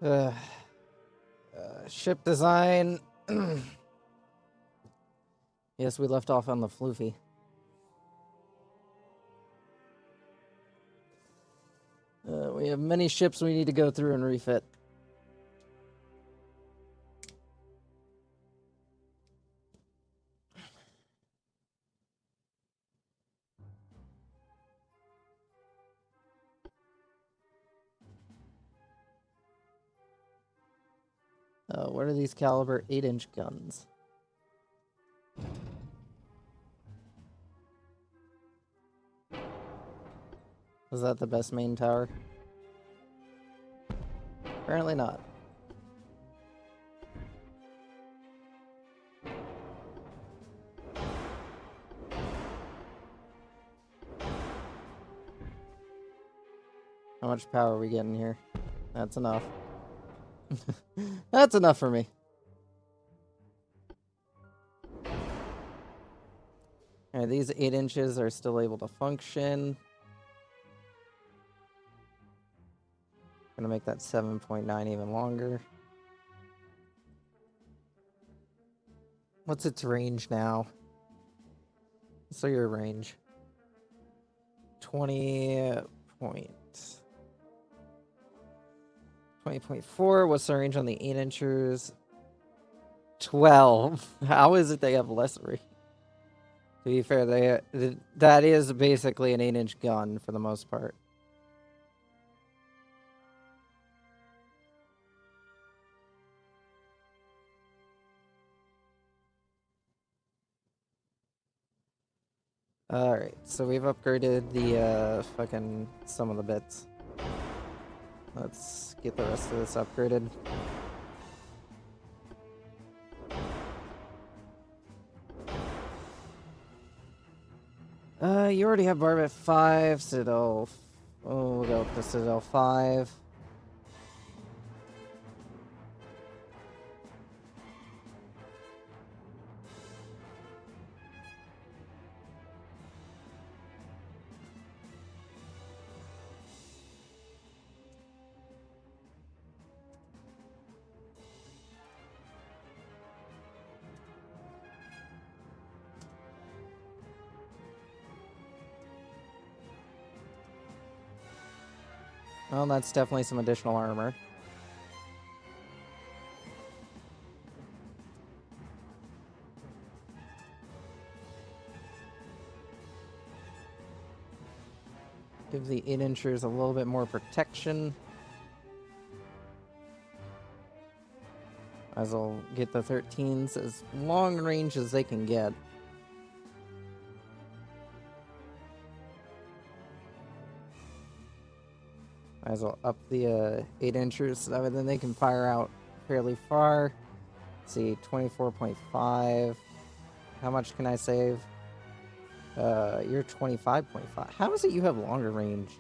Uh, Ship design. Yes, we left off on the floofy. We have many ships we need to go through and refit. What are these caliber 8-inch guns? Was that the best main tower? Apparently not. How much power are we getting here? That's enough. That's enough for me. Alright, these 8 inches are still able to function. Gonna make that 7.9 even longer. What's its range now? So your range. 20.4. What's the range on the 8 inchers? 12. How is it they have less range? To be fair, that is basically an 8-inch gun for the most part. Alright, so we've upgraded the fucking some of the bits. Let's get the rest of this upgraded. You already have Barb at 5, Citadel. Oh, we'll go up to Citadel 5. Well, that's definitely some additional armor. Give the 8-inchers a little bit more protection. As I'll get the 13s as long range as they can get. Might as well up the 8-inchers so that then they can fire out fairly far. Let's see, 24.5. How much can I save? You're 25.5. How is it you have longer range?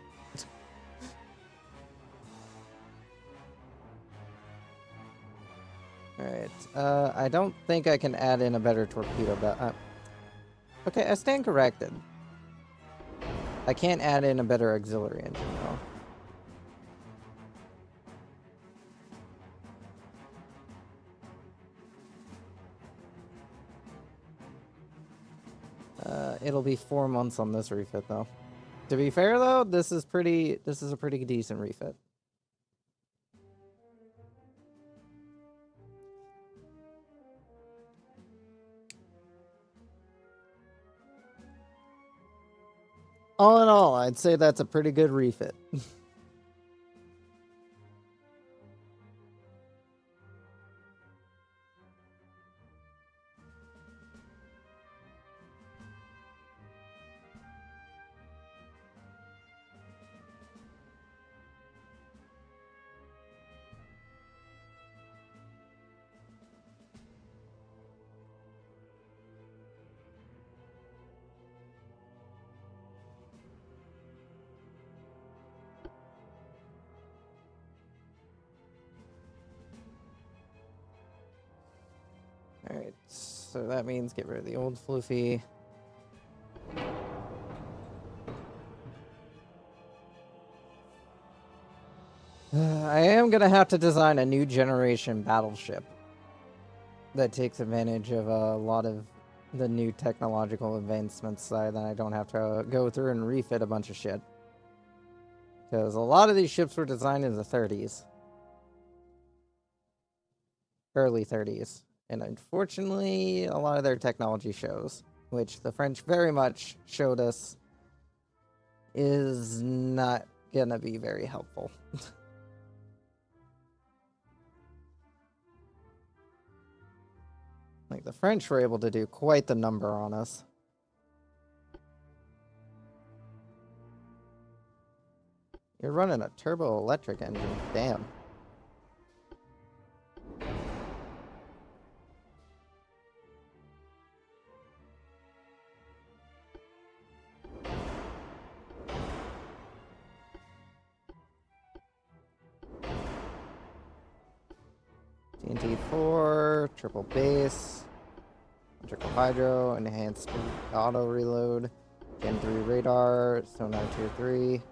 Alright, I don't think I can add in a better torpedo belt. Okay, I stand corrected. I can't add in a better auxiliary engine, though. It'll be 4 months on this refit, though. To be fair, though, this is a pretty decent refit. All in all, I'd say that's a pretty good refit. Alright, so that means get rid of the old floofy. I am gonna have to design a new generation battleship that takes advantage of a lot of the new technological advancements, so that I don't have to go through and refit a bunch of shit. Because a lot of these ships were designed in the 30s. Early 30s. And unfortunately, a lot of their technology shows, which the French very much showed us is not gonna be very helpful. Like, the French were able to do quite the number on us. You're running a turbo-electric engine. Damn. TNT-4, triple base, electrical hydro, enhanced auto reload, Gen 3 radar, sonar tier 3.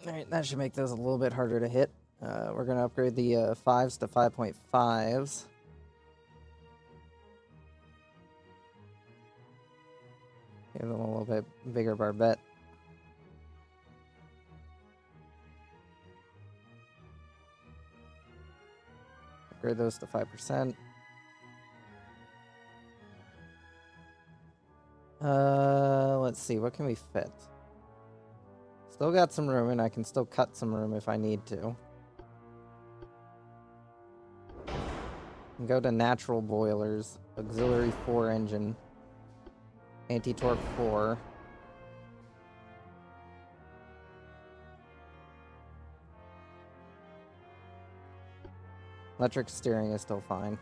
Alright, that should make those a little bit harder to hit. We're going to upgrade the 5s to 5.5s. Give them a little bit bigger barbette. Upgrade those to 5%. Let's see, what can we fit? Still got some room, and I can still cut some room if I need to. And go to natural boilers, auxiliary 4 engine, anti-torque 4. Electric steering is still fine.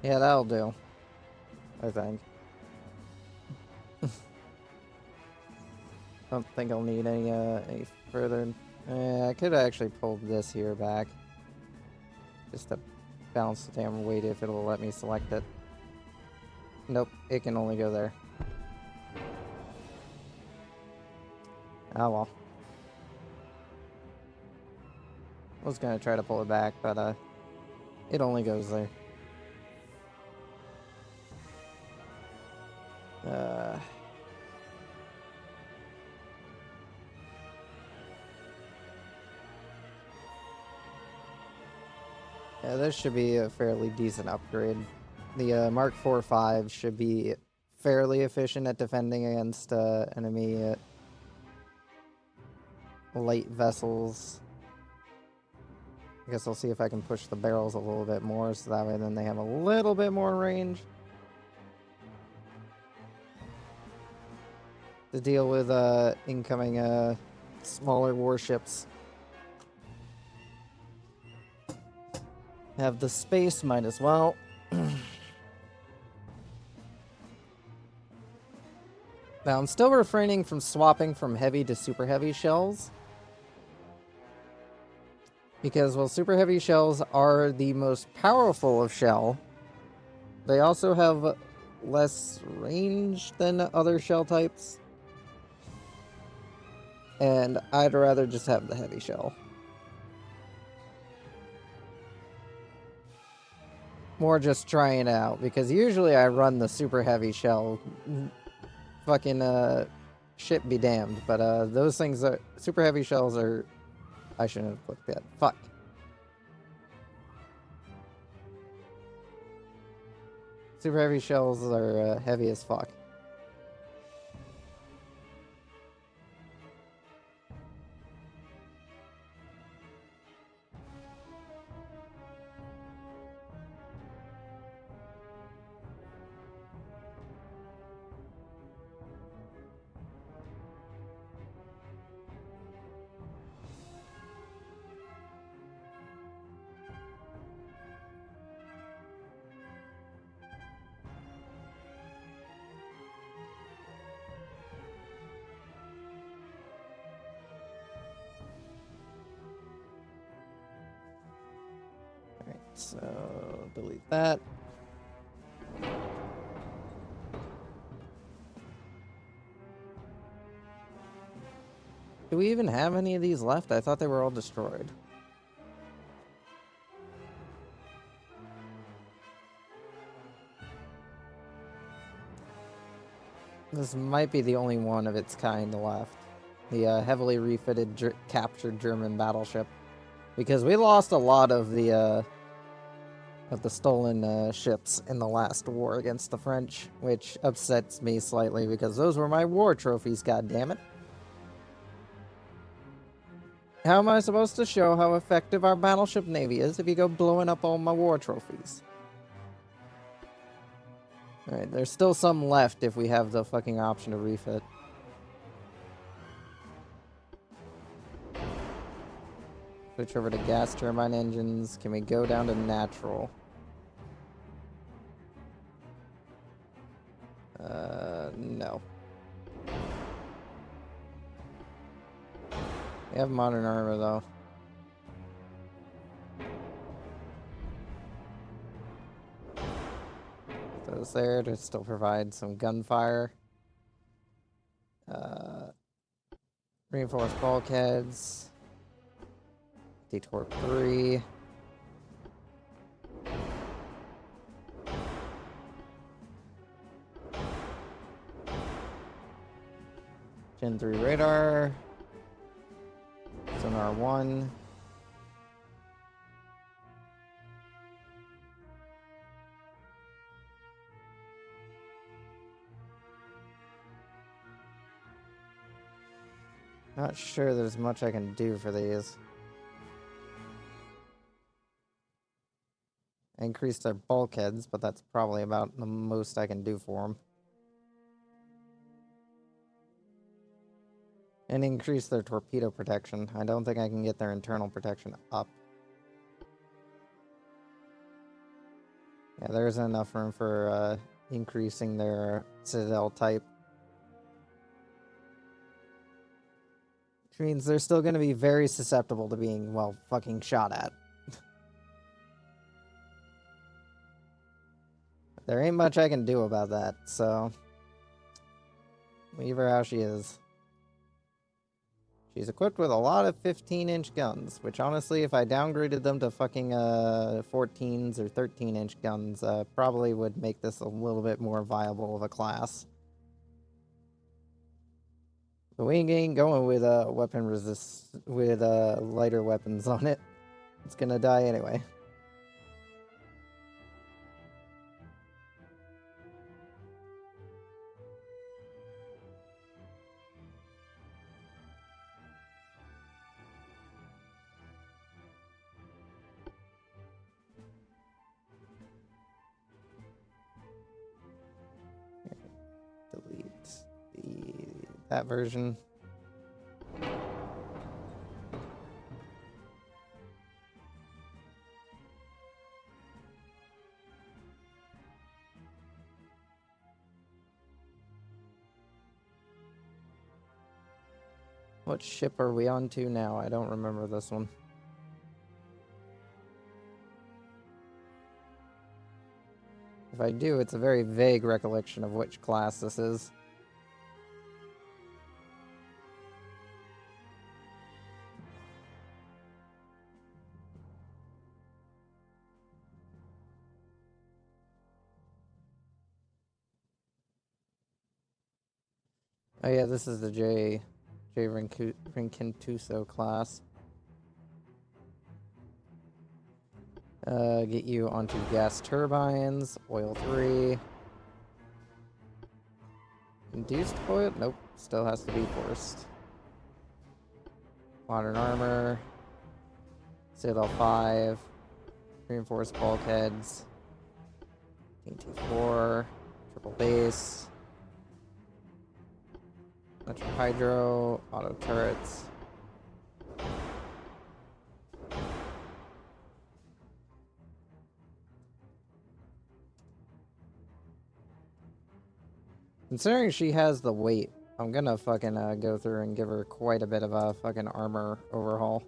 Yeah, that'll do, I think. Don't think I'll need any further. I could actually pull this here back, just to balance the damn weight if it'll let me select it. Nope, it can only go there. Oh well. I was gonna try to pull it back, but it only goes there. Yeah, this should be a fairly decent upgrade. The Mark IV 5 should be fairly efficient at defending against enemy light vessels. I guess I'll see if I can push the barrels a little bit more, so that way then they have a little bit more range to deal with incoming smaller warships. Have the space, might as well. Now, I'm still refraining from swapping from heavy to super heavy shells. Because while super heavy shells are the most powerful of shell, they also have less range than other shell types. And I'd rather just have the heavy shell. More just trying it out, because usually I run the super heavy shell. Fucking shit be damned, but those things are super heavy shells are. I shouldn't have clicked that. Fuck. Super heavy shells are heavy as fuck. So, delete that. Do we even have any of these left? I thought they were all destroyed. This might be the only one of its kind left. The heavily refitted captured German battleship. Because we lost a lot of the stolen ships in the last war against the French, which upsets me slightly because those were my war trophies, goddammit. How am I supposed to show how effective our battleship navy is if you go blowing up all my war trophies? Alright, there's still some left if we have the fucking option to refit. Switch over to gas turbine engines. Can we go down to natural? No. We have modern armor, though. Those there to still provide some gunfire. Reinforced bulkheads. Detour 3. Gen 3 radar. Sonar 1. Not sure there's much I can do for these. I increased their bulkheads, but that's probably about the most I can do for them. And increase their torpedo protection. I don't think I can get their internal protection up. Yeah, there isn't enough room for increasing their citadel type. Which means they're still going to be very susceptible to being, well, fucking shot at. There ain't much I can do about that, so... leave her how she is. She's equipped with a lot of 15-inch guns, which honestly, if I downgraded them to fucking 14s or 13-inch guns, probably would make this a little bit more viable of a class. But we ain't going with weapon resist with lighter weapons on it. It's gonna die anyway. Delete that version. What ship are we on to now? I don't remember this one. If I do, it's a very vague recollection of which class this is. Oh yeah, this is the J. Rinkentuso class. Get you onto gas turbines, oil 3. Induced oil? Nope, still has to be forced. Modern armor. Citadel 5. Reinforced bulkheads. T4. Triple base. Electric hydro. Auto turrets. Considering she has the weight, I'm gonna fucking go through and give her quite a bit of a fucking armor overhaul.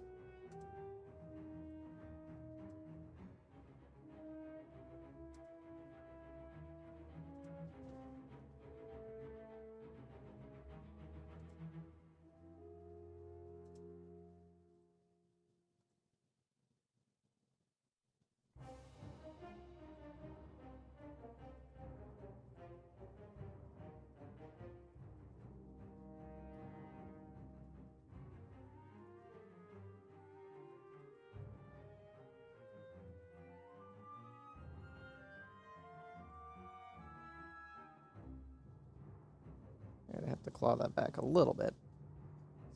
have to claw that back a little bit.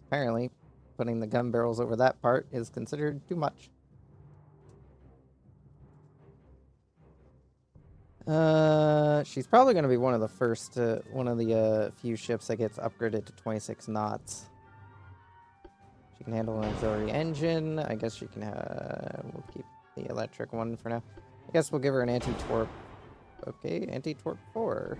Apparently, putting the gun barrels over that part is considered too much. She's probably going to be one of the first, one of the few ships that gets upgraded to 26 knots. She can handle an auxiliary engine. I guess she can, we'll keep the electric one for now. I guess we'll give her an anti-torp. Okay, anti-torp 4.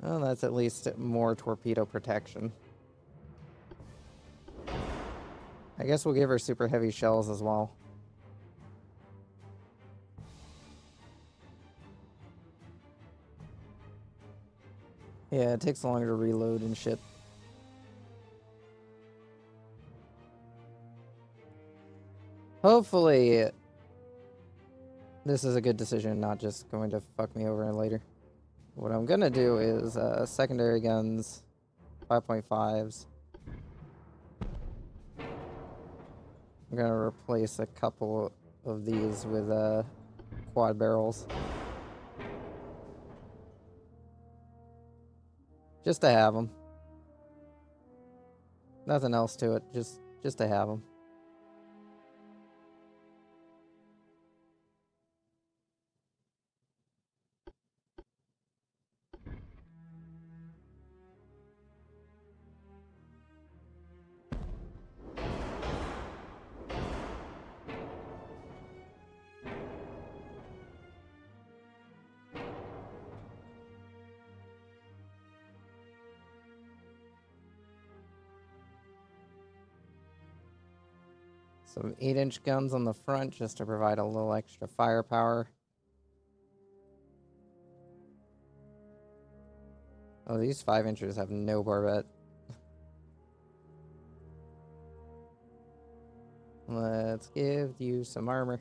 Well, that's at least more torpedo protection. I guess we'll give her super heavy shells as well. Yeah, it takes longer to reload and shit. Hopefully, this is a good decision, not just going to fuck me over later. What I'm gonna do is secondary guns, 5.5s. I'm gonna replace a couple of these with quad barrels. Just to have them. Nothing else to it, just to have them. Some 8-inch guns on the front just to provide a little extra firepower. Oh, these 5-inchers have no barbette. Let's give you some armor.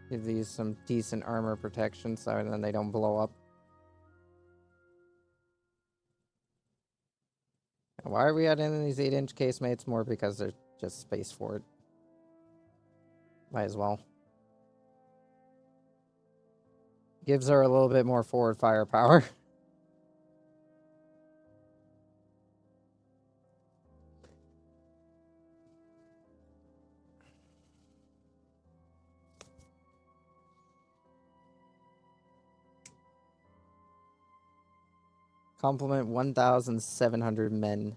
Give these some decent armor protection so then they don't blow up. Why are we adding these 8-inch casemates? More because there's just space for it. Might as well. Gives her a little bit more forward firepower. Complement 1,700 men.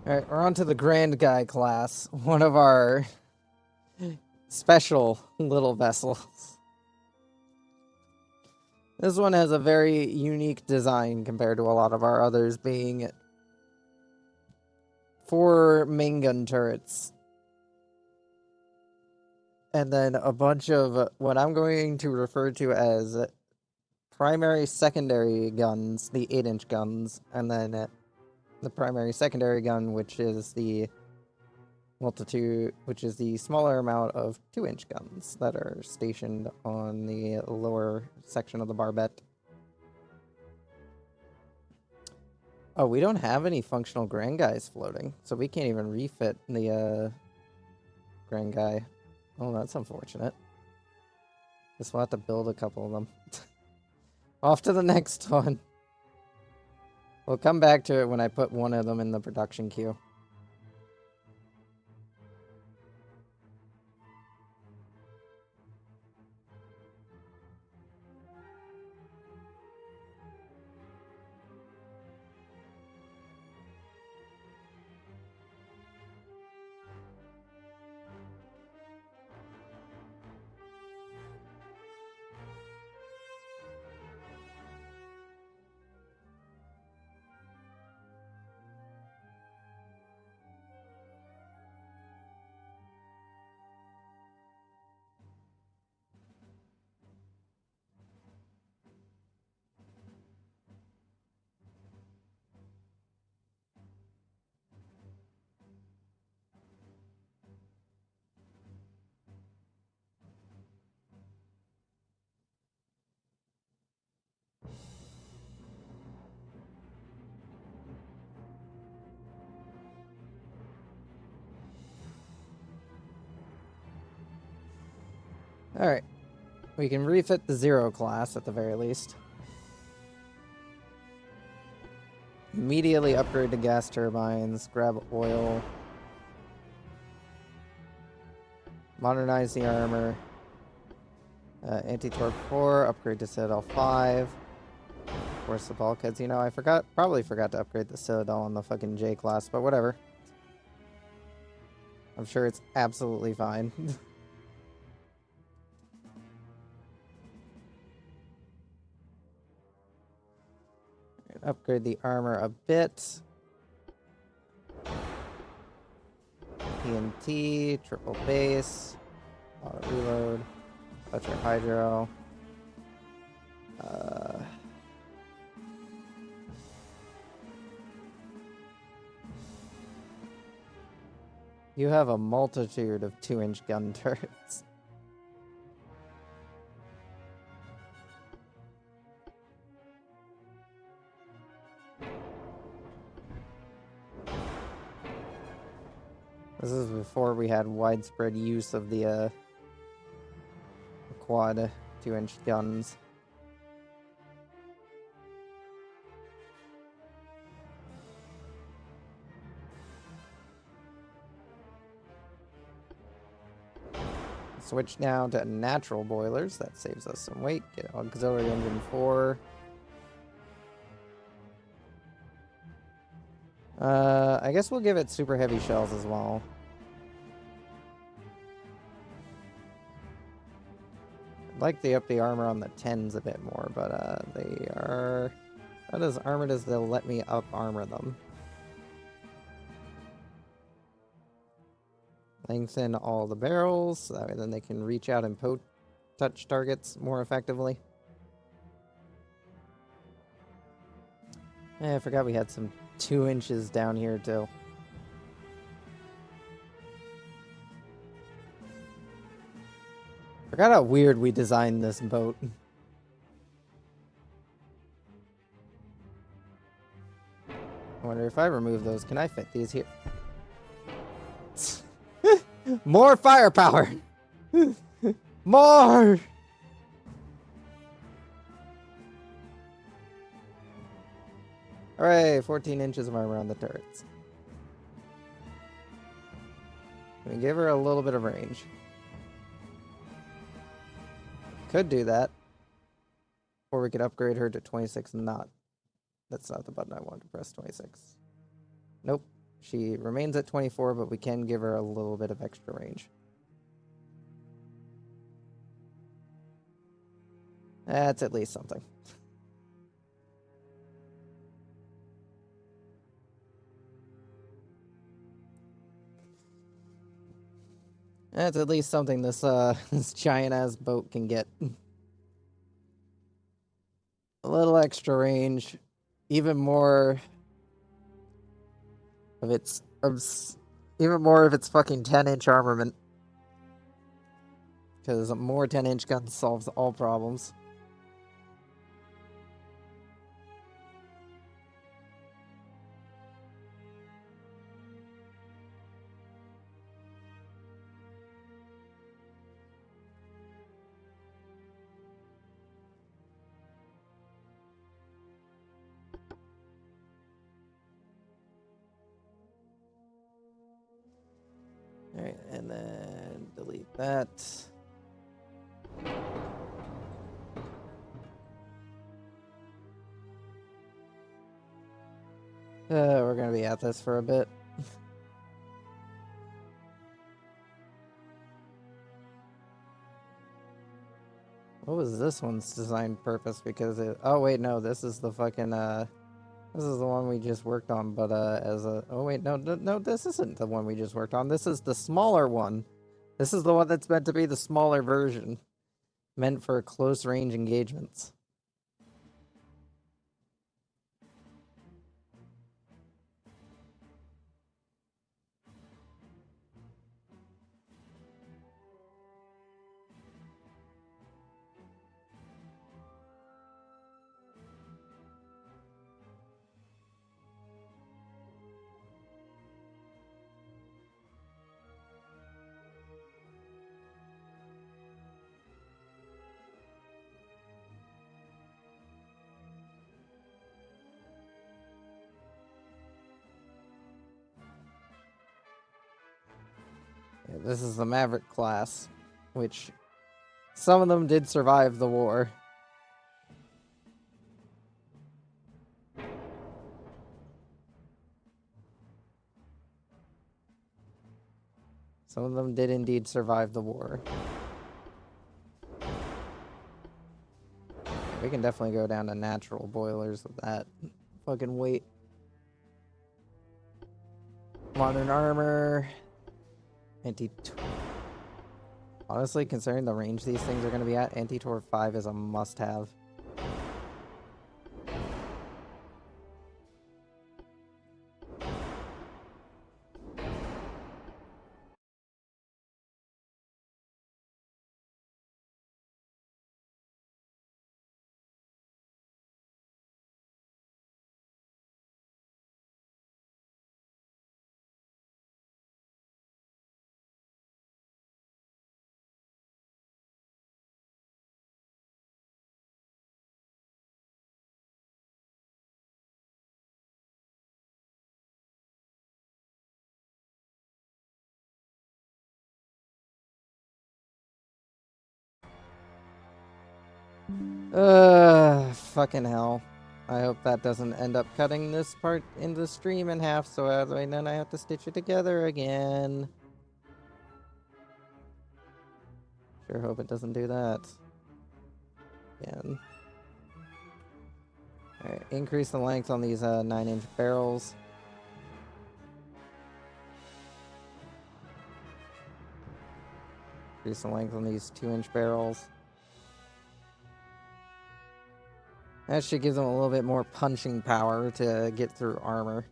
Alright, we're on to the Grand Guy class. One of our special little vessels. This one has a very unique design compared to a lot of our others, being 4 main gun turrets. And then a bunch of what I'm going to refer to as primary secondary guns, the 8-inch guns, and then the primary secondary gun, which is the multitude, which is the smaller amount of 2-inch guns that are stationed on the lower section of the barbette. Oh, we don't have any functional Grand Guys floating, so we can't even refit the Grand Guy. Oh, that's unfortunate. Guess we'll have to build a couple of them. Off to the next one. We'll come back to it when I put one of them in the production queue. Alright. We can refit the 0 class at the very least. Immediately upgrade to gas turbines, grab oil. Modernize the armor. Anti-torp 4, upgrade to Citadel 5. Of course, the bulkheads. You know, I probably forgot to upgrade the Citadel on the fucking J class, but whatever. I'm sure it's absolutely fine. Upgrade the armor a bit. TNT, triple base, auto reload, Fletcher Hydro. You have a multitude of 2-inch gun turrets. This is before we had widespread use of the quad 2-inch guns. Switch now to natural boilers. That saves us some weight. Get auxiliary engine 4. I guess we'll give it super heavy shells as well. I'd like to up the armor on the 10s a bit more, but they are not as armored as they'll let me up armor them. Lengthen all the barrels, so that way then they can reach out and touch targets more effectively. I forgot we had some 2 inches down here too. Forgot how weird we designed this boat. I wonder if I remove those, can I fit these here? More firepower! More! Hooray, 14 inches of armor on the turrets. We give her a little bit of range. Could do that. Or we could upgrade her to 26 knot. That's not the button I wanted to press, 26. Nope. She remains at 24, but we can give her a little bit of extra range. That's at least something. That's at least something this this giant-ass boat can get. A little extra range. Even more of its fucking 10-inch armament. Because more 10-inch guns solves all problems. Alright, and then delete that. We're gonna be at this for a bit. What was this one's design purpose? Because it... Oh, wait, no, this is the fucking, this is the one we just worked on, but, as a... Oh, wait, no, this isn't the one we just worked on. This is the smaller one. This is the one that's meant to be the smaller version. Meant for close-range engagements. Yeah, this is the Maverick class, which some of them did survive the war. Some of them did indeed survive the war. We can definitely go down to natural boilers with that fucking weight. Modern armor. Honestly, considering the range these things are going to be at, Anti-Torp 5 is a must-have. Fucking hell. I hope that doesn't end up cutting this part in the stream in half, so then I have to stitch it together again. Sure hope it doesn't do that. Again. Alright, increase the length on these 9-inch barrels. Increase the length on these 2-inch barrels. That should give them a little bit more punching power to get through armor.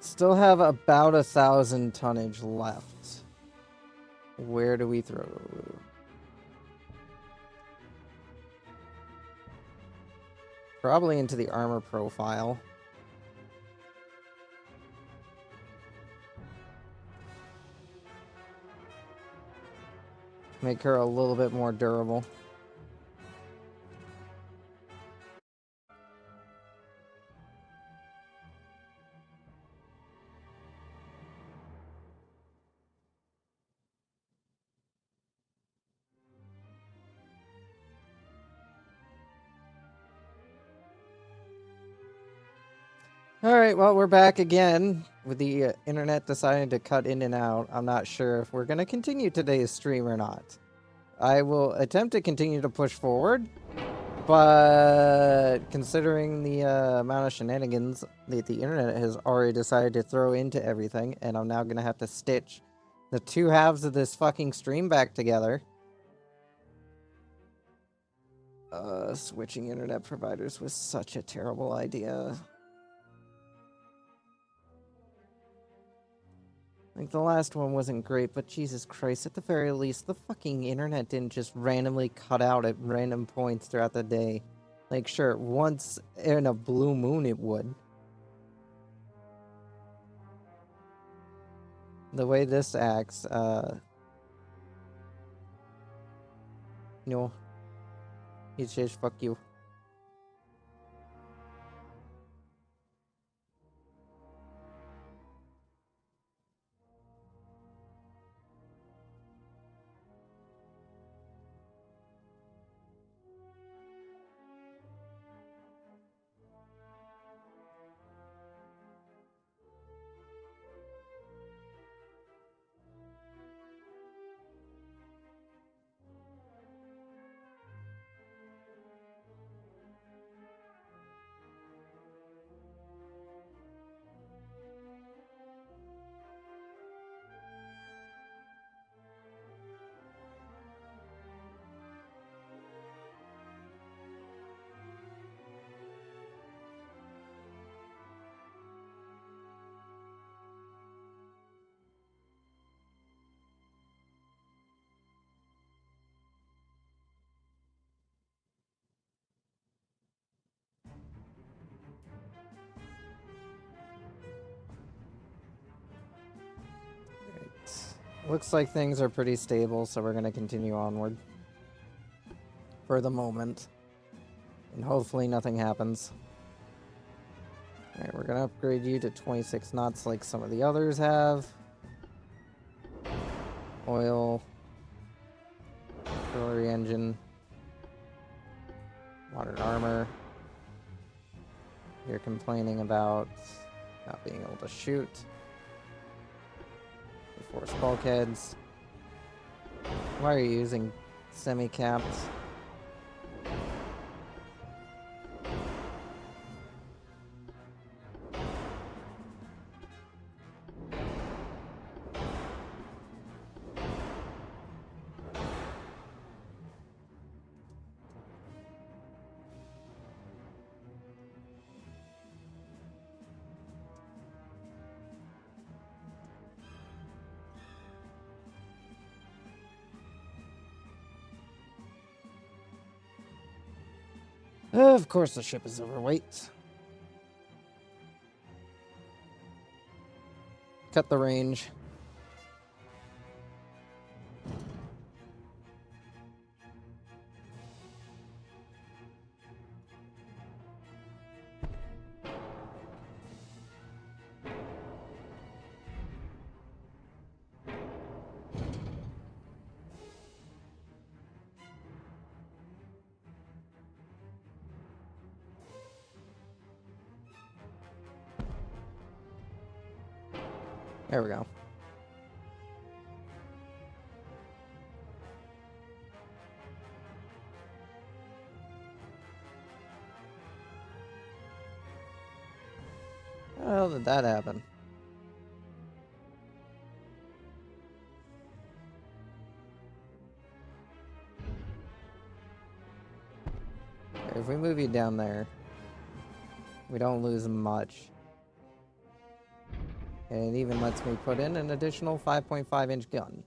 Still have about 1,000 tonnage left. Where do we throw? Probably into the armor profile. Make her a little bit more durable. Alright, well, we're back again with the internet deciding to cut in and out. I'm not sure if we're going to continue today's stream or not. I will attempt to continue to push forward, but considering the amount of shenanigans that the internet has already decided to throw into everything, and I'm now going to have to stitch the two halves of this fucking stream back together. Switching internet providers was such a terrible idea. Like, the last one wasn't great, but Jesus Christ, at the very least, the fucking internet didn't just randomly cut out at random points throughout the day. Like, sure, once in a blue moon it would. The way this acts, no. He says, fuck you. Looks like things are pretty stable, so we're going to continue onward. For the moment. And hopefully nothing happens. Alright, we're going to upgrade you to 26 knots like some of the others have. Oil. Artillery engine. Modern armor. You're complaining about not being able to shoot. Force bulkheads. Why are you using semi-capped? Of course the ship is overweight. Cut the range. There we go. How the hell did that happen? If we move you down there, we don't lose much. And it even lets me put in an additional 5.5-inch gun.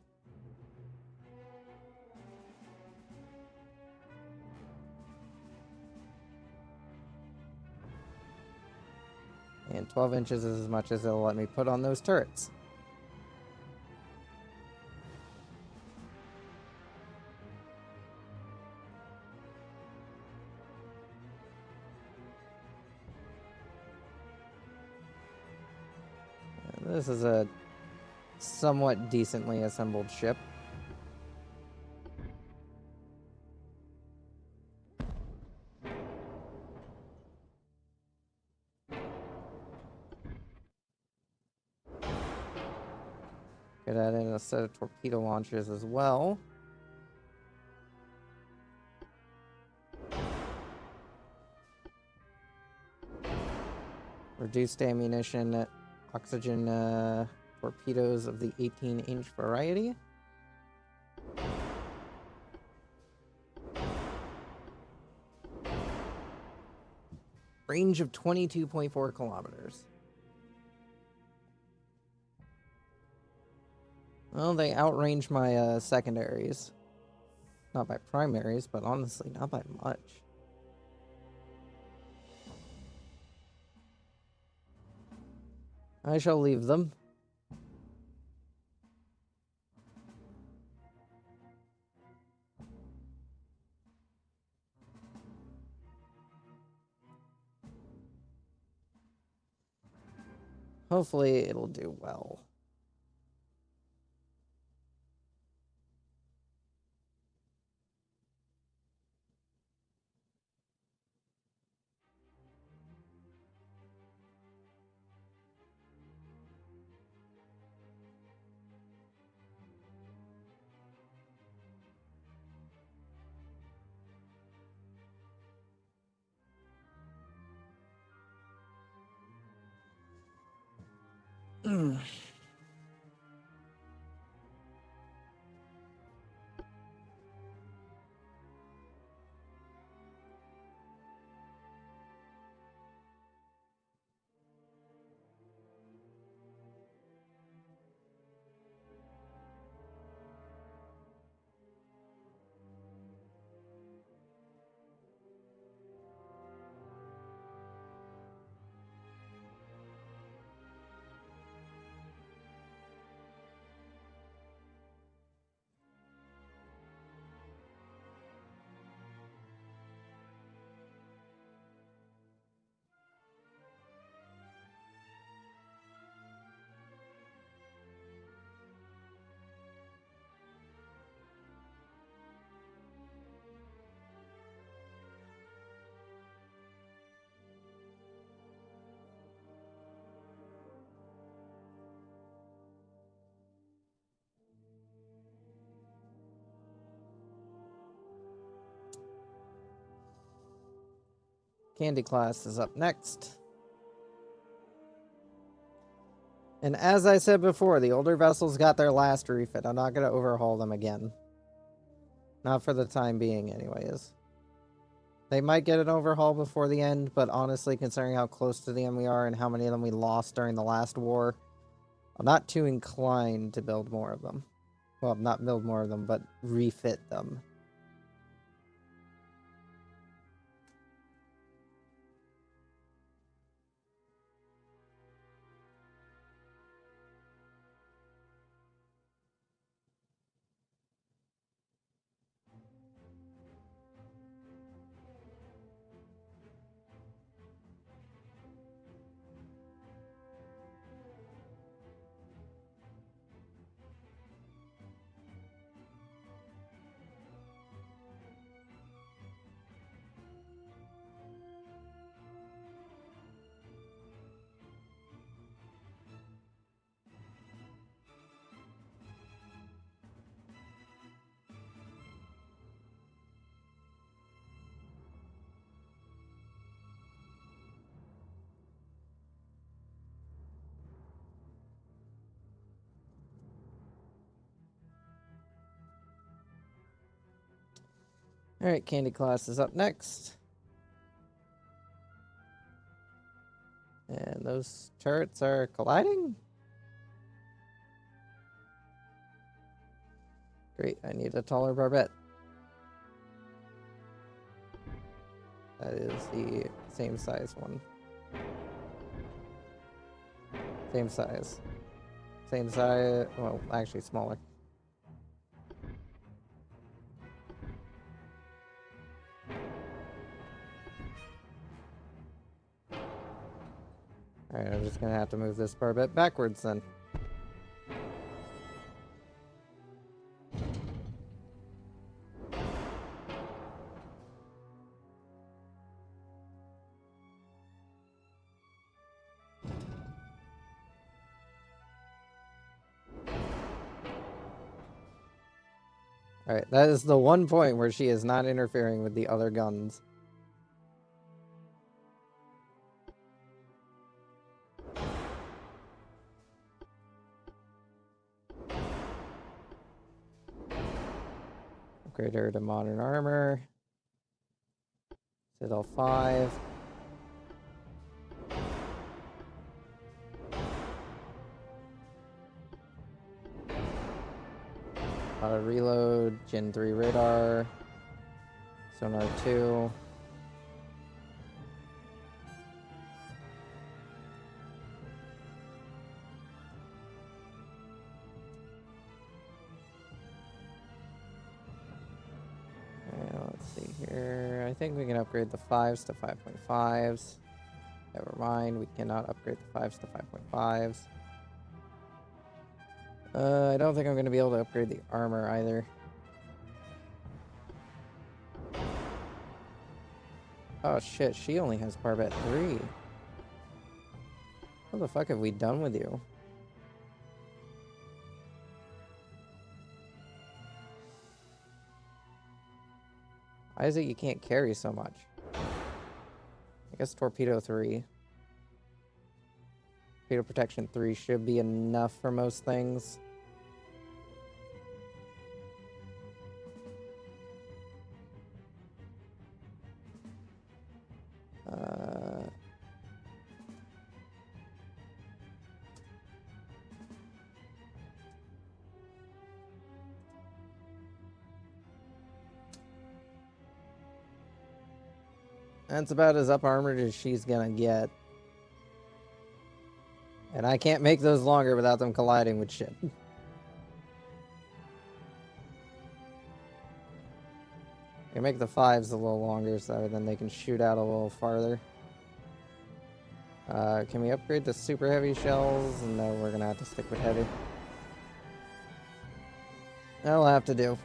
And 12 inches is as much as it'll let me put on those turrets. And this is a somewhat decently assembled ship. Could add in a set of torpedo launchers as well. Reduced ammunition, oxygen torpedoes of the 18-inch variety. Range of 22.4 kilometers. Well, they outrange my secondaries. Not by primaries, but honestly, not by much. I shall leave them. Hopefully, it'll do well. Candy class is up next. And as I said before, the older vessels got their last refit. I'm not going to overhaul them again. Not for the time being, anyways. They might get an overhaul before the end, but honestly, considering how close to the end we are and how many of them we lost during the last war, I'm not too inclined to build more of them. Well, not build more of them, but refit them. Alright, Candy class is up next. And those turrets are colliding? Great, I need a taller barbette. That is the same size one. Same size. Same size, well, actually smaller. Alright, I'm just gonna have to move this barbette backwards then. Alright, that is the one point where she is not interfering with the other guns. Upgrade her to modern armor. Citadel 5. Auto reload, Gen 3 radar, sonar 2. Let's see here. I think we can upgrade the 5s to 5.5s. Never mind, we cannot upgrade the 5s to 5.5s. I don't think I'm going to be able to upgrade the armor either. Oh shit, she only has Barbette 3. What the fuck have we done with you? Why is it you can't carry so much? I guess Torpedo 3. Torpedo Protection 3 should be enough for most things. That's about as up armored as she's gonna get. And I can't make those longer without them colliding with shit. I make the 5s a little longer so then they can shoot out a little farther. Can we upgrade the super heavy shells? No, we're gonna have to stick with heavy. That'll have to do.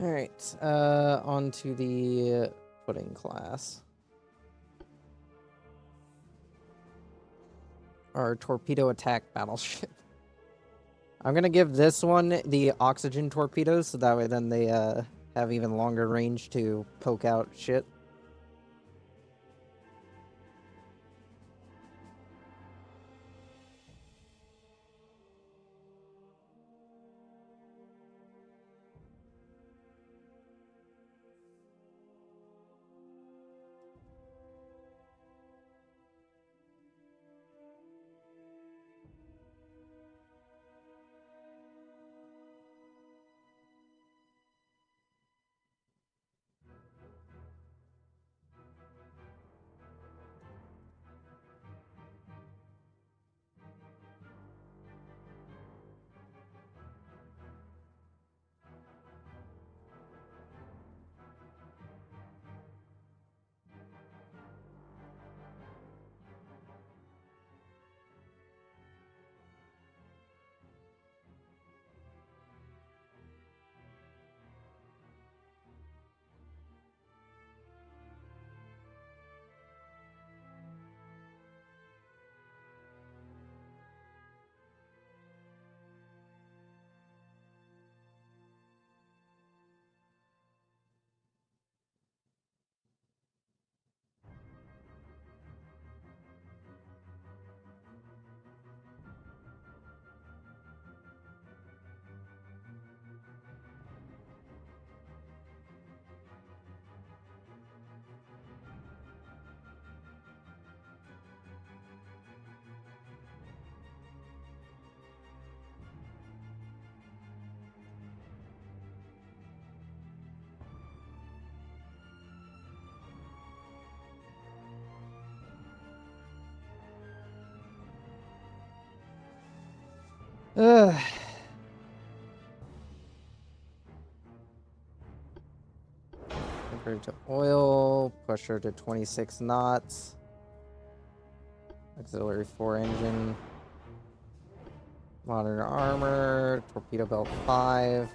Alright, on to the pudding class. Our torpedo attack battleship. I'm gonna give this one the oxygen torpedoes, so that way then they have even longer range to poke out shit. Ugh. Convert to oil, push her to 26 knots. Auxiliary 4 engine. Modern armor, torpedo belt 5.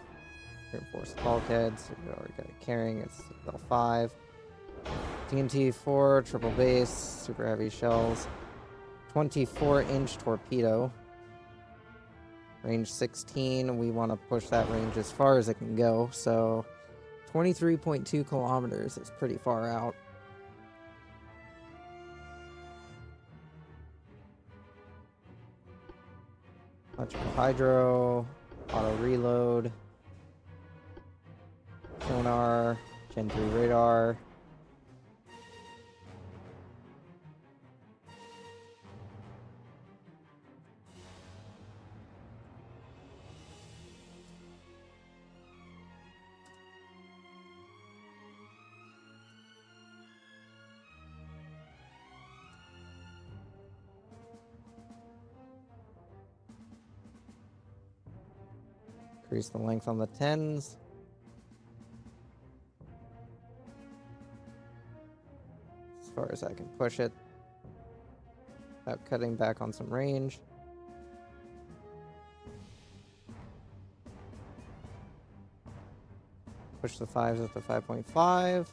Reinforced bulkheads, we already got it carrying, it's belt 5. TNT 4, triple base, super heavy shells. 24-inch torpedo. Range 16, we want to push that range as far as it can go, so 23.2 kilometers is pretty far out. Electrical hydro, auto reload, sonar, Gen 3 radar. Increase the length on the 10s. As far as I can push it. Without cutting back on some range. Push the 5s up to 5.5.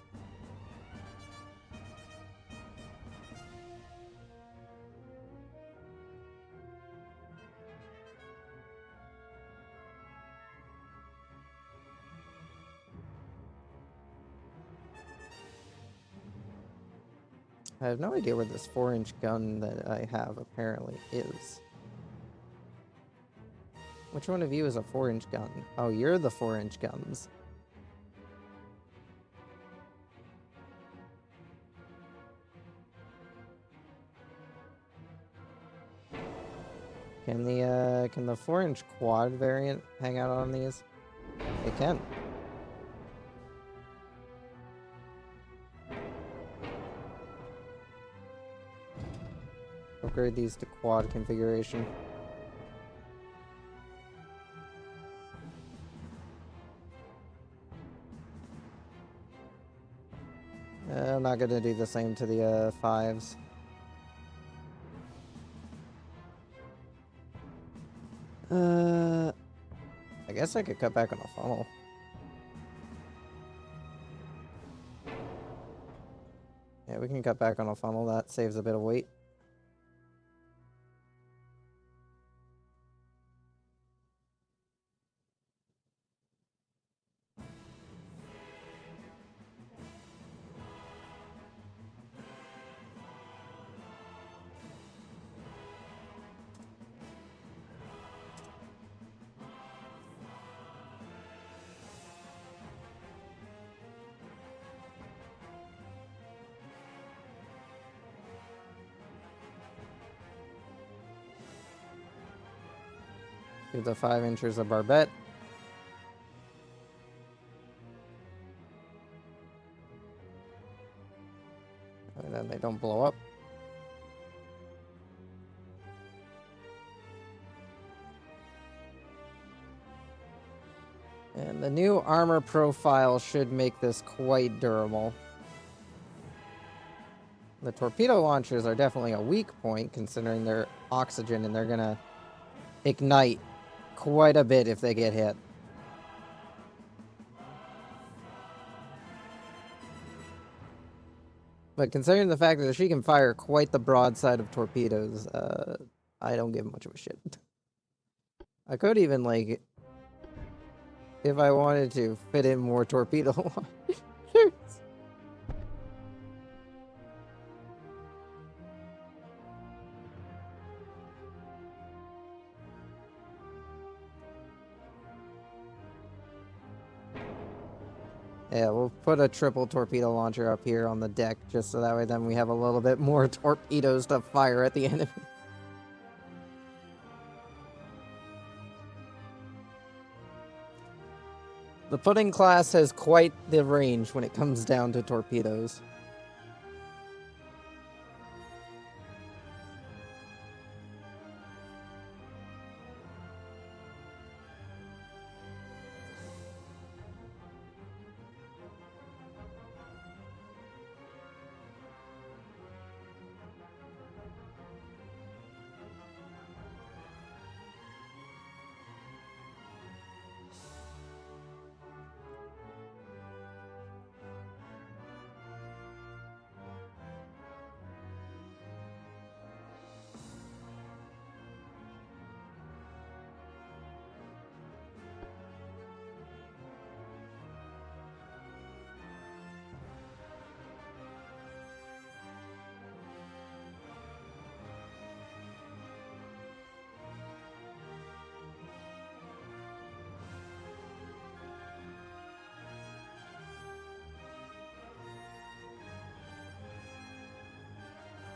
I have no idea where this 4-inch gun that I have apparently is. Which one of you is a 4-inch gun? Oh, you're the 4-inch guns. Can the 4-inch quad variant hang out on these? It can. Upgrade these to quad configuration. I'm not gonna do the same to the 5s. I guess I could cut back on the funnel. Yeah, we can cut back on a funnel. That saves a bit of weight. Give the 5 inchers a barbette. And then they don't blow up. And the new armor profile should make this quite durable. The torpedo launchers are definitely a weak point considering their oxygen, and they're gonna ignite quite a bit if they get hit. But considering the fact that she can fire quite the broadside of torpedoes, I don't give much of a shit. I could even, like, if I wanted to, fit in more torpedo launchers. Yeah, we'll put a triple torpedo launcher up here on the deck, just so that way then we have a little bit more torpedoes to fire at the enemy. The Pudding class has quite the range when it comes down to torpedoes.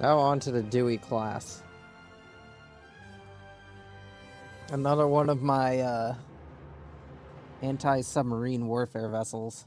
Now on to the Dewey class. Another one of my anti-submarine warfare vessels.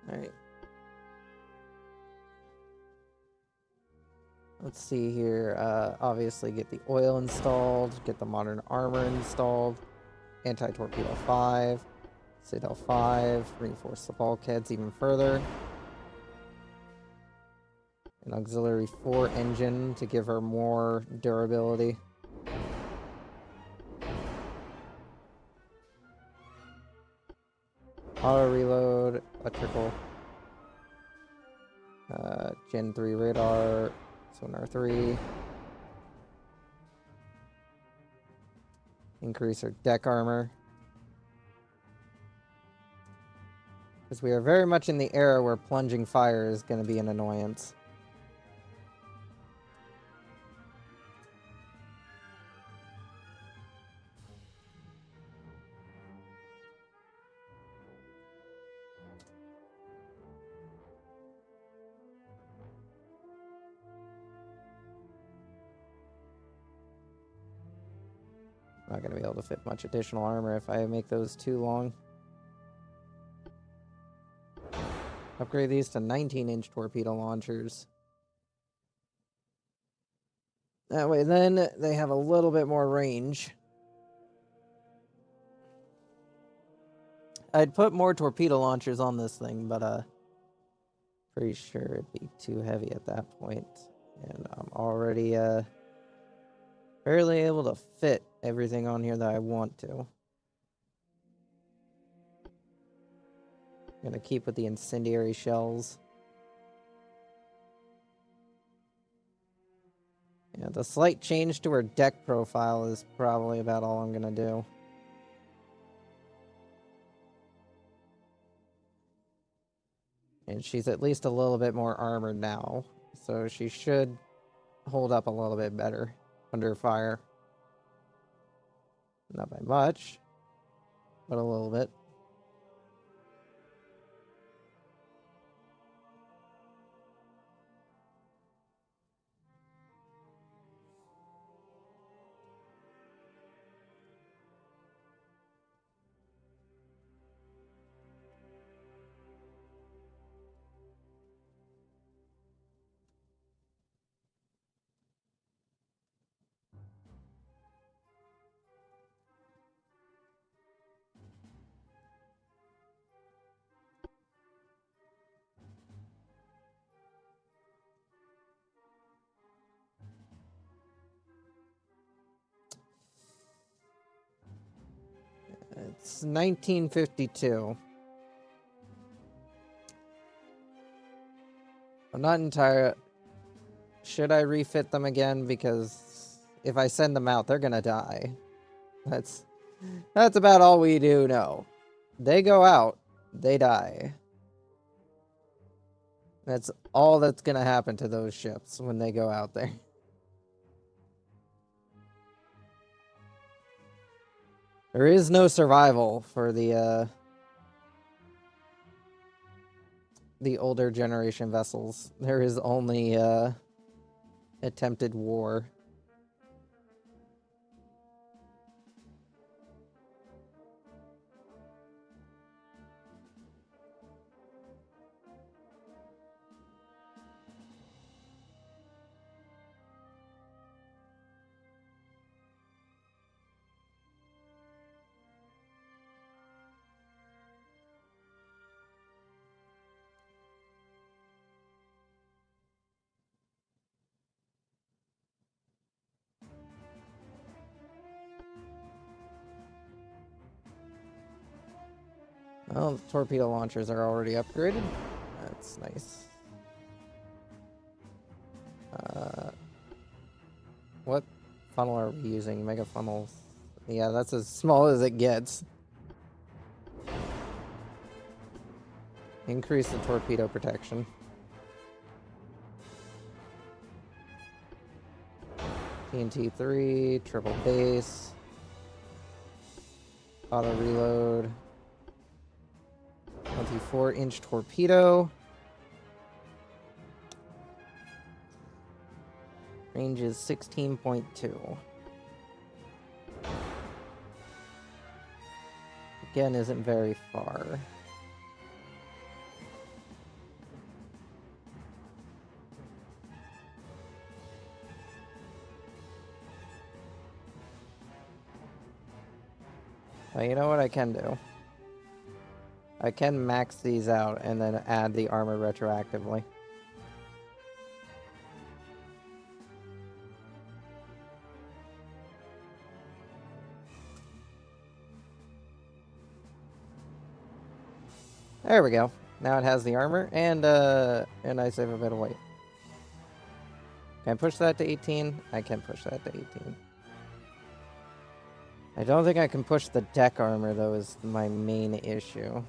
Alright. Let's see here. Obviously get the oil installed, get the modern armor installed, anti-torpedo 5, Citadel 5, reinforce the bulkheads even further. An auxiliary 4 engine to give her more durability. Auto reload, electrical. Gen 3 radar, sonar 3. Increase our deck armor. Because we are very much in the era where plunging fire is going to be an annoyance. I'm not going to be able to fit much additional armor if I make those too long. Upgrade these to 19-inch torpedo launchers. That way then they have a little bit more range. I'd put more torpedo launchers on this thing, but pretty sure it'd be too heavy at that point. And I'm already barely able to fit everything on here that I want to. I'm gonna keep with the incendiary shells. Yeah, the slight change to her deck profile is probably about all I'm gonna do. And she's at least a little bit more armored now, so she should hold up a little bit better under fire. Not by much, but a little bit. It's 1952. I'm not entirely... Should I refit them again? Because if I send them out, they're gonna die. That's about all we do know. They go out, they die. That's all that's gonna happen to those ships when they go out there. There is no survival for the older generation vessels. There is only attempted war. Well, the torpedo launchers are already upgraded. That's nice. What funnel are we using? Mega funnels. Yeah, that's as small as it gets. Increase the torpedo protection. TNT 3, triple base. Auto reload. 24-inch torpedo. Range is 16.2. Again, isn't very far. Well, you know what I can do? I can max these out and then add the armor retroactively. There we go. Now it has the armor, and I save a bit of weight. Can I push that to 18? I can push that to 18. I don't think I can push the deck armor, though, is my main issue.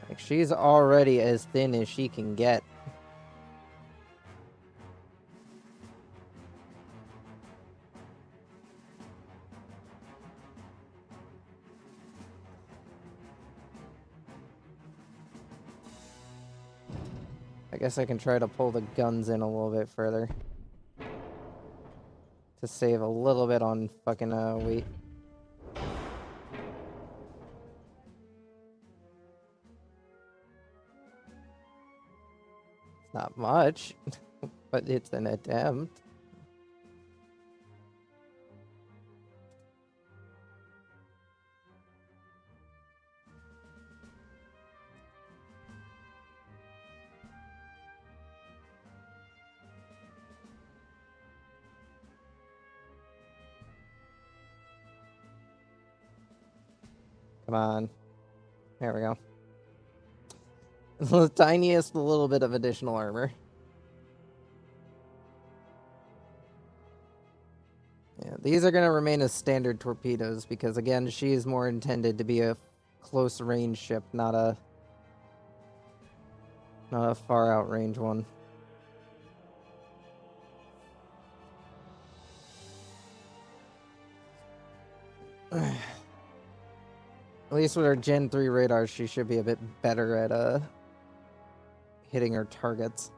Like, she's already as thin as she can get. I guess I can try to pull the guns in a little bit further. To save a little bit on fucking weight. It's not much, but it's an attempt. Come on. There we go. The tiniest little bit of additional armor. Yeah, these are going to remain as standard torpedoes because, again, she is more intended to be a close range ship, not a far out range one. At least with her Gen 3 radars, she should be a bit better at hitting her targets.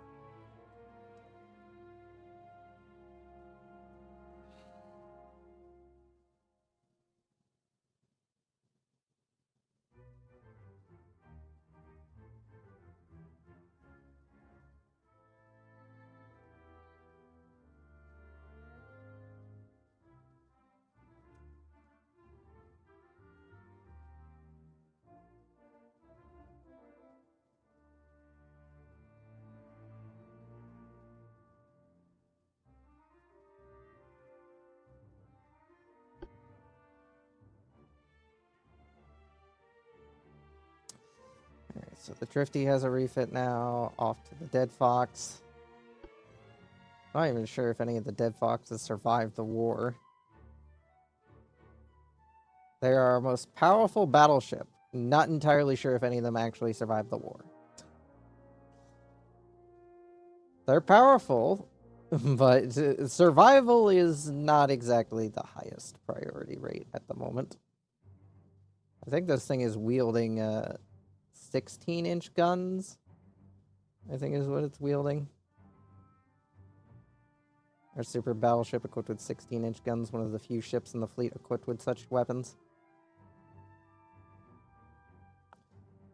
So the Drifty has a refit now, off to the Dead Fox. Not even sure if any of the Dead Foxes survived the war. They are our most powerful battleship. Not entirely sure if any of them actually survived the war. They're powerful, but survival is not exactly the highest priority rate at the moment. I think this thing is wielding 16-inch guns, I think is what it's wielding. Our super battleship equipped with 16-inch guns, one of the few ships in the fleet equipped with such weapons.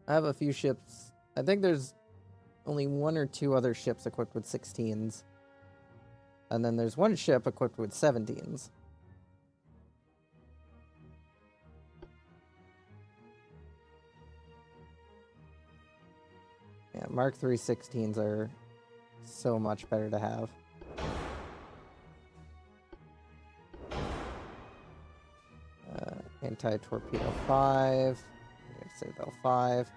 I have a few ships. I think there's only one or two other ships equipped with 16s. And then there's one ship equipped with 17s. Yeah, Mark III 16s are so much better to have. Anti-torpedo 5. Citadel 5.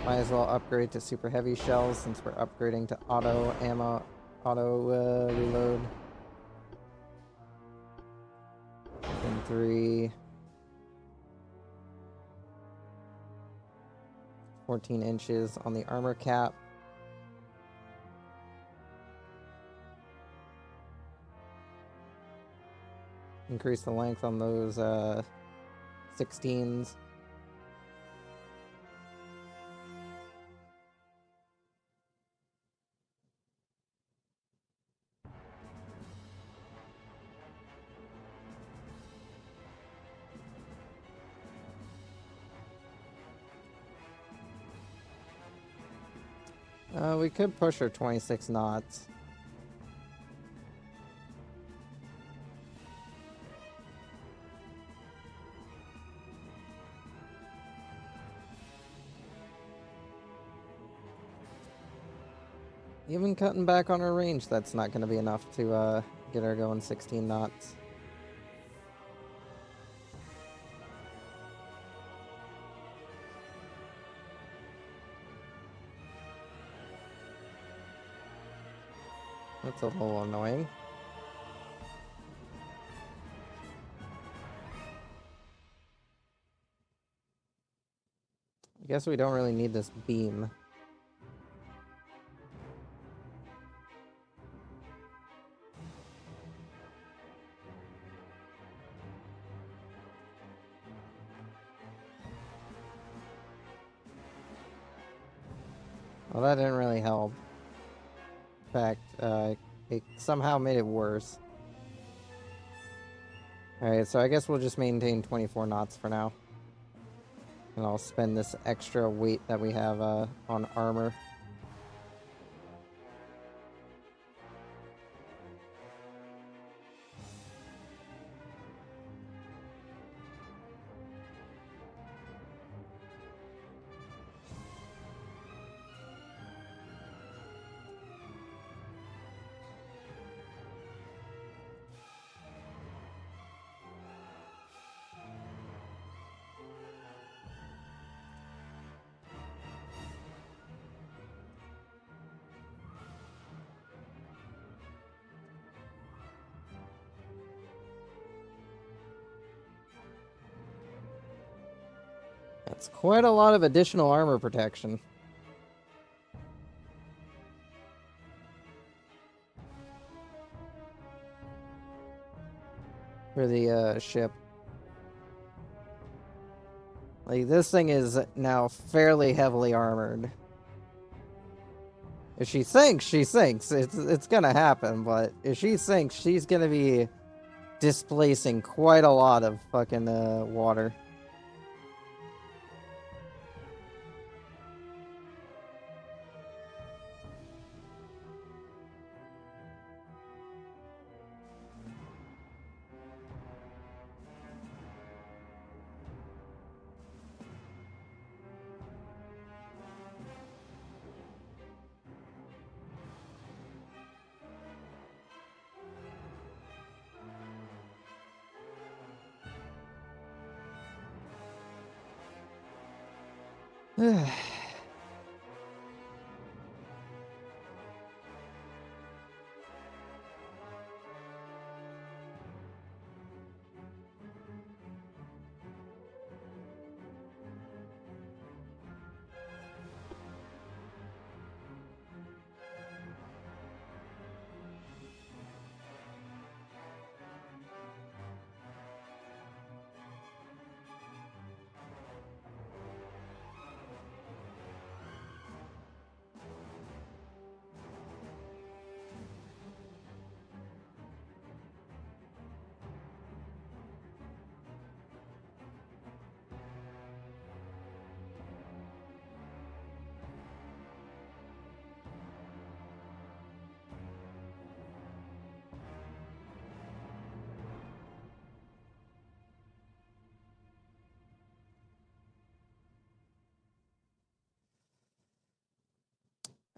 Might as well upgrade to super heavy shells since we're upgrading to auto ammo, auto reload. In 3. 14 inches on the armor cap. Increase the length on those 16s. We could push her 26 knots. Even cutting back on her range, that's not going to be enough to get her going 16 knots. That's a little annoying. I guess we don't really need this beam. Well, that didn't really help. In fact, it somehow made it worse. Alright, so I guess we'll just maintain 24 knots for now. And I'll spend this extra weight that we have on armor. That's quite a lot of additional armor protection. For the ship. Like, this thing is now fairly heavily armored. If she sinks, she sinks. It's gonna happen, but if she sinks, she's gonna be displacing quite a lot of fucking water.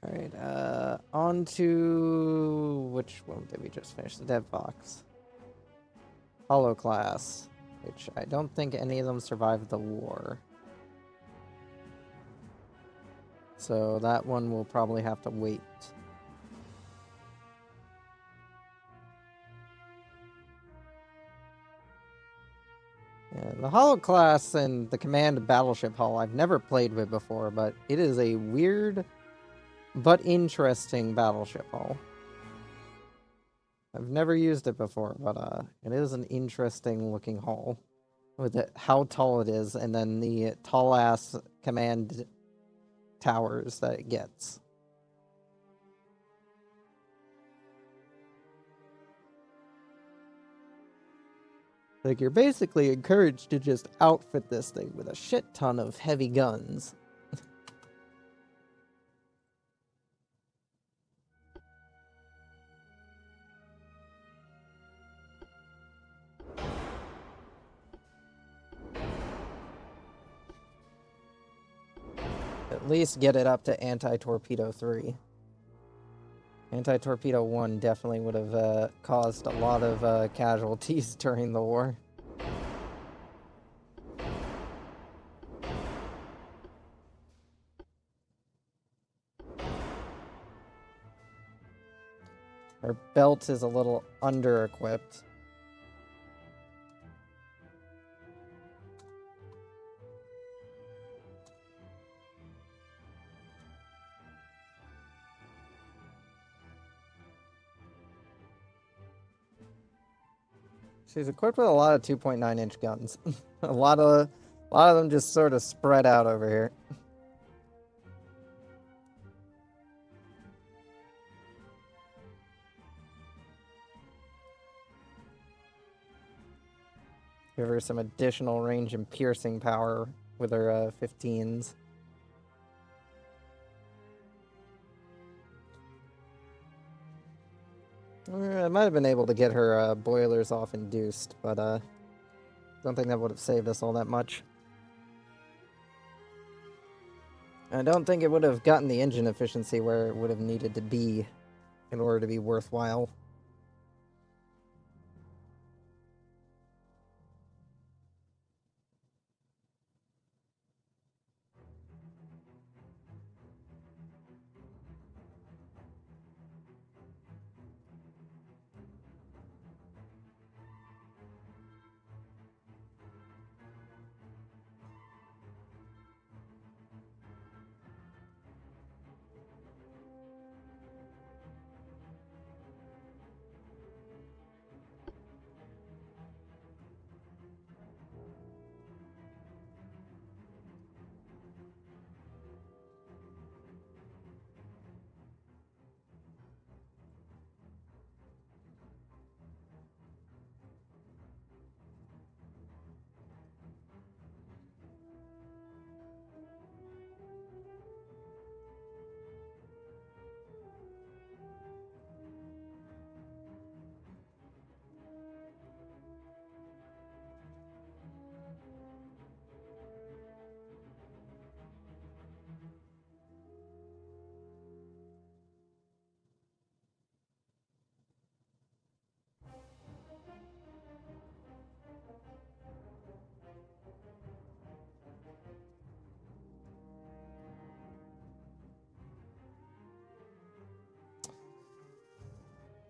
Alright, on to... which one did we just finish? The Dev Fox. Hollow class, which I don't think any of them survived the war. So that one will probably have to wait. Yeah, the Hollow class and the Command Battleship hull I've never played with before, but it is a weird but interesting battleship hull. I've never used it before, but it is an interesting looking hull. With how tall it is, and then the tall-ass command towers that it gets. Like, you're basically encouraged to just outfit this thing with a shit ton of heavy guns. At least get it up to anti-torpedo 3. Anti-torpedo 1 definitely would have caused a lot of casualties during the war. Our belt is a little under-equipped. She's equipped with a lot of 2.9-inch guns. a lot of them just sort of spread out over here. Give her some additional range and piercing power with her 15s. I might have been able to get her boilers off induced, but don't think that would have saved us all that much. I don't think it would have gotten the engine efficiency where it would have needed to be in order to be worthwhile.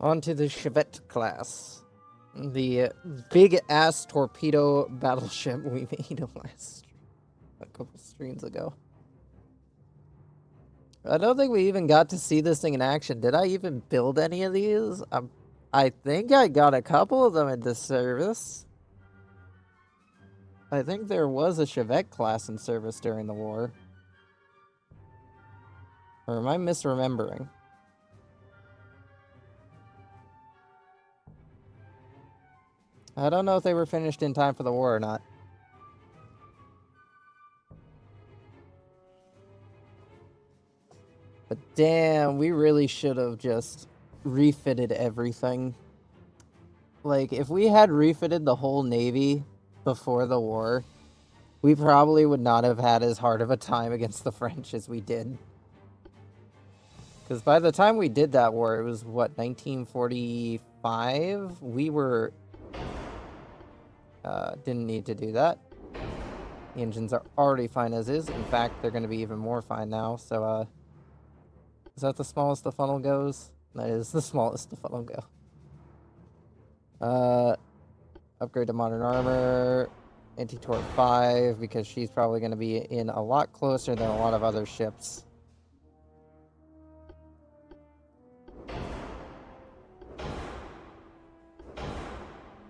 On to the Chevette class. The big-ass torpedo battleship we made a couple streams ago. I don't think we even got to see this thing in action. Did I even build any of these? I think I got a couple of them into service. I think there was a Chevette class in service during the war. Or am I misremembering? I don't know if they were finished in time for the war or not. But damn, we really should have just refitted everything. Like, if we had refitted the whole Navy before the war, we probably would not have had as hard of a time against the French as we did. Because by the time we did that war, it was, what, 1945? We were... didn't need to do that. The engines are already fine as is. In fact, they're going to be even more fine now. So, is that the smallest the funnel goes? That is the smallest the funnel go. Upgrade to modern armor. Anti-torp 5, because she's probably going to be in a lot closer than a lot of other ships.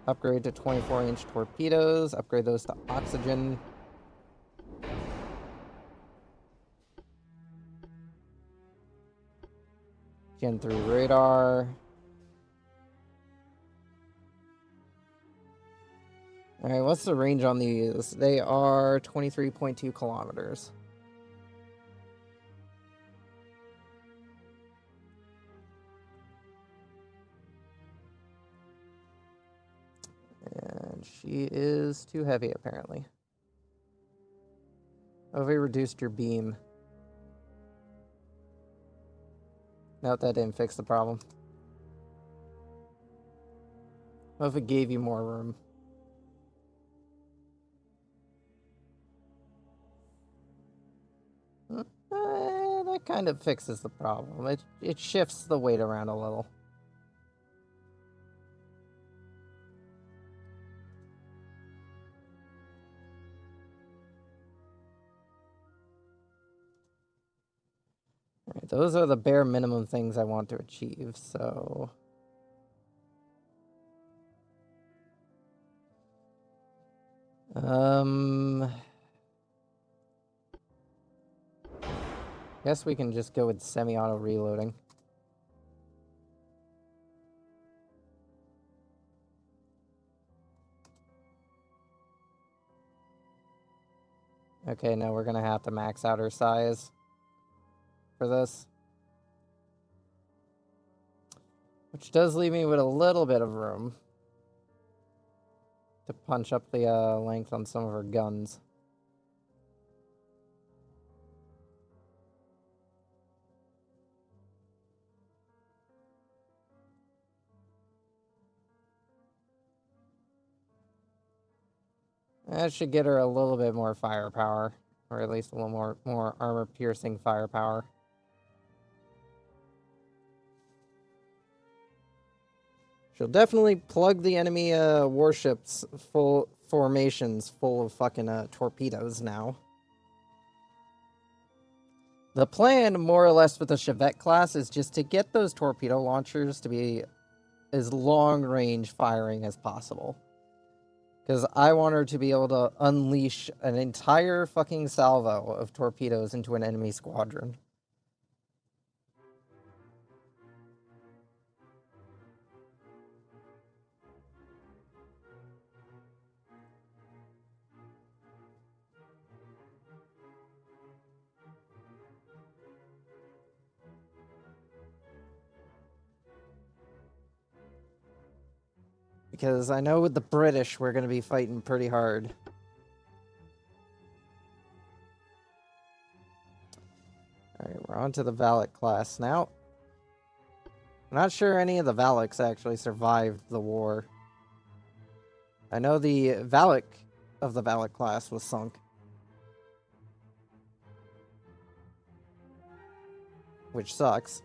Upgrade to 24-inch torpedoes. Upgrade those to oxygen. Gen 3 radar. Alright, what's the range on these? They are 23.2 kilometers. And she is too heavy, apparently. Oh, we reduced your beam. Nope, that didn't fix the problem. What if it gave you more room? That kind of fixes the problem. It shifts the weight around a little. Alright, those are the bare minimum things I want to achieve, so... Guess we can just go with semi-auto reloading. Okay, now we're gonna have to max out our size for this. Which does leave me with a little bit of room to punch up the length on some of our guns. That should get her a little bit more firepower, or at least a little more armor-piercing firepower. She'll definitely plug the enemy warships full formations full of fucking torpedoes now. The plan, more or less, with the Chevette class is just to get those torpedo launchers to be as long-range firing as possible. Because I want her to be able to unleash an entire fucking salvo of torpedoes into an enemy squadron. Because I know with the British, we're going to be fighting pretty hard. Alright, we're on to the Valak class now. I'm not sure any of the Valaks actually survived the war. I know the Valak of the Valak class was sunk. Which sucks.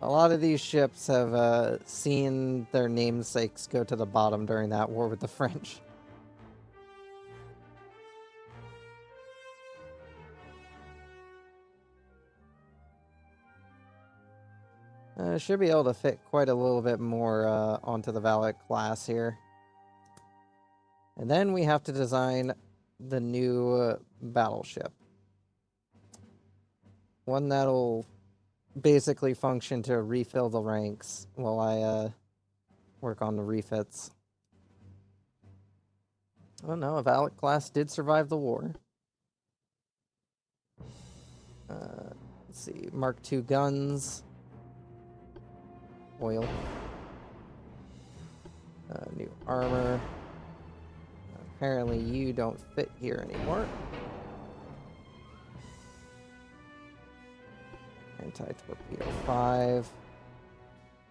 A lot of these ships have seen their namesakes go to the bottom during that war with the French. Should be able to fit quite a little bit more onto the Valak class here. And then we have to design the new battleship. One that'll basically function to refill the ranks while I work on the refits. Oh no, a Valak class did survive the war. Let's see, Mark II guns. Oil. New armor. Apparently you don't fit here anymore. Anti-torpedo 5.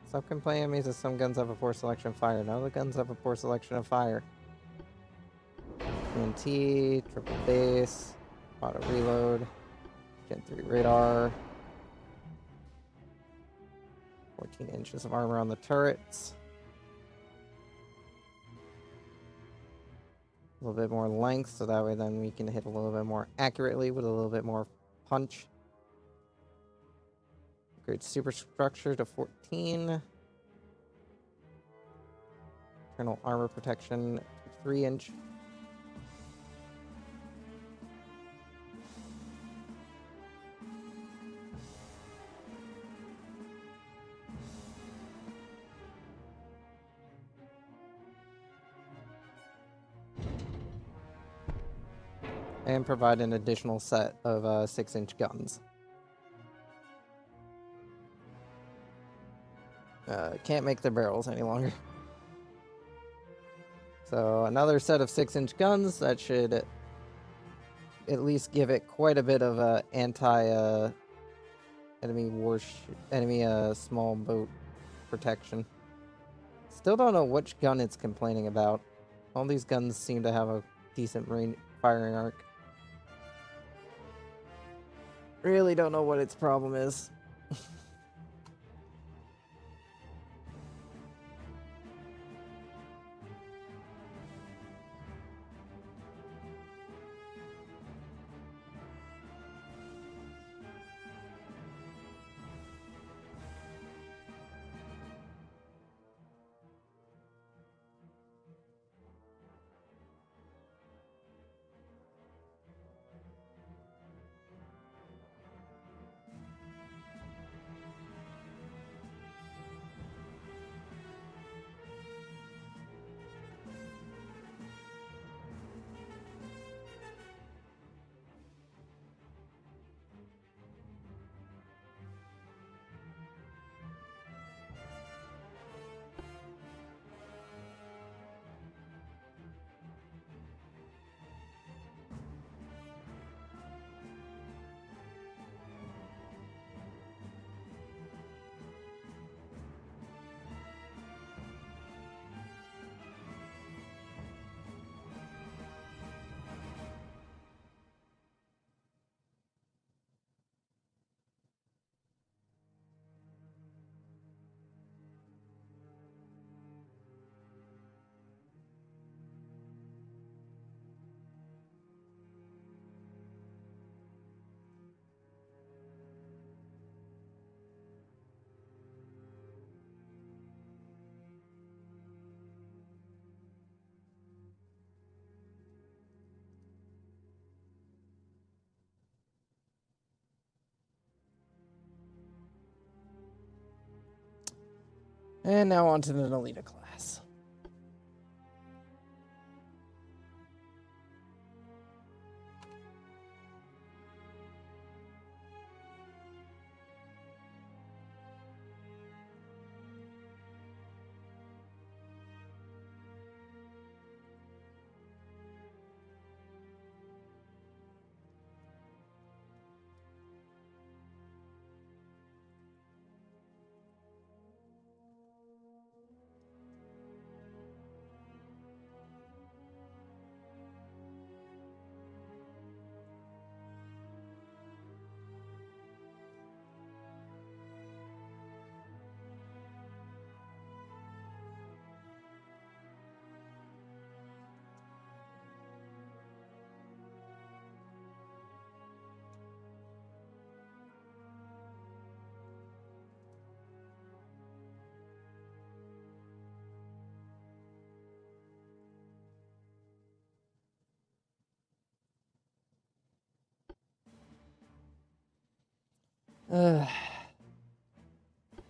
Stop complaining means that some guns have a poor selection of fire. No, the guns have a poor selection of fire. TNT, triple base, auto reload, Gen 3 radar. 14 inches of armor on the turrets. A little bit more length, so that way then we can hit a little bit more accurately with a little bit more punch. Upgrade superstructure to 14. Internal armor protection to 3-inch. And provide an additional set of 6-inch guns. Can't make the barrels any longer. So another set of 6-inch guns that should at least give it quite a bit of anti enemy small boat protection. Still don't know which gun it's complaining about. All these guns seem to have a decent firing arc. Really don't know what its problem is. And now on to the Nolita class.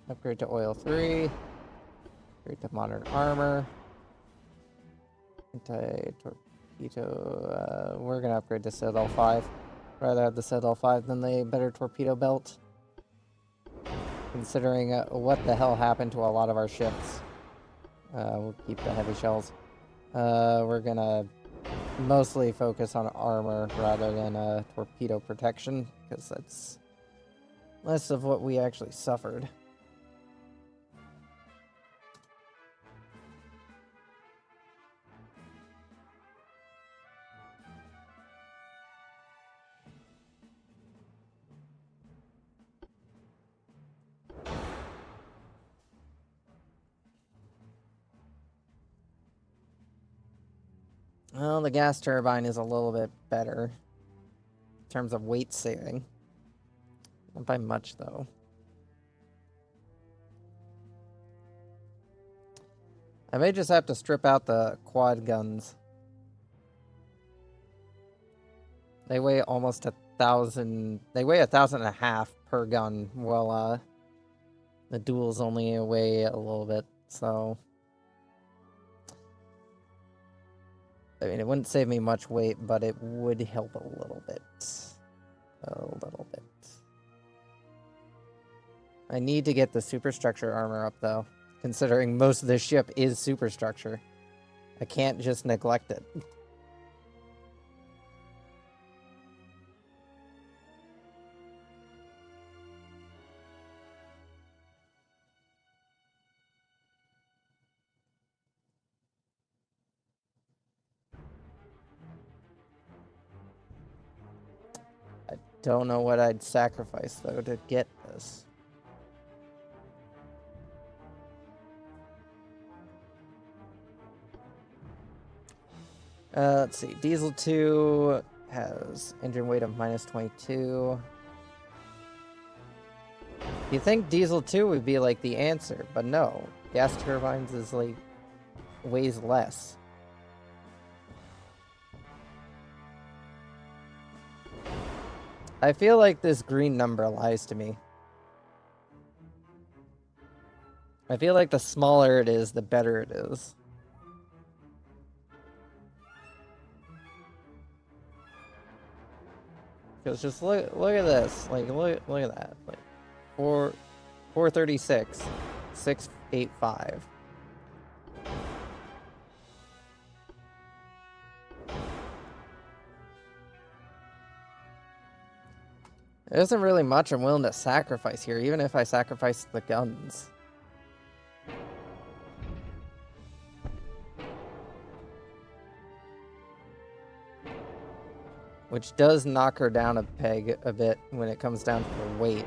Upgrade to oil 3. Upgrade to modern armor. Anti-torpedo. We're gonna upgrade to Citadel 5. Rather have the Citadel 5 than the better torpedo belt. Considering what the hell happened to a lot of our ships. We'll keep the heavy shells. We're gonna mostly focus on armor rather than torpedo protection, because that's less of what we actually suffered. Well, the gas turbine is a little bit better in terms of weight saving. Not by much, though. I may just have to strip out the quad guns. They weigh almost 1,000. They weigh 1,500 per gun, while the duels only weigh a little bit, so... I mean, it wouldn't save me much weight, but it would help a little bit. A little bit. I need to get the superstructure armor up, though, considering most of this ship is superstructure. I can't just neglect it. I don't know what I'd sacrifice, though, to get this. Let's see. Diesel 2 has engine weight of minus 22. You think Diesel 2 would be like the answer, but no. Gas turbines is like weighs less. I feel like this green number lies to me. I feel like the smaller it is, the better it is. Because just look at this. Like look at that. Like 436, 685. There isn't really much I'm willing to sacrifice here, even if I sacrifice the guns. Which does knock her down a peg a bit when it comes down to the weight.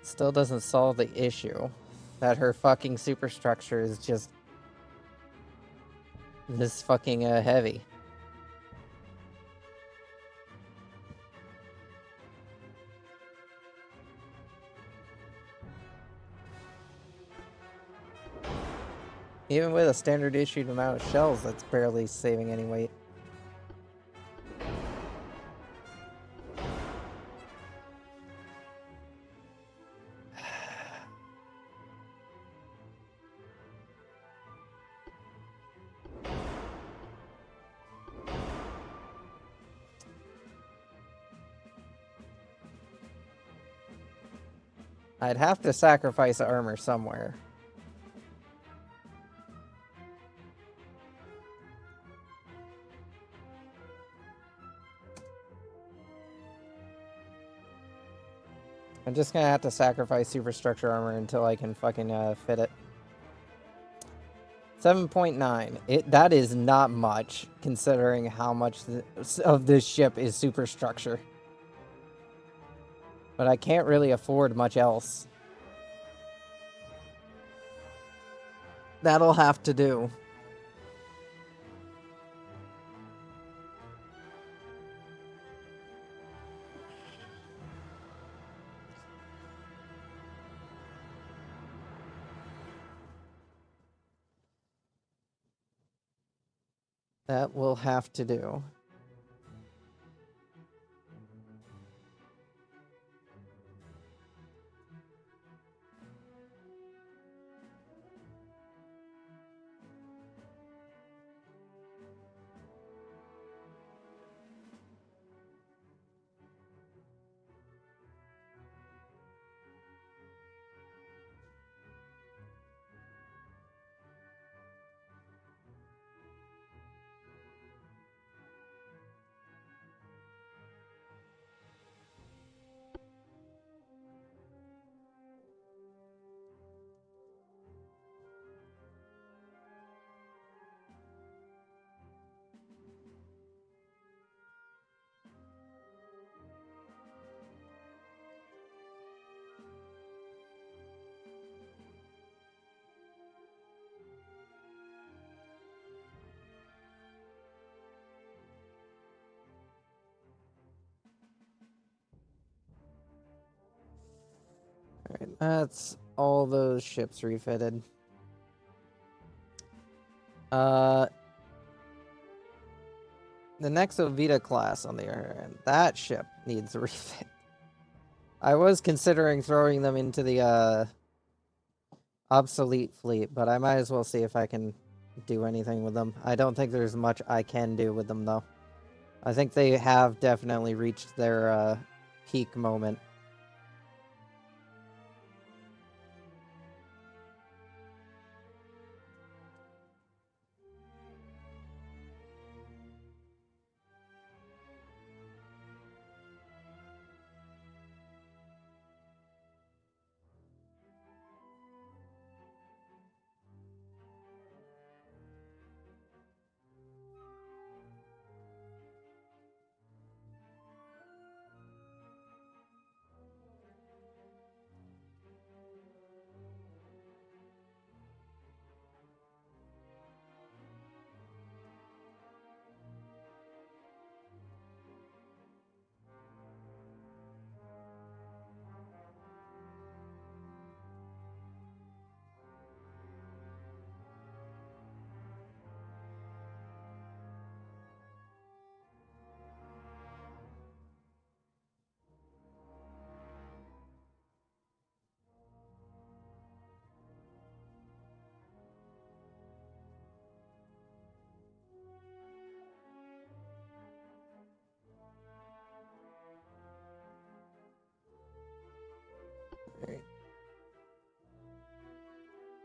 Still doesn't solve the issue that her fucking superstructure is just this fucking heavy. Even with a standard issued amount of shells, that's barely saving any weight. I'd have to sacrifice armor somewhere. I'm just gonna have to sacrifice superstructure armor until I can fucking fit it. 7.9. That is not much, considering how much of this ship is superstructure. But I can't really afford much else. That'll have to do. That will have to do. Alright, that's all those ships refitted. The next Ovita class on the other hand, that ship needs a refit. I was considering throwing them into the obsolete fleet, but I might as well see if I can do anything with them. I don't think there's much I can do with them, though. I think they have definitely reached their peak moment.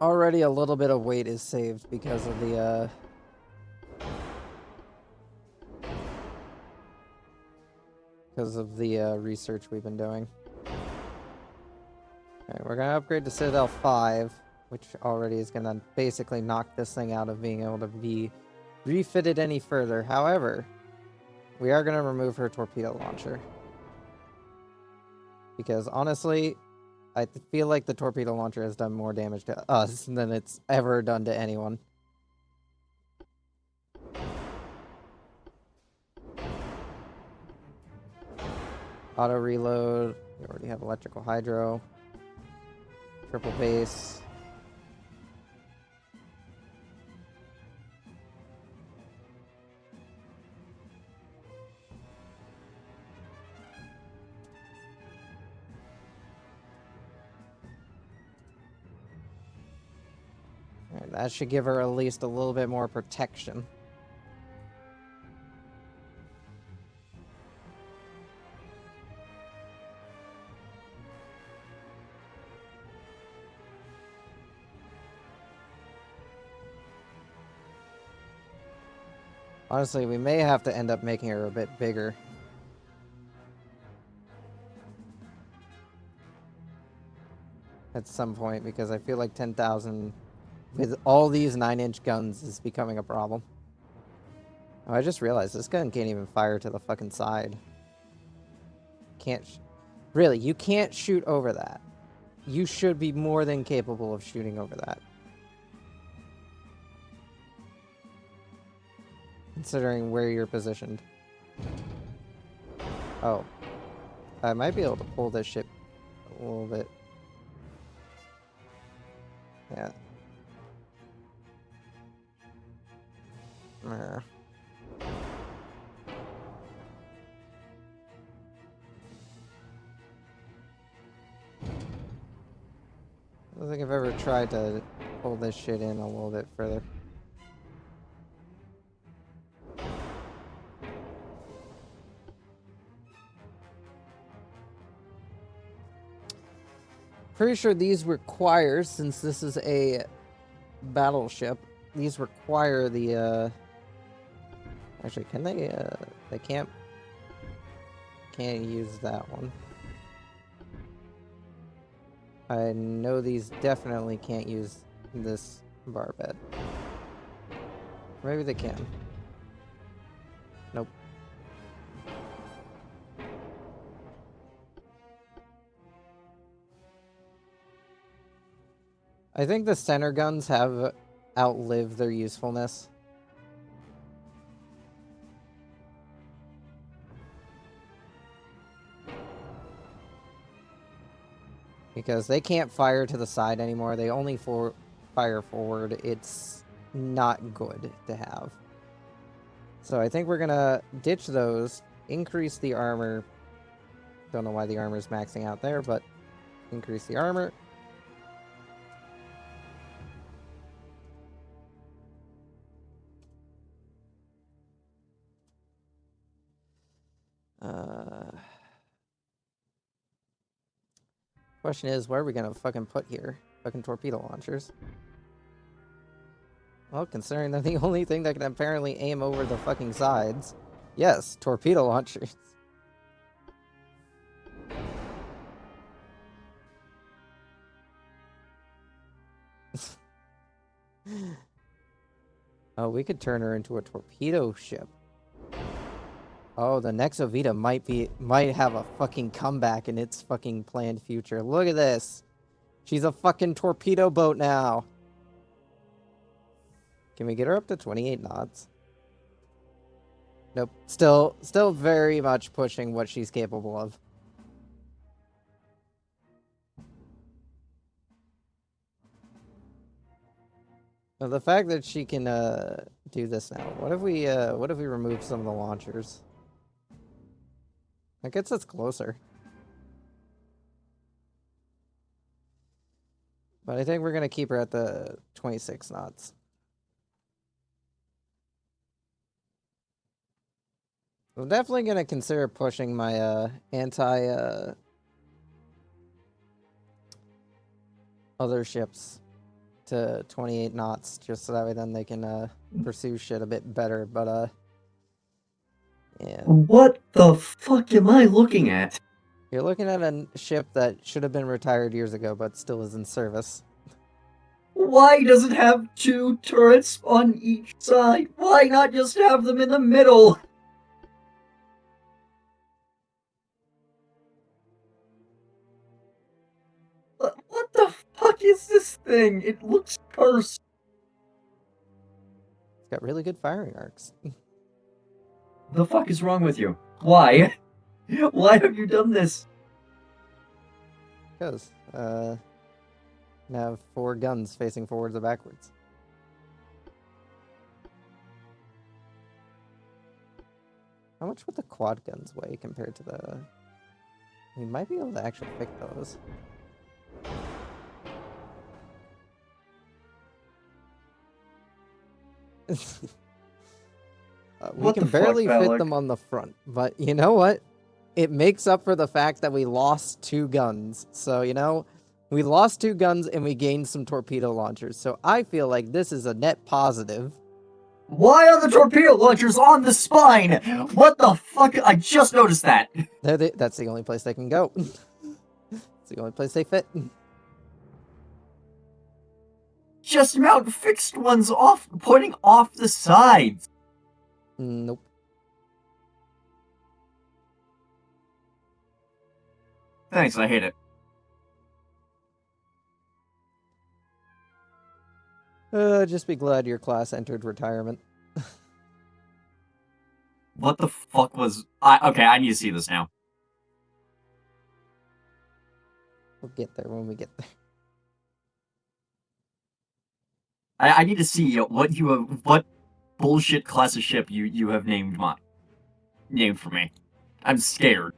Already a little bit of weight is saved because of the research we've been doing. Alright, we're gonna upgrade to Citadel 5, which already is gonna basically knock this thing out of being able to be refitted any further. However, we are gonna remove her torpedo launcher. Because honestly, I feel like the torpedo launcher has done more damage to us than it's ever done to anyone. Auto reload. We already have electrical hydro. Triple base. Alright, that should give her at least a little bit more protection. Honestly, we may have to end up making her a bit bigger. At some point, because I feel like 10,000 with all these 9-inch guns is becoming a problem. Oh, I just realized this gun can't even fire to the fucking side. Can't... Really, you can't shoot over that. You should be more than capable of shooting over that. Considering where you're positioned. Oh. I might be able to pull this ship a little bit. Yeah. I don't think I've ever tried to pull this shit in a little bit further. Pretty sure these require, since this is a battleship, these require the, actually, can they can't use that one. I know these definitely can't use this bar bed. Maybe they can. Nope. I think the center guns have outlived their usefulness. Because they can't fire to the side anymore. They only fire forward. It's not good to have. So I think we're going to ditch those, increase the armor. Don't know why the armor is maxing out there, but increase the armor. Question is, where are we gonna fucking put here? Fucking torpedo launchers. Well, considering they're the only thing that can apparently aim over the fucking sides. Yes, torpedo launchers. Oh, we could turn her into a torpedo ship. Oh, the next Ovita might have a fucking comeback in its fucking planned future. Look at this. She's a fucking torpedo boat now. Can we get her up to 28 knots? Nope. Still very much pushing what she's capable of. Now, the fact that she can do this now. What if we remove some of the launchers? That gets us closer. But I think we're gonna keep her at the 26 knots. I'm definitely gonna consider pushing my anti other ships to 28 knots, just so that way then they can pursue shit a bit better. But yeah. What the fuck am I looking at? You're looking at a ship that should have been retired years ago, but still is in service. Why does it have 2 turrets on each side? Why not just have them in the middle? What the fuck is this thing? It looks cursed. It's got really good firing arcs. The fuck is wrong with you? Why? Why have you done this? Because, have 4 guns facing forwards and backwards. How much would the quad guns weigh compared to the... We might be able to actually pick those. We can barely fit them on the front, but you know what? It makes up for the fact that we lost 2 guns. So, you know, we lost 2 guns and we gained some torpedo launchers. So I feel like this is a net positive. Why are the torpedo launchers on the spine? What the fuck? I just noticed that. That's the only place they can go. It's the only place they fit. Just mount fixed ones pointing off the sides. Nope. Thanks, I hate it. Just be glad your class entered retirement. What the fuck was... okay, I need to see this now. We'll get there when we get there. I need to see what bullshit class of ship you have named for me. I'm scared.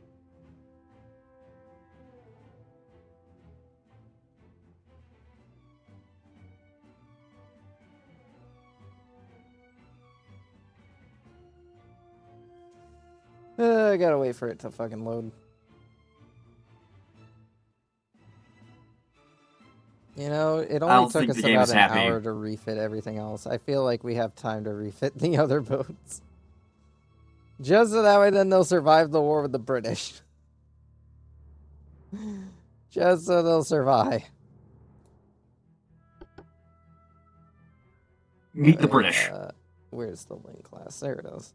I gotta wait for it to fucking load. You know, it only took us about an hour to refit everything else. I feel like we have time to refit the other boats. Just so that way then they'll survive the war with the British. Just so they'll survive. Meet the British. Where's the Link class? There it is.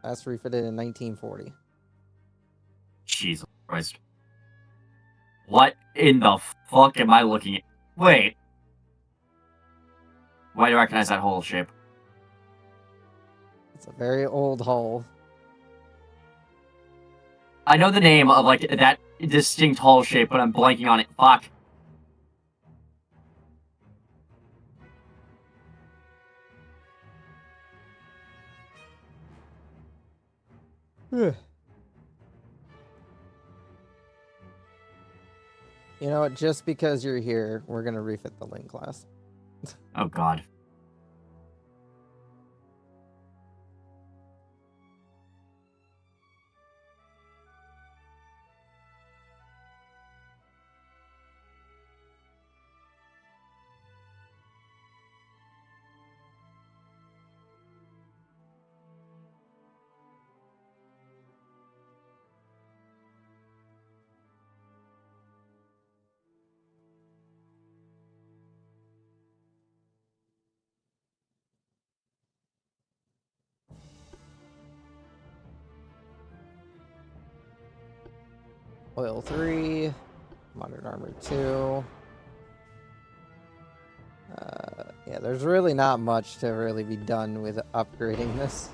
Last refitted in 1940. Jesus Christ. What in the fuck am I looking at? Wait. Why do I recognize that hull shape? It's a very old hull. I know the name of, like, that distinct hull shape, but I'm blanking on it. Fuck. You know what? Just because you're here, we're gonna refit the Link class. Oh god. Oil 3, modern armor 2. Yeah, there's really not much to really be done with upgrading this.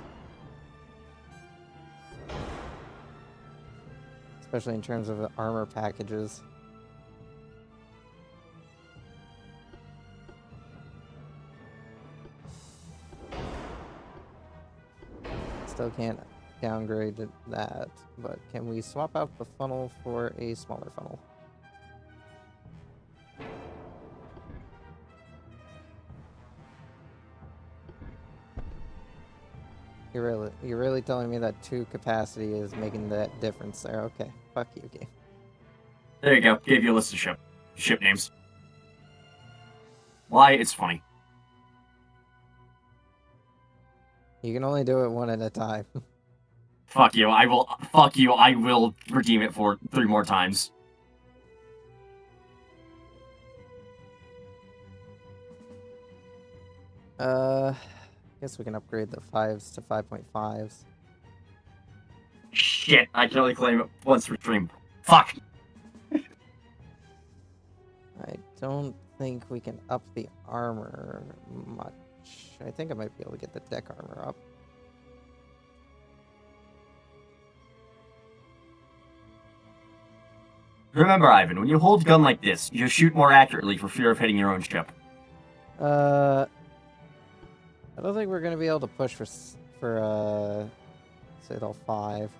Especially in terms of the armor packages. Still can't downgrade that, but can we swap out the funnel for a smaller funnel? You're really telling me that 2 capacity is making that difference there? Okay, fuck you, game. There you go. Gave you a list of ship names. Why? It's funny. You can only do it one at a time. Fuck you. I will. Fuck you. I will redeem it for 3 more times. Guess we can upgrade the 5s to 5.5s. Shit. I can only claim it once per stream. Fuck. I don't think we can up the armor much. I think I might be able to get the deck armor up. Remember, Ivan, when you hold a gun like this, you shoot more accurately for fear of hitting your own ship. I don't think we're gonna be able to push for Citadel 5.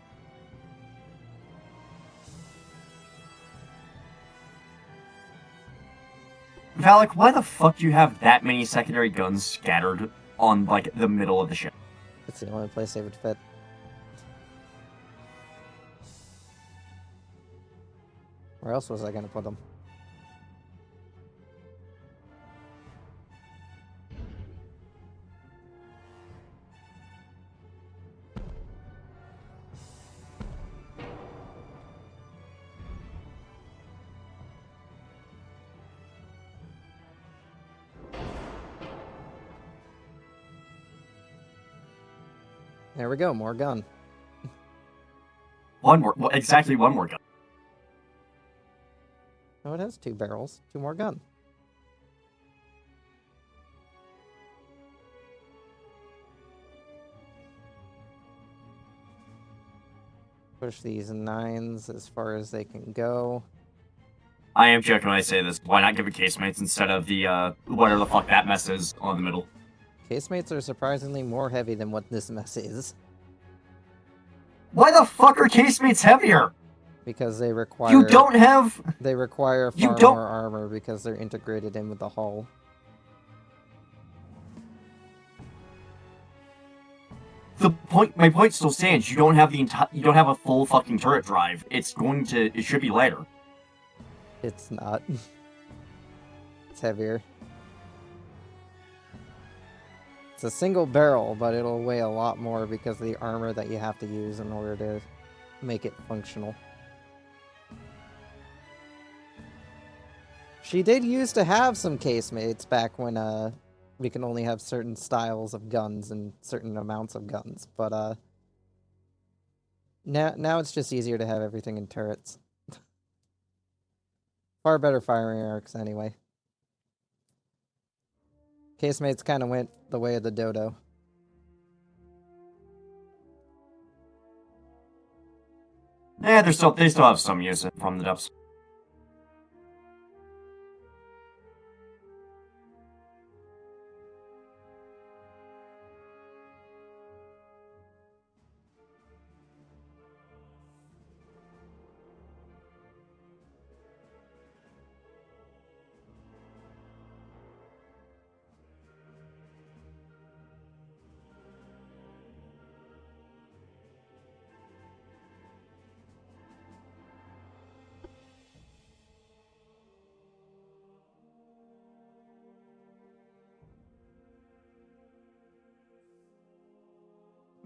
Valak, why the fuck do you have that many secondary guns scattered on, like, the middle of the ship? It's the only place they would fit. Where else was I gonna put them? There we go, more gun. One more, exactly one more gun. Oh, it has 2 barrels. 2 more gun. Push these 9s as far as they can go. I am joking when I say this. Why not give it casemates instead of the, whatever the fuck that mess is on the middle? Casemates are surprisingly more heavy than what this mess is. Why the fuck are casemates heavier? Because they require... You don't have... They require You far don't- more armor because they're integrated in with the hull. My point still stands. You don't have you don't have a full fucking turret drive. It should be lighter. It's not. It's heavier. It's a single barrel, but it'll weigh a lot more because of the armor that you have to use in order to make it functional. She did used to have some casemates back when we can only have certain styles of guns and certain amounts of guns, but now it's just easier to have everything in turrets. Far better firing arcs anyway. Casemates kind of went the way of the dodo. Yeah, they still have some use from the depths.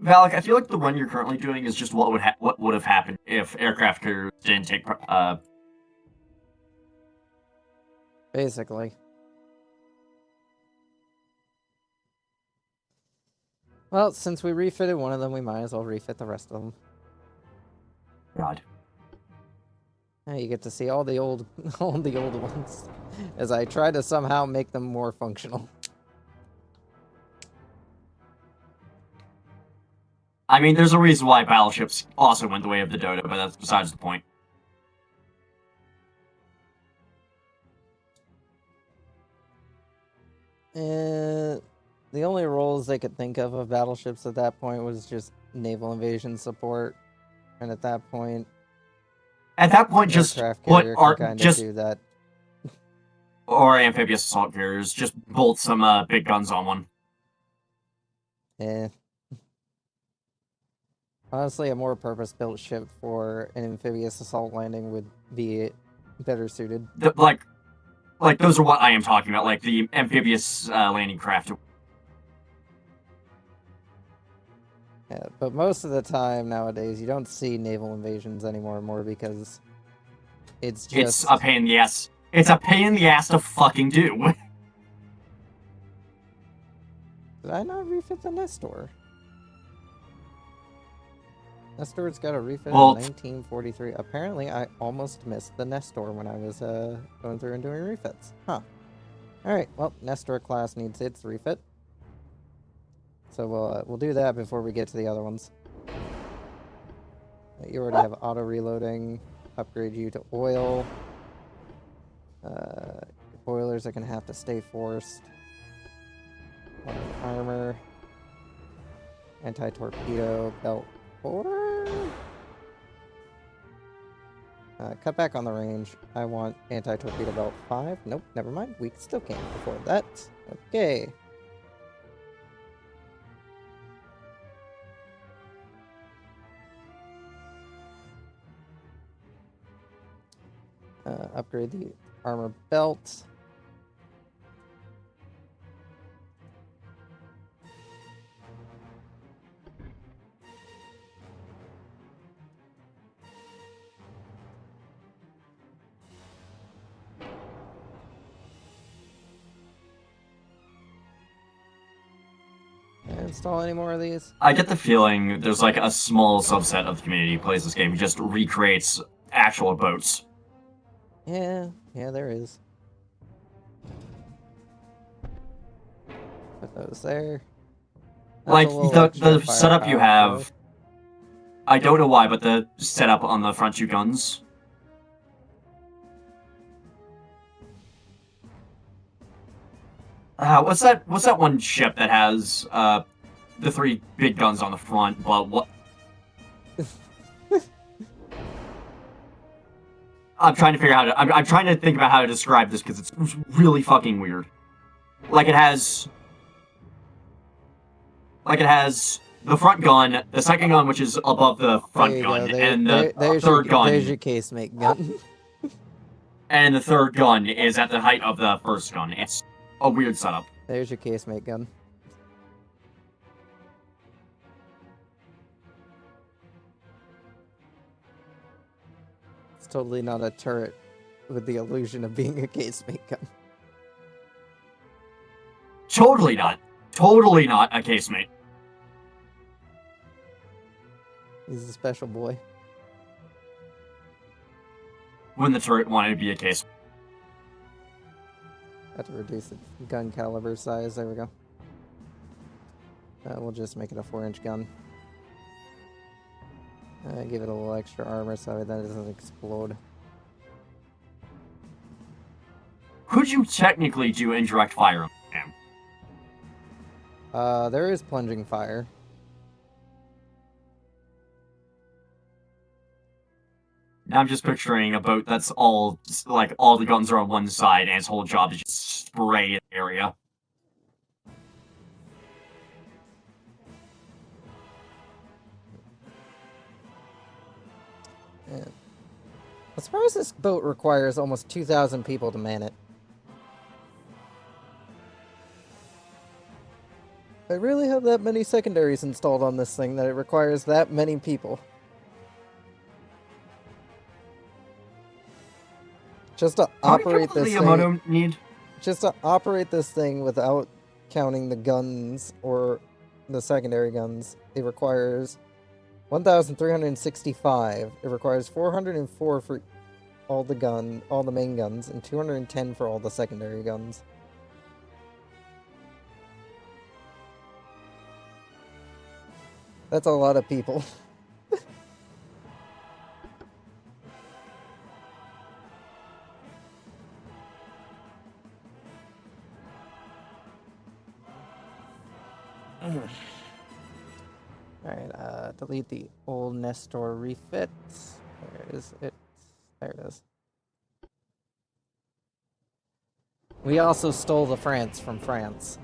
Valak, I feel like the run you're currently doing is just what would have happened if aircraft carriers didn't take Basically. Well, since we refitted one of them, we might as well refit the rest of them. God. Now you get to see all the old ones, as I try to somehow make them more functional. I mean, there's a reason why battleships also went the way of the dodo, but that's besides the point. The only roles they could think of battleships at that point was just naval invasion support, and at that point, Just aircraft put carrier can kind of do that. Or amphibious assault carriers, just bolt some big guns on one. Eh. Honestly, a more purpose-built ship for an amphibious assault landing would be better suited. Like those are what I am talking about, like the amphibious landing craft. Yeah, but most of the time nowadays, you don't see naval invasions anymore because it's just... It's a pain in the ass. It's a pain in the ass to fucking do. Did I not refit the Nestor? Nestor's got a refit in 1943. Apparently, I almost missed the Nestor when I was going through and doing refits. Huh. Alright, well, Nestor class needs its refit. So we'll do that before we get to the other ones. You already have auto reloading. Upgrade you to oil. Boilers are going to have to stay forced. Armor. Anti-torpedo belt 4. Cut back on the range. I want anti-torpedo belt 5. Nope, never mind. We still can't afford that. Okay. Upgrade the armor belt. install any more of these? I get the feeling there's like a small subset of the community who plays this game who just recreates actual boats. Yeah, there is. Put those there. That's Like, a little extra the setup you firepower have, I don't know why, but the setup on the front two guns. What's that one ship that has, the 3 big guns on the front, but what... I'm trying to figure out how to... I'm trying to think about how to describe this, because it's really fucking weird. Like, it has the front gun, the second gun, which is above the front gun, and the third gun... There's your casemate gun. And the third gun is at the height of the first gun. It's a weird setup. There's your casemate gun. It's totally not a turret with the illusion of being a casemate gun. Totally not. Totally not a casemate. He's a special boy. When the turret wanted to be a case. Have to reduce the gun caliber size. There we go. We'll just make it a 4-inch gun. Give it a little extra armor so that it doesn't explode. Could you technically do indirect fire? There is plunging fire. Now I'm just picturing a boat that's all, like, all the guns are on one side, and its whole job is just spray the area. Yeah. I'm surprised this boat requires almost 2,000 people to man it. I really have that many secondaries installed on this thing that it requires that many people. Just to operate this thing. Need? Just to operate this thing without counting the guns or the secondary guns, it requires 1,365. It requires 404 for all the main guns, and 210 for all the secondary guns. That's a lot of people. Alright, delete the old Nestor refit. Where is it? There it is. We also stole the France from France.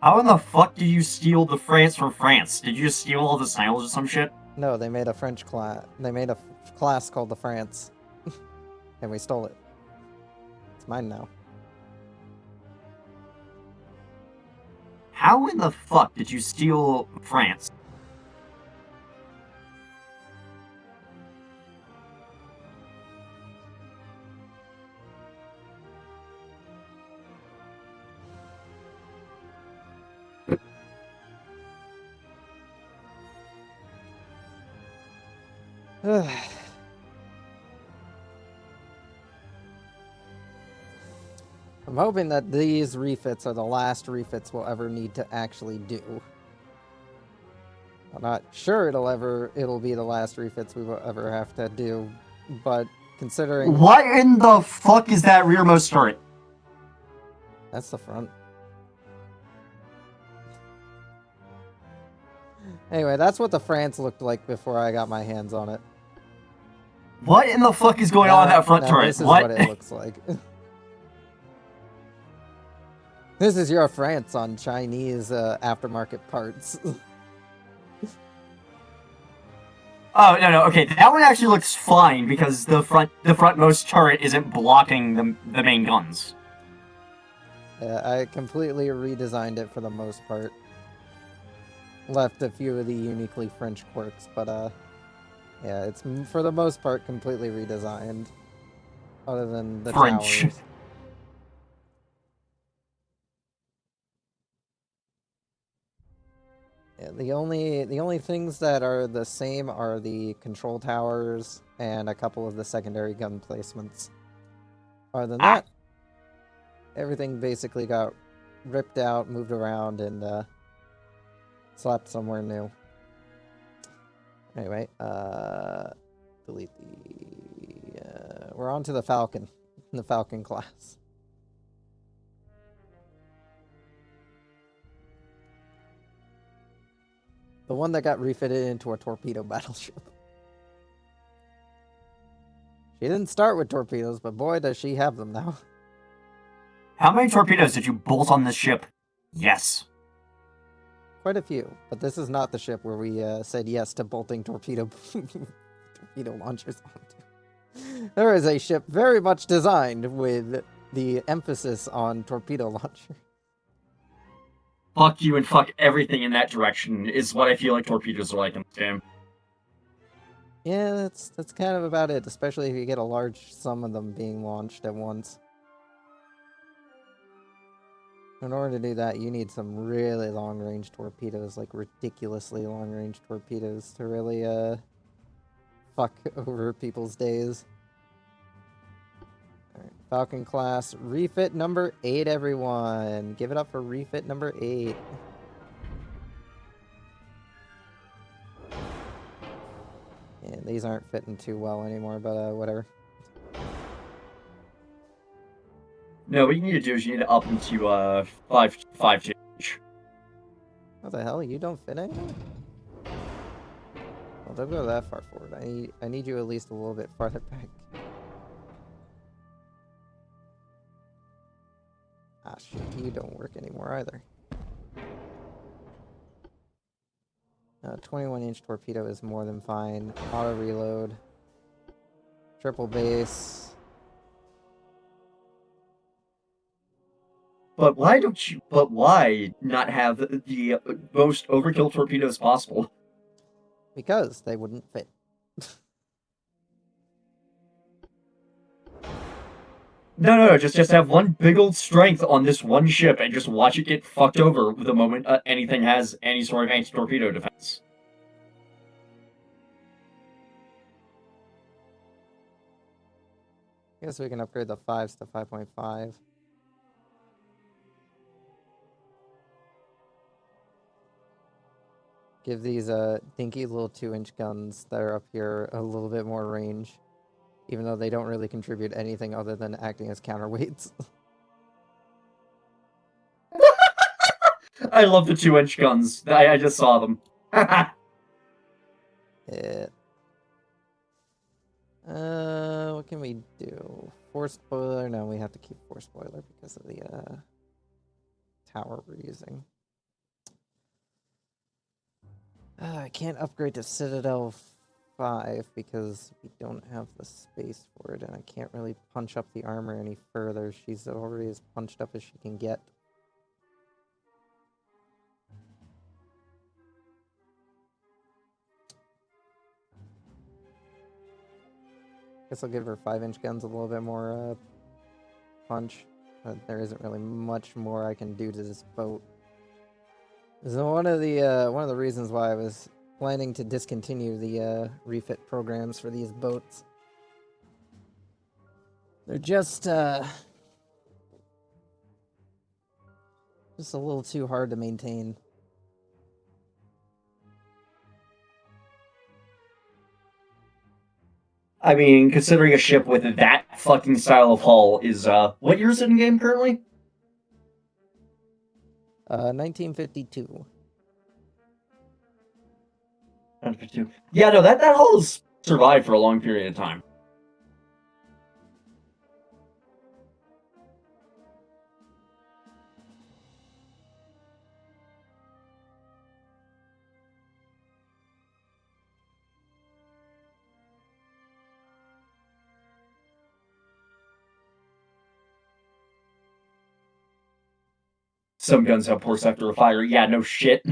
How in the fuck did you steal the France from France? Did you just steal all the sails or some shit? No, they made a French class. They made a class called the France. And we stole it. It's mine now. How in the fuck did you steal France? I'm hoping that these refits are the last refits we'll ever need to actually do. I'm not sure it'll be the last refits we will ever have to do, but considering... What in the fuck is that rearmost turret? That's the front. Anyway, that's what the France looked like before I got my hands on it. What in the fuck is going on in that front turret? This is what it looks like. This is your France on Chinese aftermarket parts. Oh, no, okay, that one actually looks fine because the frontmost turret isn't blocking the main guns. Yeah, I completely redesigned it for the most part. Left a few of the uniquely French quirks, but yeah, it's for the most part completely redesigned. Other than the French. towers. Yeah, the only things that are the same are the control towers and a couple of the secondary gun placements. Other than that, everything basically got ripped out, moved around, and slapped somewhere new. Anyway, delete the. We're on to the Falcon, the Falcon class. The one that got refitted into a torpedo battleship. She didn't start with torpedoes, but boy, does she have them now. How many torpedoes did you bolt on this ship? Yes. Quite a few, but this is not the ship where we said yes to bolting torpedo launchers onto. There is a ship very much designed with the emphasis on torpedo launcher. Fuck you and fuck everything in that direction is what I feel like torpedoes are like in this game. Yeah, that's kind of about it, especially if you get a large sum of them being launched at once. In order to do that, you need some really long-range torpedoes, like ridiculously long-range torpedoes to really, fuck over people's days. Alright, Falcon class, refit number 8, everyone! Give it up for refit number 8. Yeah, these aren't fitting too well anymore, but, whatever. No, what you need to do is you need to up them to, 5 change. What the hell? You don't fit anymore? Well, don't go that far forward. I need you at least a little bit farther back. Ah, shit. You don't work anymore either. 21-inch torpedo is more than fine. Auto reload. Triple base. But why not have the most overkill torpedoes possible? Because they wouldn't fit. No, just have one big old strength on this one ship and just watch it get fucked over the moment anything has any sort of anti-torpedo defense. I guess we can upgrade the 5s to 5.5. Give these dinky little 2-inch guns that are up here a little bit more range, even though they don't really contribute anything other than acting as counterweights. I love the 2-inch guns. I just saw them. Yeah. What can we do? Force spoiler? No, we have to keep force spoiler because of the tower we're using. I can't upgrade to Citadel 5 because we don't have the space for it, and I can't really punch up the armor any further. She's already as punched up as she can get. Guess I'll give her 5-inch guns a little bit more punch, but there isn't really much more I can do to this boat. So one of the reasons why I was planning to discontinue the refit programs for these boats. They're just a little too hard to maintain. I mean, considering a ship with that fucking style of hull is, what year is it in game currently? 1952. 1952. Yeah, no, that hull has survived for a long period of time. Some guns have poor sector of fire. Yeah, no shit.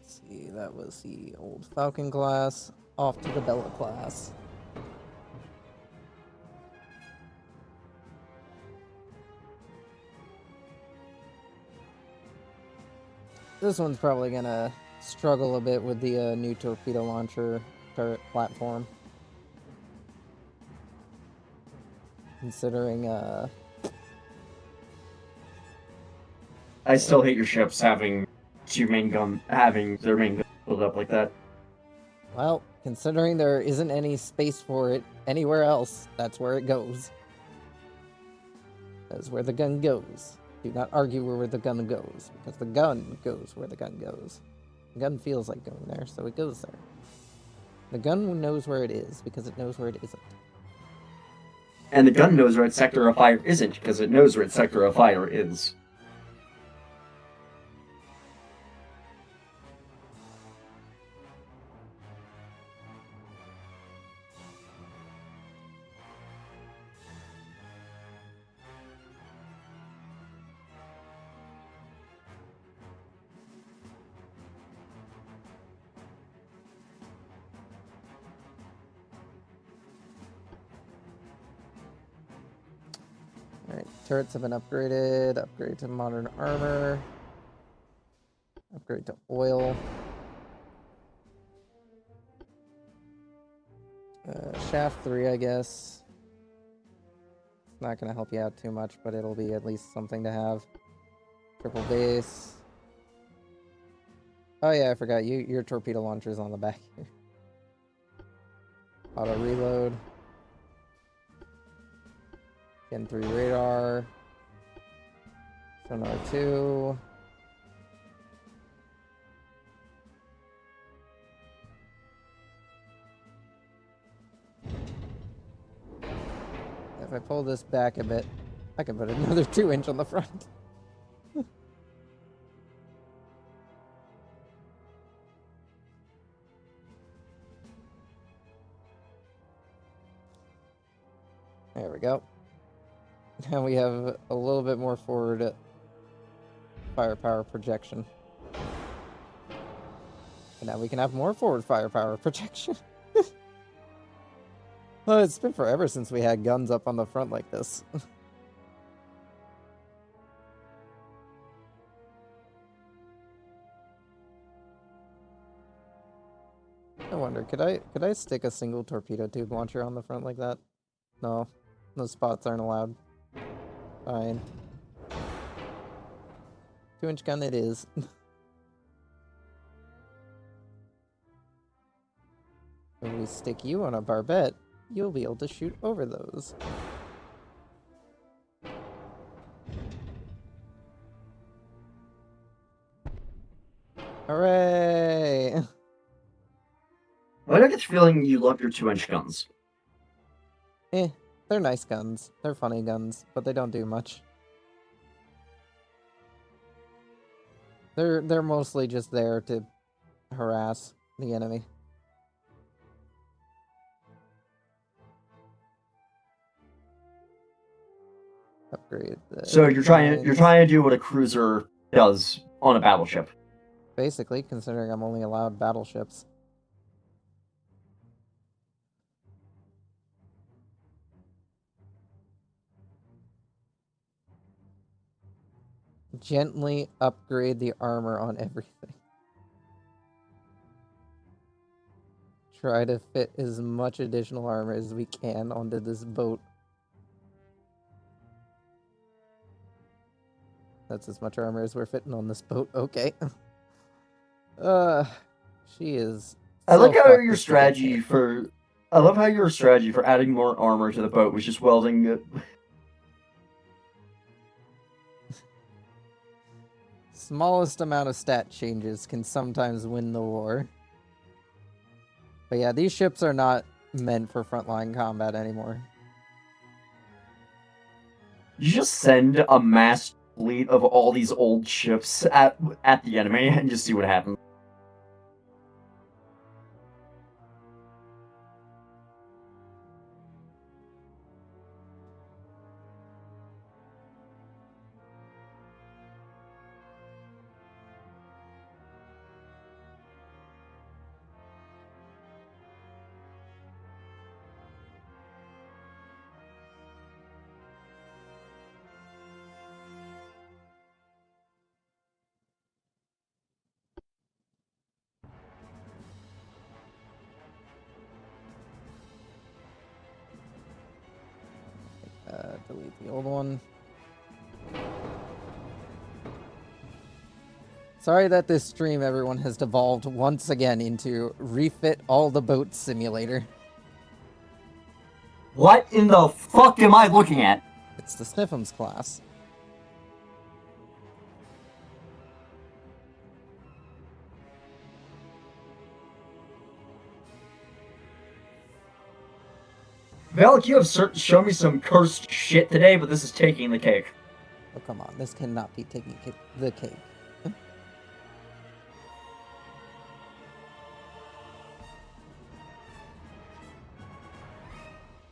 Let's see, that was the old Falcon class. Off to the Bella class. This one's probably gonna struggle a bit with the new torpedo launcher turret platform. Considering, I still hate your ships having their main gun built up like that. well, considering there isn't any space for it anywhere else, that's where it goes. That's where the gun goes. Do not argue where the gun goes, because the gun goes where the gun goes. The gun feels like going there, so it goes there. The gun knows where it is, because it knows where it isn't. And the gun knows where its sector of fire isn't, because it knows where its sector of fire is. Alright, turrets have been upgraded. Upgrade to modern armor. Upgrade to oil. Shaft 3, I guess. It's not going to help you out too much, but it'll be at least something to have. Triple base. Oh yeah, I forgot. Your torpedo launcher's on the back here. Auto reload. Gen 3 radar. Sonar 2. If I pull this back a bit, I can put another 2-inch on the front. There we go. Now we have a little bit more forward firepower projection. And now we can have more forward firepower projection. Well, it's been forever since we had guns up on the front like this. I wonder, could I stick a single torpedo tube launcher on the front like that? No, those spots aren't allowed. Fine. 2-inch gun it is. When we stick you on a barbette, you'll be able to shoot over those. Hooray! Why do I get the feeling you love your 2-inch guns? They're nice guns. They're funny guns, but they don't do much. They're mostly just there to harass the enemy. Upgrade the So you're trying to do what a cruiser does on a battleship. Basically, considering I'm only allowed battleships. Gently upgrade the armor on everything. Try to fit as much additional armor as we can onto this boat. That's as much armor as we're fitting on this boat. Okay. She is. I like how your fucked strategy for. I love how your strategy for adding more armor to the boat was just welding it. Smallest amount of stat changes can sometimes win the war. But yeah, these ships are not meant for frontline combat anymore. You just send a mass fleet of all these old ships at the enemy and just see what happens. delete the old one. Sorry that this stream, everyone, has devolved once again into refit all the boats simulator. What in the fuck am I looking at? It's the Sniffums class. Valak, you have shown me some cursed shit today, but this is taking the cake. Oh, come on. This cannot be taking the cake.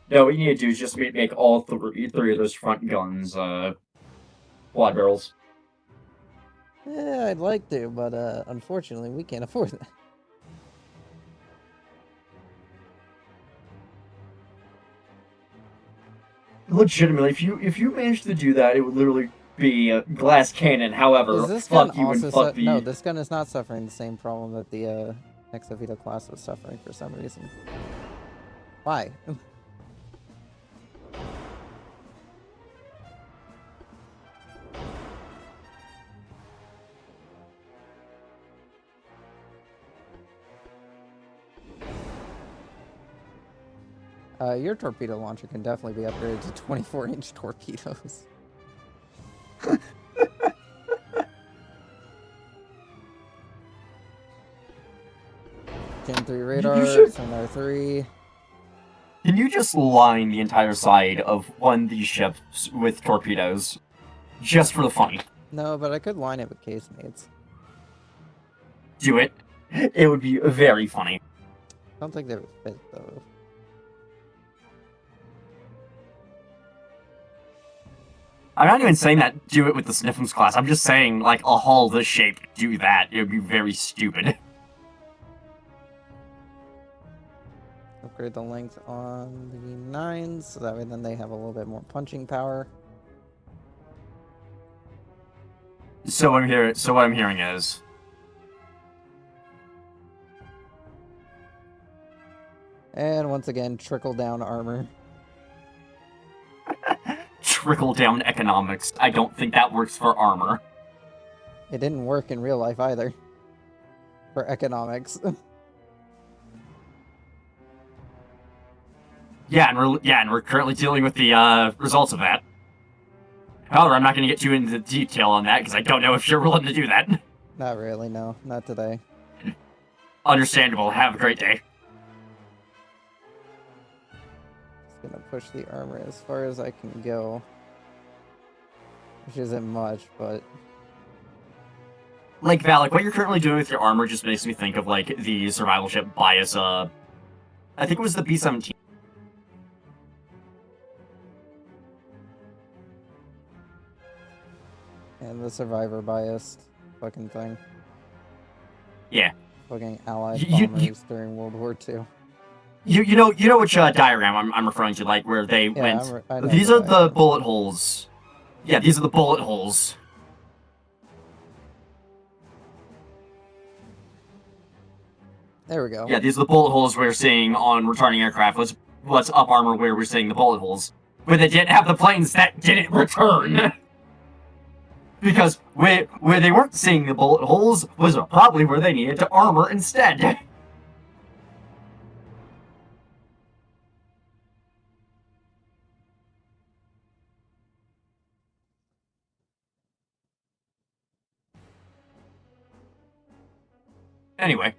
No, what you need to do is just make all three of those front guns, quad barrels. Yeah, I'd like to, but unfortunately, we can't afford that. Legitimately, if you managed to do that, it would literally be a glass cannon. However, Is this gun fuck you and also fuck the... No, this gun is not suffering the same problem that the Exovito class was suffering for some reason. Why? Your torpedo launcher can definitely be upgraded to 24-inch torpedoes. Gen 3 radar, sonar 3. Can you just line the entire side of one of these ships with torpedoes? Just for the fun. No, but I could line it with casemates. Do it. It would be very funny. I don't think they would fit, though. I'm not even saying that do it with the Sniffums class. I'm just saying, like, a hull this shape, do that. It would be very stupid. Upgrade the length on the 9s, so that way then they have a little bit more punching power. So what I'm hearing is... And once again, trickle down armor. Trickle-down economics. I don't think that works for armor. It didn't work in real life either. For economics. Yeah, and we're currently dealing with the results of that. However, I'm not going to get too into detail on that because I don't know if you're willing to do that. Not really, no. Not today. Understandable. Have a great day. Just gonna push the armor as far as I can go. Which isn't much, but... Like, Valak, what you're currently doing with your armor just makes me think of, like, the survival ship bias, I think it was the B-17. And the survivor biased fucking thing. Yeah. Fucking allied bombers during World War II. You know which diagram I'm referring to, like, where they went... These are the bullet holes. Yeah, these are the bullet holes. There we go. Yeah, these are the bullet holes we're seeing on returning aircraft. What's up armor where we're seeing the bullet holes. But they didn't have the planes that didn't return. Because where they weren't seeing the bullet holes was probably where they needed to armor instead. Anyway.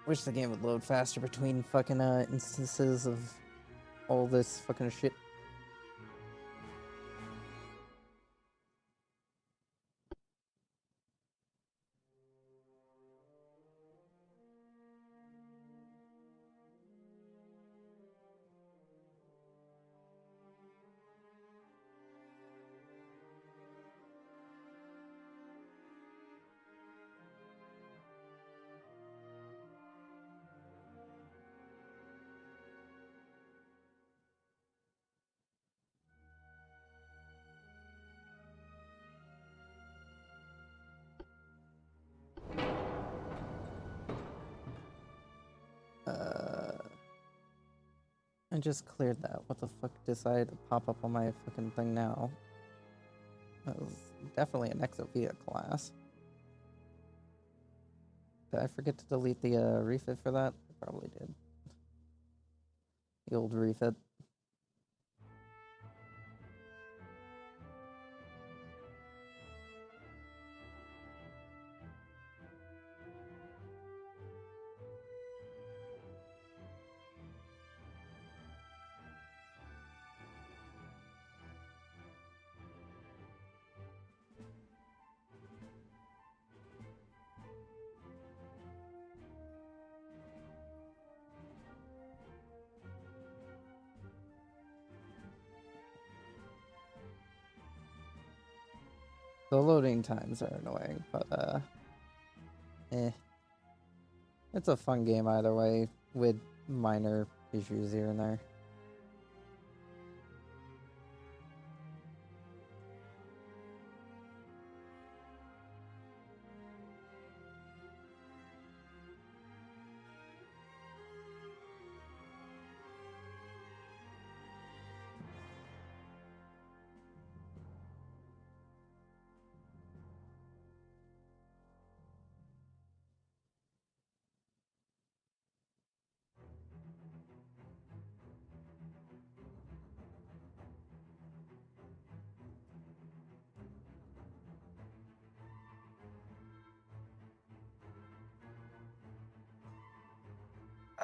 Wish the game would load faster between fucking instances of all this fucking shit. I just cleared that. What the fuck decided to pop up on my fucking thing now? That was definitely an Exovia class. Did I forget to delete the refit for that? I probably did. The old refit. The loading times are annoying, but it's a fun game either way, with minor issues here and there.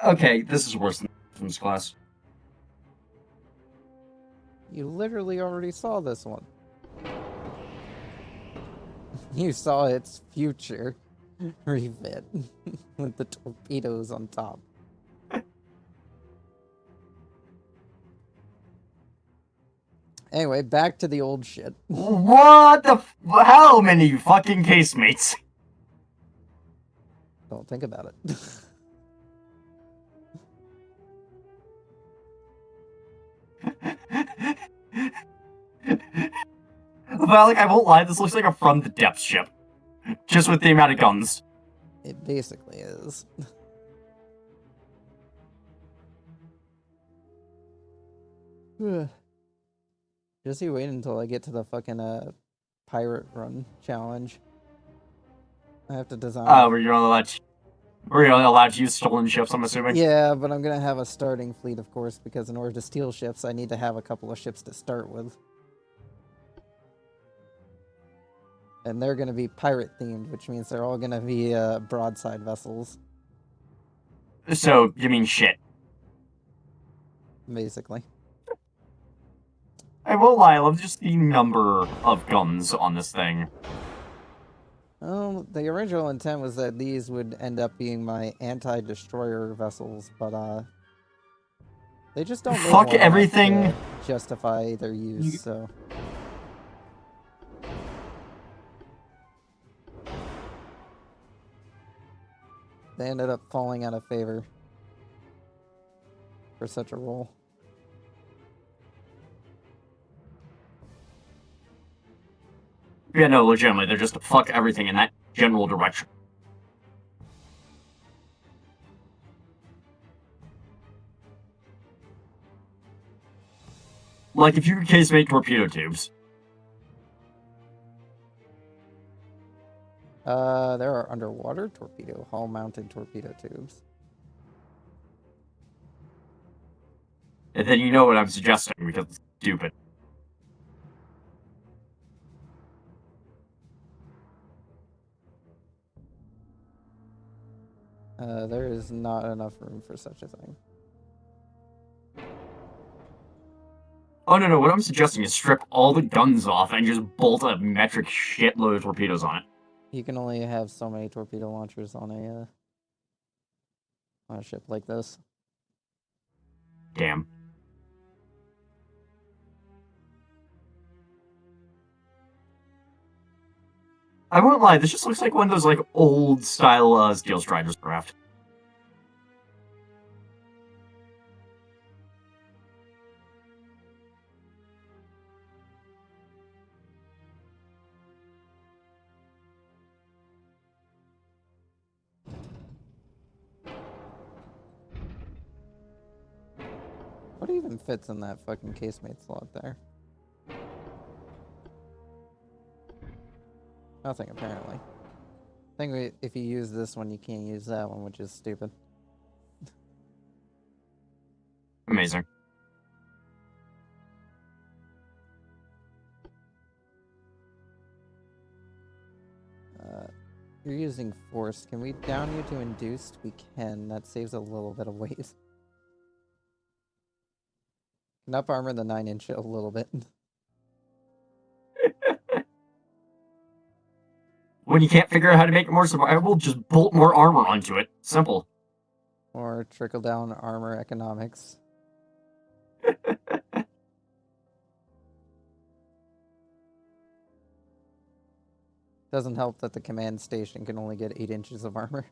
Okay, this is worse than this class. You literally already saw this one. You saw its future refit with the torpedoes on top. Anyway, back to the old shit. What the how many fucking casemates? Don't think about it. Well, like, I won't lie, this looks like a From the Depths ship. Just with the amount of guns. It basically is. Just you wait until I get to the fucking pirate run challenge. I have to design. Where you're only allowed to use stolen ships, I'm assuming. Yeah, but I'm gonna have a starting fleet, of course, because in order to steal ships, I need to have a couple of ships to start with. And they're gonna be pirate themed, which means they're all gonna be broadside vessels. So, you mean shit. Basically. I won't lie, I love just the number of guns on this thing. The original intent was that these would end up being my anti-destroyer vessels, but they just don't make Fuck one everything. enough to justify their use, so. They ended up falling out of favor for such a role. Yeah, no, legitimately, they're just fuck everything in that general direction. Like, if you could casemate torpedo tubes. There are underwater torpedo, hull-mounted torpedo tubes. And then you know what I'm suggesting, because it's stupid. There is not enough room for such a thing. Oh, no, what I'm suggesting is strip all the guns off and just bolt a metric shitload of torpedoes on it. You can only have so many torpedo launchers on a ship like this. Damn. I won't lie, this just looks like one of those, like, old-style, Steel Striders craft. What even fits in that fucking casemate slot there? Nothing, apparently. I think if you use this one, you can't use that one, which is stupid. Amazing. You're using forced. Can we down you to induced? We can. That saves a little bit of weight. Can up armor the 9-inch a little bit. When you can't figure out how to make it more survivable, just bolt more armor onto it. Simple. Or trickle down armor economics. Doesn't help that the command station can only get 8 inches of armor.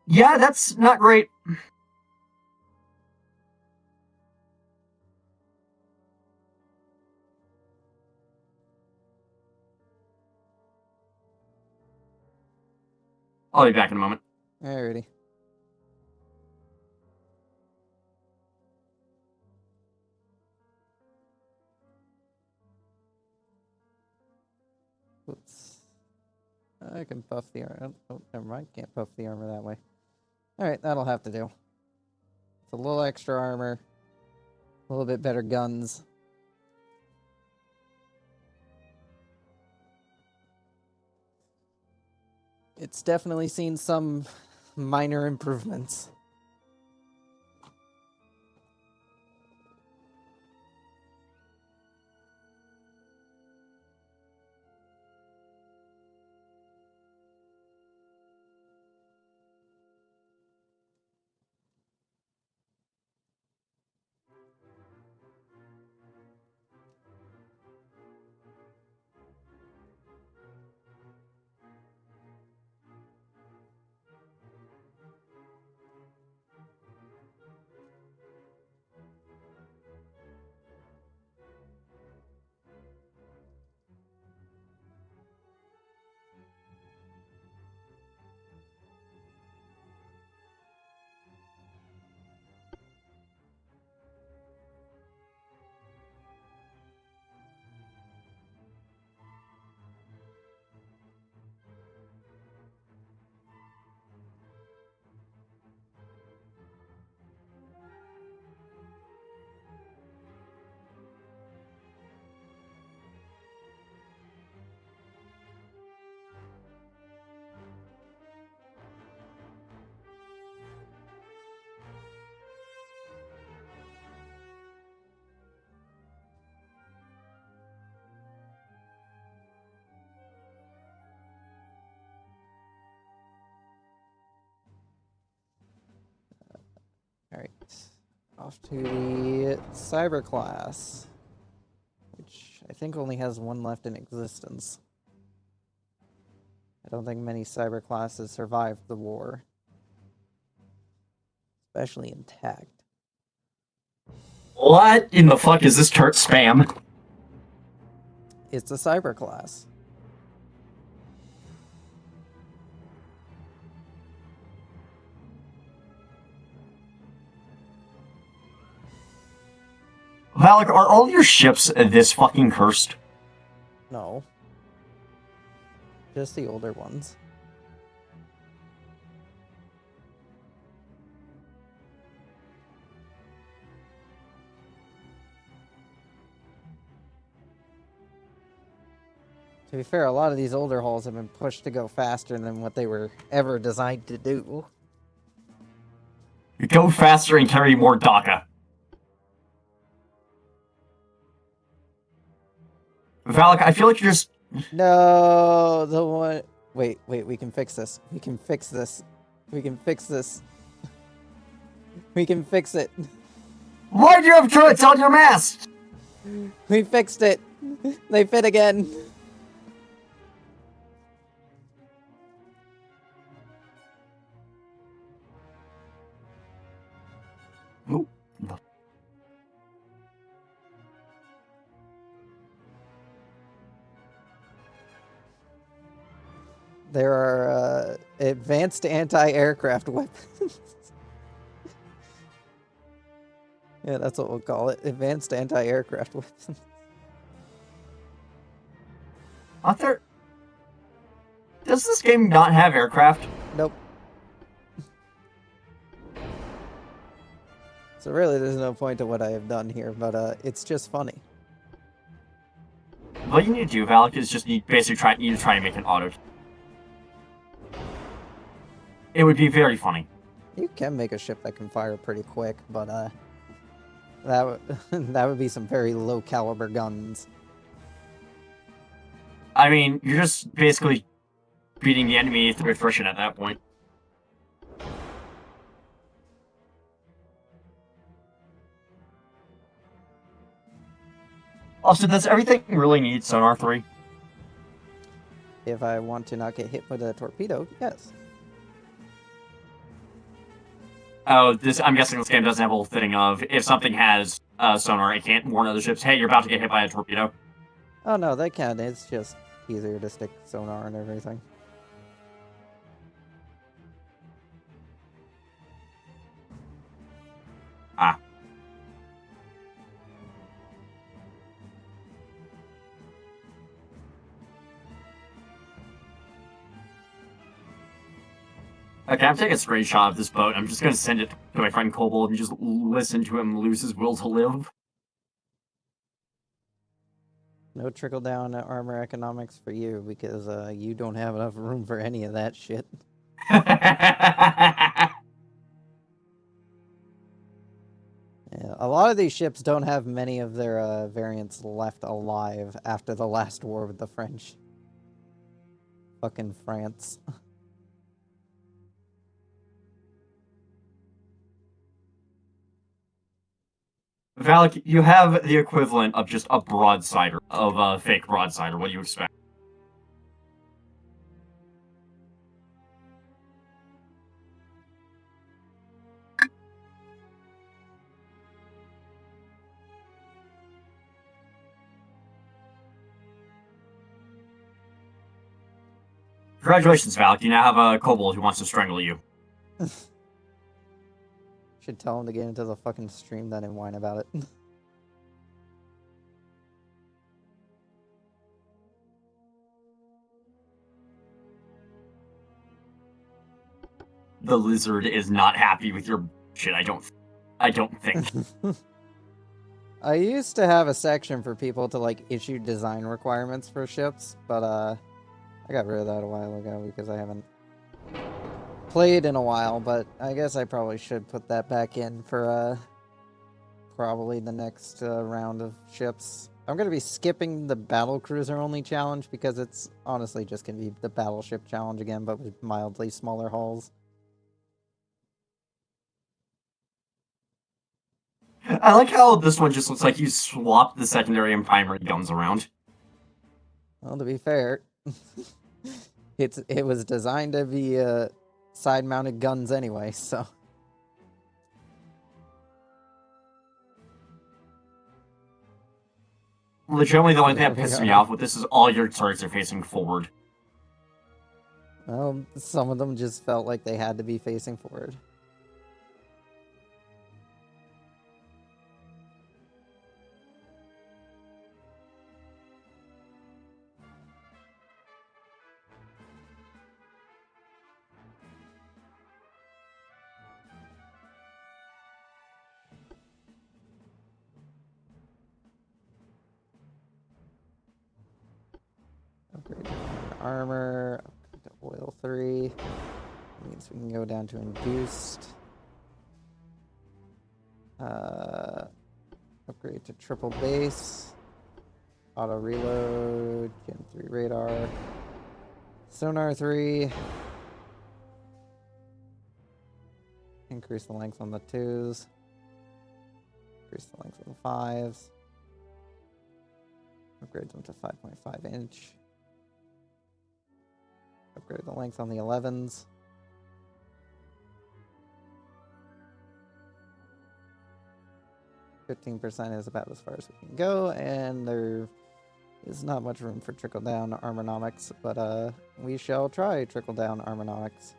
Yeah, that's not great. I'll be back in a moment. Alrighty. Oops. I can buff the armor. Oh, never mind. Can't buff the armor that way. Alright, that'll have to do. It's a little extra armor. A little bit better guns. It's definitely seen some minor improvements. Alright. Off to the cyber class, which I think only has one left in existence. I don't think many cyber classes survived the war, especially intact. What in the fuck is this turret spam? It's a cyber class. Valak, are all your ships this fucking cursed? No. Just the older ones. To be fair, a lot of these older hulls have been pushed to go faster than what they were ever designed to do. You go faster and carry more DACA. Valak, I feel like you're just... No, the one... Wait, we can fix this. We can fix this. We can fix this. We can fix it. Why do you have turrets on your mast? We fixed it. They fit again. Oh. There are advanced anti-aircraft weapons. Yeah, that's what we'll call it. Advanced anti-aircraft weapons. Aren't there... Does this game not have aircraft? Nope. So really, there's no point to what I have done here, but it's just funny. What you need to do, Valak, is just basically try to make an auto. It would be very funny. You can make a ship that can fire pretty quick, but that that would be some very low caliber guns. I mean, you're just basically beating the enemy through attrition at that point. Also, does everything really need Sonar 3? If I want to not get hit with a torpedo, yes. Oh, I'm guessing this game doesn't have a whole thing of, if something has sonar, it can't warn other ships, hey, you're about to get hit by a torpedo. Oh no, they can. It's just easier to stick sonar and everything. Ah. Okay, I'm taking a screenshot of this boat. I'm just going to send it to my friend Kobold and just listen to him lose his will to live. No trickle-down armor economics for you, because you don't have enough room for any of that shit. Yeah, a lot of these ships don't have many of their variants left alive after the last war with the French. Fucking France. Valak, you have the equivalent of just a broadsider, of a fake broadsider. What do you expect? Congratulations, Valak. You now have a kobold who wants to strangle you. Should tell him to get into the fucking stream then and whine about it. The lizard is not happy with your shit, I don't think. I used to have a section for people to, like, issue design requirements for ships, but, I got rid of that a while ago because I haven't played in a while, but I guess I probably should put that back in for, probably the next round of ships. I'm going to be skipping the battlecruiser only challenge because it's honestly just going to be the battleship challenge again, but with mildly smaller hulls. I like how this one just looks like you swapped the secondary and primary guns around. Well, to be fair, it was designed to be side-mounted guns anyway, so... Legitimately, the only thing that pisses me off with this is all your turrets are facing forward. Well, some of them just felt like they had to be facing forward. Upgrade to armor, upgrade to oil 3. That means we can go down to induced. Upgrade to triple base. Auto reload, Gen 3 radar. Sonar 3. Increase the length on the 2s. Increase the length on the 5s. Upgrade them to 5.5 inch. Upgrade the length on the 11s. %, is about as far as we can go, and there is not much room for trickle-down armonomics, but we shall try trickle-down armonomics.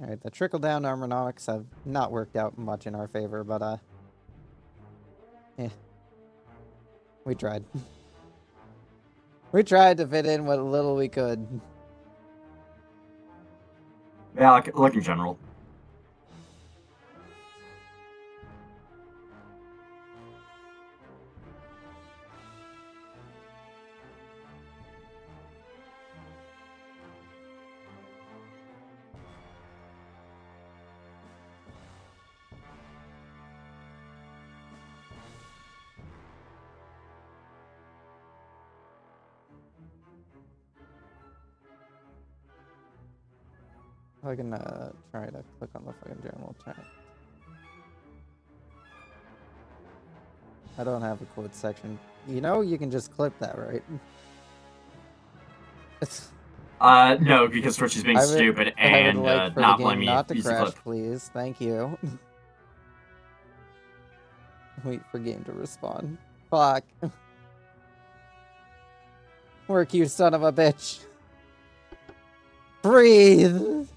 Alright, the trickle-down armonomics have not worked out much in our favor, but, eh. We tried. We tried to fit in what little we could. Yeah, look in general. I can try to click on the fucking general chat. I don't have a quote section. You know, you can just clip that, right? No, because Twitch is being stupid I would and like for not the letting game me not to use the crash, clip. please. Thank you. Wait for game to respond. Fuck. Work, you son of a bitch. Breathe!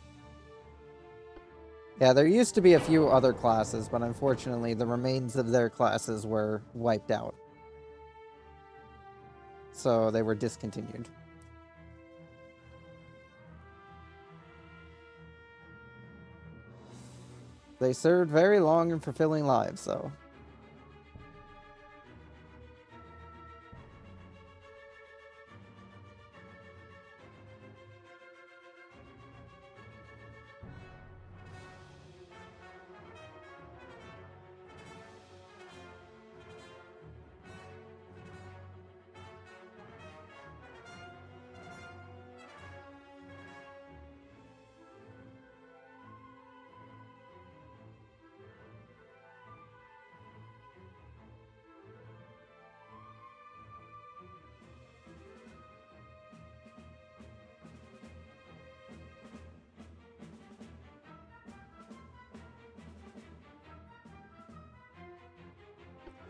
Yeah, there used to be a few other classes, but unfortunately the remains of their classes were wiped out. So they were discontinued. They served very long and fulfilling lives, though.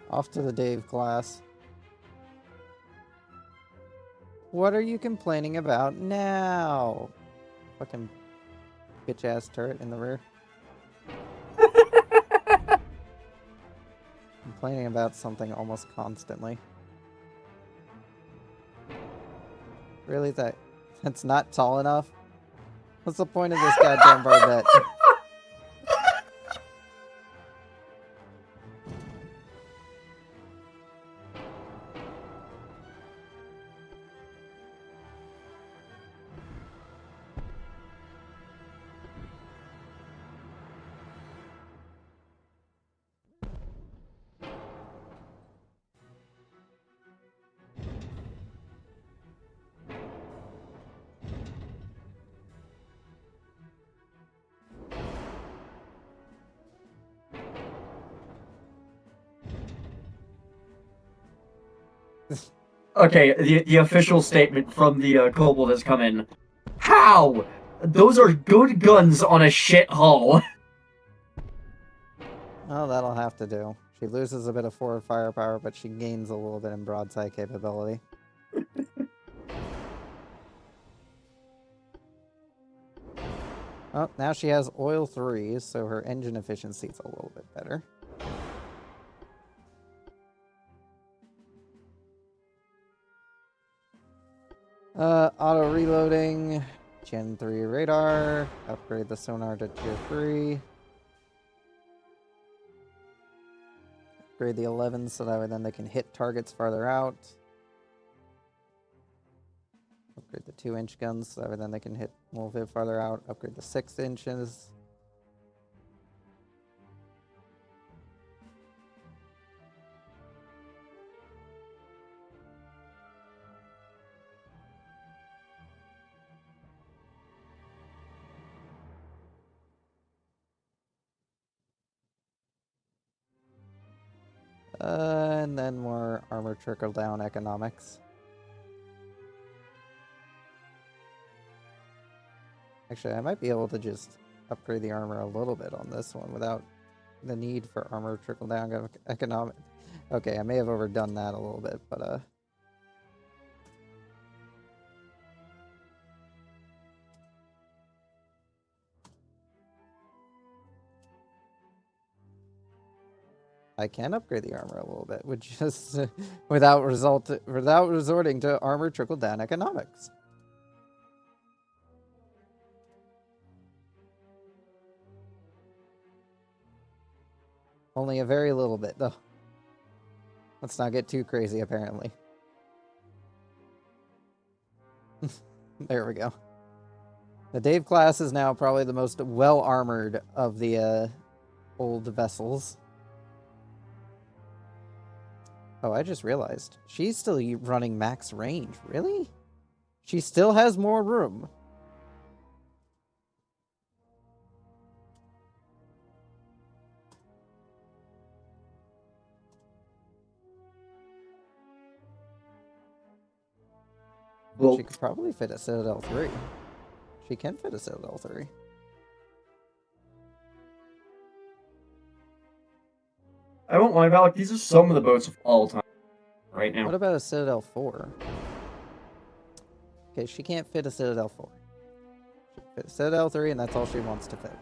Off to the Dave class. What are you complaining about now? Fucking bitch-ass turret in the rear. Complaining about something almost constantly. Really? That's not tall enough? What's the point of this goddamn barbette? Okay, the official statement from the Kobold has come in. How? Those are good guns on a shit hull. Oh, that'll have to do. She loses a bit of forward firepower, but she gains a little bit in broadside capability. Oh, now she has oil 3, so her engine efficiency is a little bit better. Auto reloading, Gen 3 radar, upgrade the sonar to Tier 3. Upgrade the 11 so that way then they can hit targets farther out. Upgrade the 2-inch guns so that way then they can hit a little bit farther out. Upgrade the 6 inches. And then more armor trickle-down economics. Actually, I might be able to just upgrade the armor a little bit on this one without the need for armor trickle-down economic. Okay, I may have overdone that a little bit, but I can upgrade the armor a little bit, which is without resorting to armor trickle down economics. Only a very little bit, though. Let's not get too crazy, apparently. There we go. The Dave class is now probably the most well-armored of the old vessels. Oh, I just realized. She's still running max range. Really? She still has more room. Well, She could probably fit a Citadel 3. She can fit a Citadel 3. I won't lie, Valak, these are some of the boats of all time right now. What about a Citadel 4? Okay, she can't fit a Citadel 4. She can fit a Citadel 3, and that's all she wants to fit.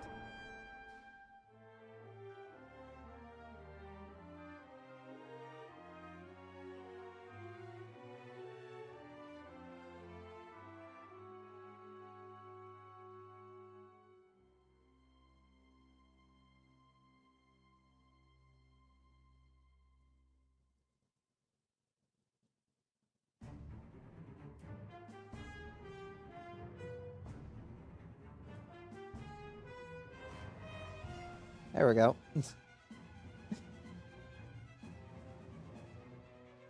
There we go.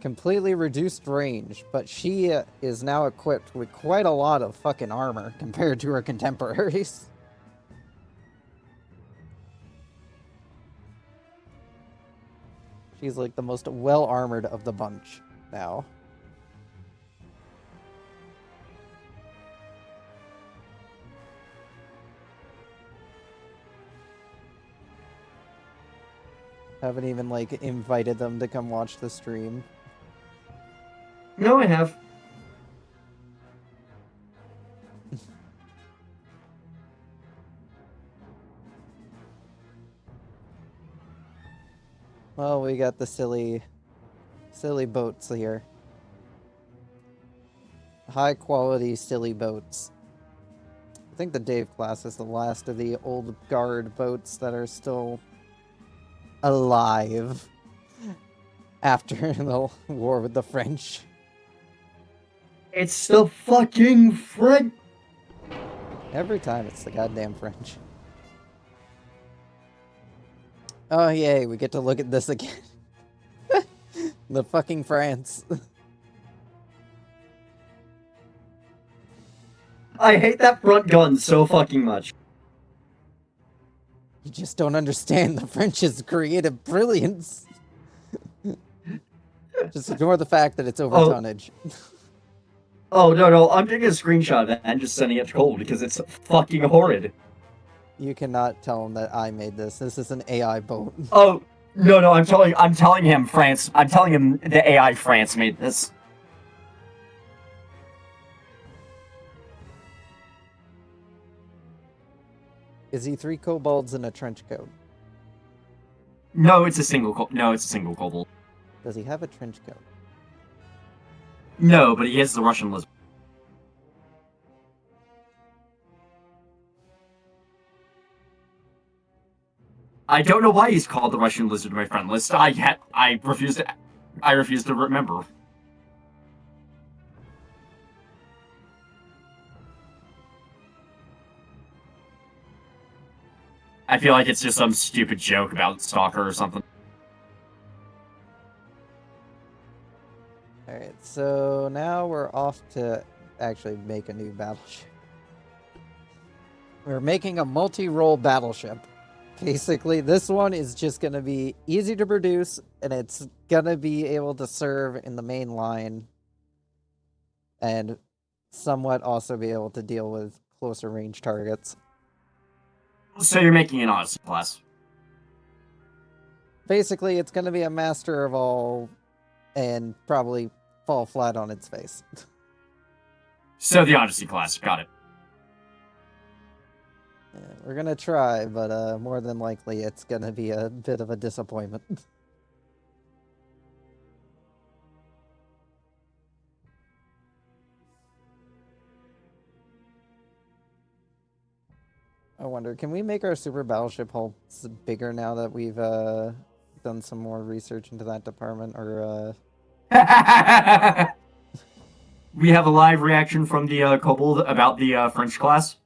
Completely reduced range, but she is now equipped with quite a lot of fucking armor compared to her contemporaries. She's like the most well-armored of the bunch now. Haven't even, like, invited them to come watch the stream. No, I have. Well, we got the silly boats here. High quality, silly boats. I think the Dave class is the last of the old guard boats that are still alive after the war with the French. It's the fucking French. Every time it's the goddamn French. Oh yay, we get to look at this again. The fucking France. I hate that front gun so fucking much. You just don't understand the French's creative brilliance. Just ignore the fact that it's over tonnage. Oh, no, I'm taking a screenshot of that and just sending it to Cole because it's fucking horrid. You cannot tell him that I made this. This is an AI boat. Oh, no, I'm telling him France. I'm telling him the AI France made this. Is he 3 kobolds in a trench coat? No, it's a single kobold. Does he have a trench coat? No, but he is the Russian lizard. I don't know why he's called the Russian lizard in my friend list. I refuse to remember. I feel like it's just some stupid joke about Stalker or something. Alright, so now we're off to actually make a new battleship. We're making a multi-role battleship. Basically, this one is just going to be easy to produce, and it's going to be able to serve in the main line, and somewhat also be able to deal with closer range targets. So you're making an Odyssey class. Basically, it's going to be a master of all, and probably fall flat on its face. So the Odyssey class, got it. Yeah, we're going to try, but more than likely it's going to be a bit of a disappointment. wonder, can we make our super battleship hulls bigger now that we've done some more research into that department? Or we have a live reaction from the kobold about the French class.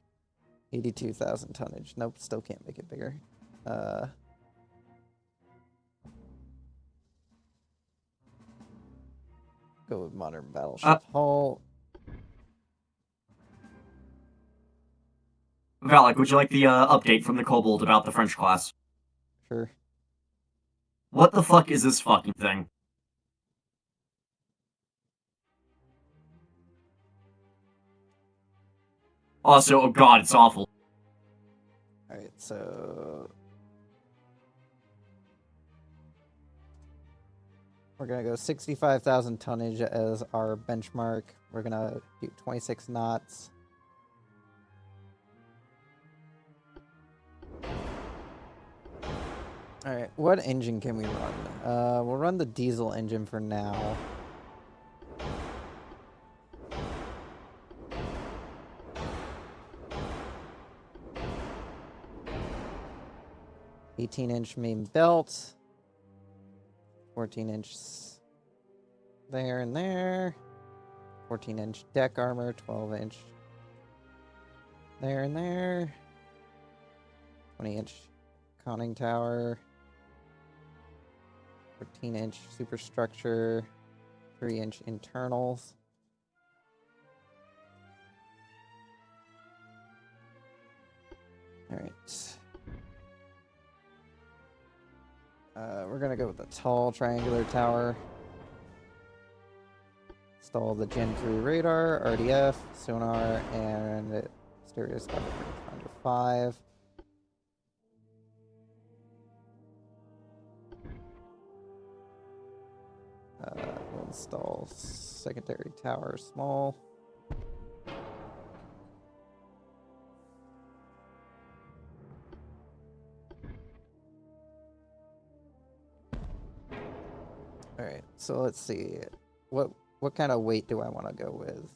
82,000 tonnage. Nope, still can't make it bigger. Go with modern battleship hull. Valak, would you like the update from the kobold about the French class? Sure. What the fuck is this fucking thing? Also, oh god, it's awful. Alright, so... we're gonna go 65,000 tonnage as our benchmark. We're gonna do 26 knots. Alright, what engine can we run? We'll run the diesel engine for now. $18-inch main belt. 14-inch there and there. 14-inch deck armor. 12-inch there and there. 20-inch conning tower. 14-inch superstructure. 3-inch internals. All right. We're gonna go with the tall triangular tower. Install the Gen 3 radar, RDF, sonar, and stereoscopic rangefinder 5. We'll install secondary tower small. All right, so let's see. What kind of weight do I want to go with?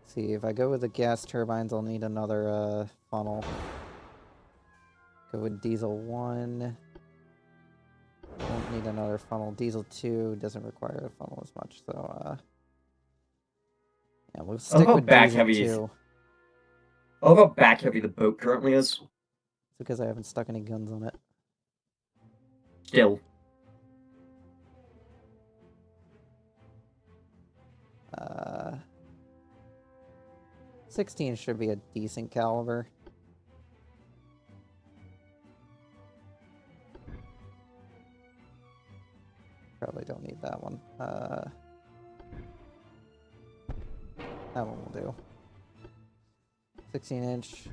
See, if I go with the gas turbines, I'll need another funnel. Go with diesel 1. Won't need another funnel. Diesel 2 doesn't require a funnel as much, so yeah, we'll stick with diesel 2. I love how back heavy the boat currently is. It's because I haven't stuck any guns on it. Still. 16 should be a decent caliber. Probably don't need that one. That one will do. 16-inch.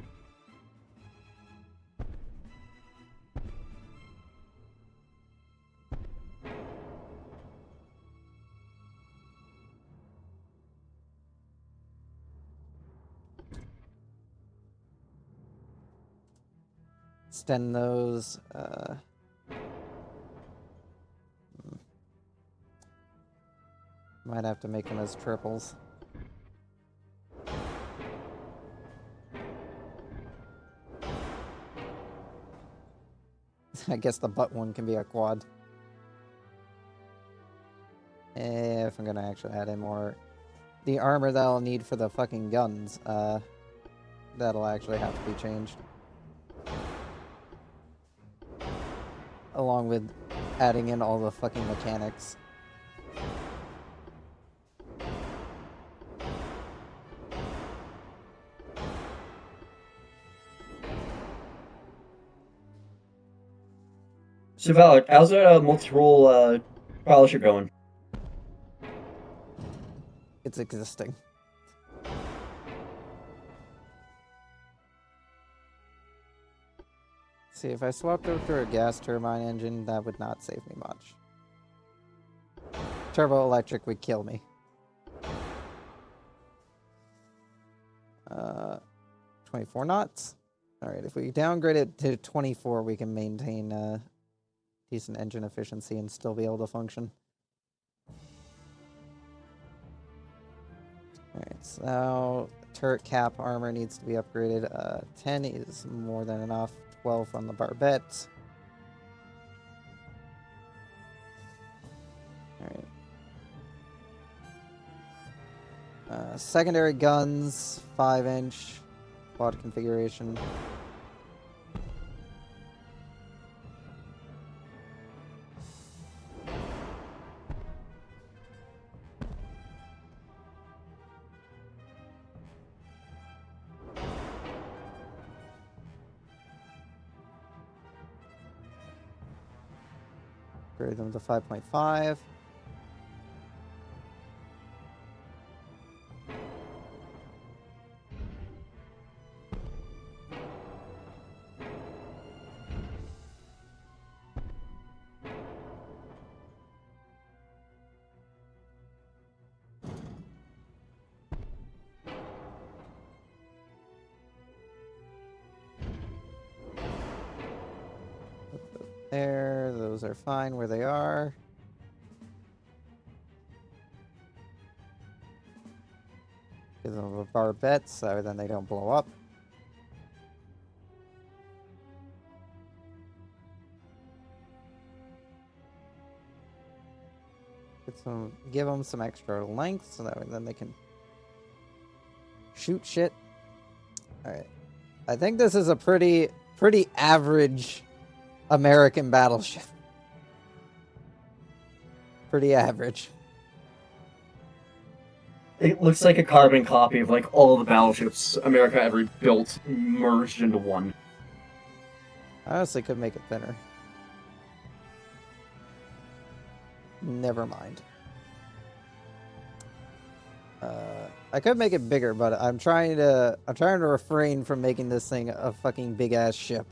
Extend those. Might have to make them as triples. I guess the butt one can be a quad. If I'm gonna actually add in more. The armor that I'll need for the fucking guns, that'll actually have to be changed. Along with adding in all the fucking mechanics. So Valak, how's that multi-role Battleship going? It's existing. See, if I swapped over to a gas turbine engine, that would not save me much. Turbo electric would kill me. 24 knots. Alright, if we downgrade it to 24, we can maintain decent engine efficiency and still be able to function. Alright, so turret cap armor needs to be upgraded. 10 is more than enough. 12 on the barbette. Alright. Secondary guns, 5-inch quad configuration. Upgrade them to 5.5. There, those are fine where they are. Give them a barbette so then they don't blow up. Give them some extra length so that way then they can shoot shit. All right, I think this is a pretty average American battleship. Pretty average. It looks like a carbon copy of like all the battleships America ever built merged into one. I honestly could make it thinner. Never mind. I could make it bigger, but I'm trying to refrain from making this thing a fucking big ass ship.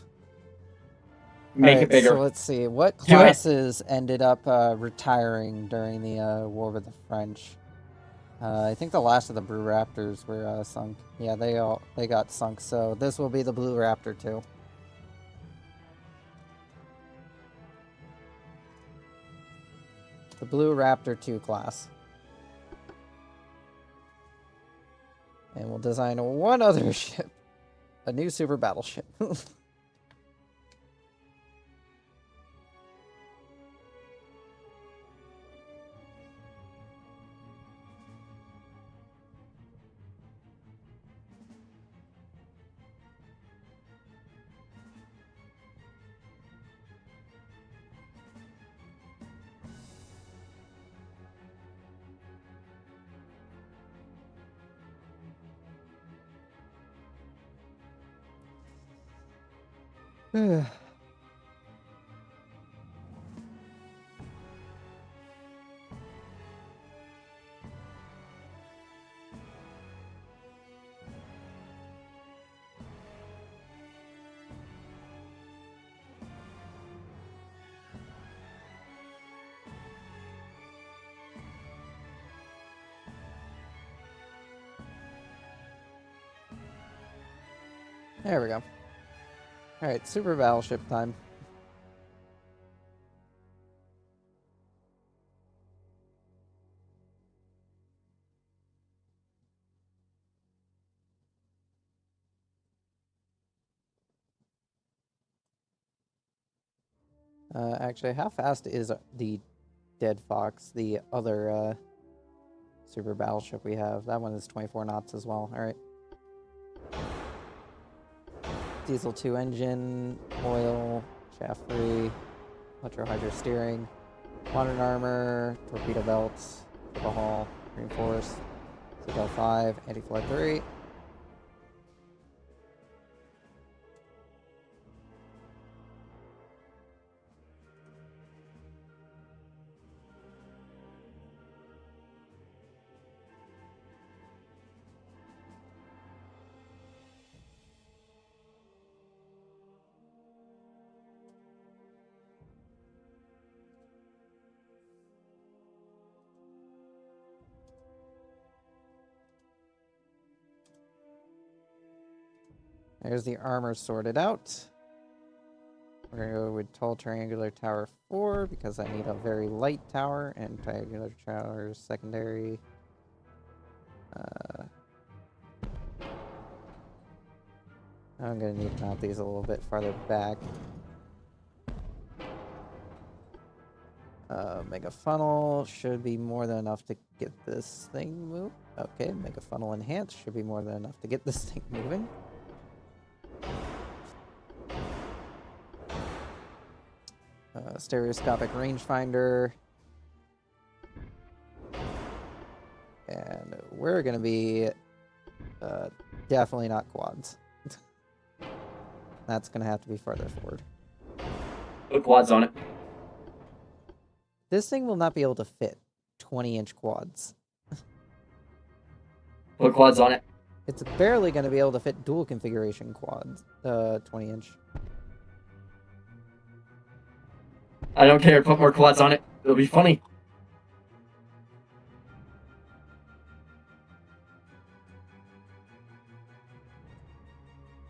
Make it bigger. So let's see. What classes ended up retiring during the war with the French? I think the last of the Blue Raptors were sunk. Yeah, they got sunk. So this will be the Blue Raptor too. The Blue Raptor 2 class. And we'll design one other ship. A new super battleship. There we go. Alright, super battleship time. Actually, how fast is the Dead Fox, the other super battleship we have? That one is 24 knots as well. Alright. Diesel 2 engine, oil, shaft free, electro hydro steering, modern armor, torpedo belts, triple hull, reinforced, Citadel 5, anti-flight 3. There's the armor sorted out. We're going to go with tall triangular tower 4 because I need a very light tower, and triangular tower secondary. I'm gonna need to mount these a little bit farther back. Mega funnel should be more than enough to get this thing moved. Okay, mega funnel enhanced should be more than enough to get this thing moving. Stereoscopic rangefinder. And we're gonna be definitely not quads. That's gonna have to be farther forward. Put quads on it. This thing will not be able to fit 20-inch quads. Put quads on it. It's barely going to be able to fit dual configuration quads, 20-inch. I don't care. Put more quads on it. It'll be funny.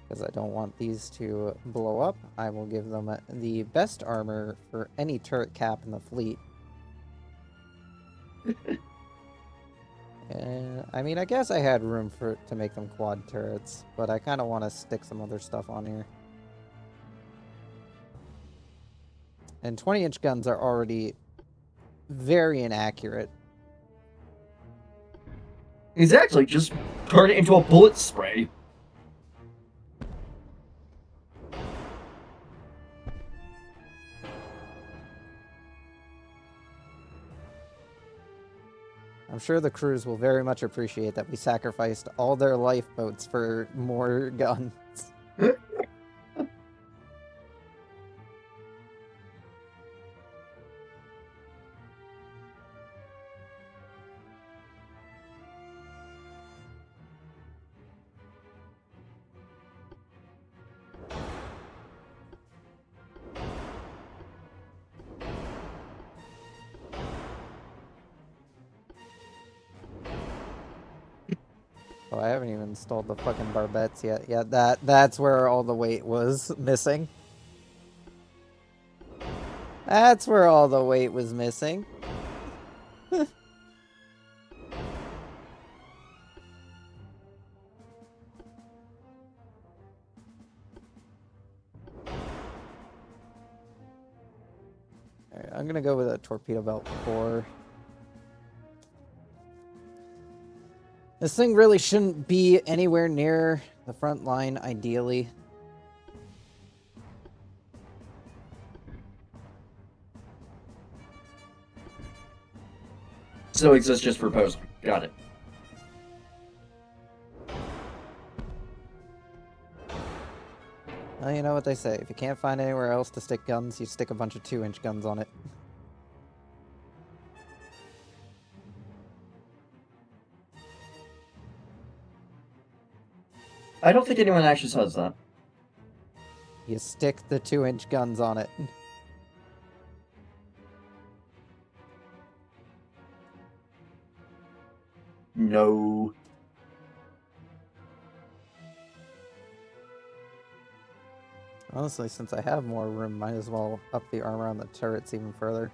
Because I don't want these to blow up, I will give them the best armor for any turret cap in the fleet. And I mean, I guess I had room to make them quad turrets, but I kind of want to stick some other stuff on here. And 20-inch guns are already very inaccurate. Exactly. Just turn it into a bullet spray. I'm sure the crews will very much appreciate that we sacrificed all their lifeboats for more guns. Oh, I haven't even installed the fucking barbettes yet. Yeah, that's where all the weight was missing. That's where all the weight was missing. Alright, I'm gonna go with a torpedo belt 4. This thing really shouldn't be anywhere near the front line, ideally. So exists just for posing. Got it. Well, you know what they say. If you can't find anywhere else to stick guns, you stick a bunch of 2-inch guns on it. I don't think anyone actually says that. You stick the 2-inch guns on it. No. Honestly, since I have more room, might as well up the armor on the turrets even further.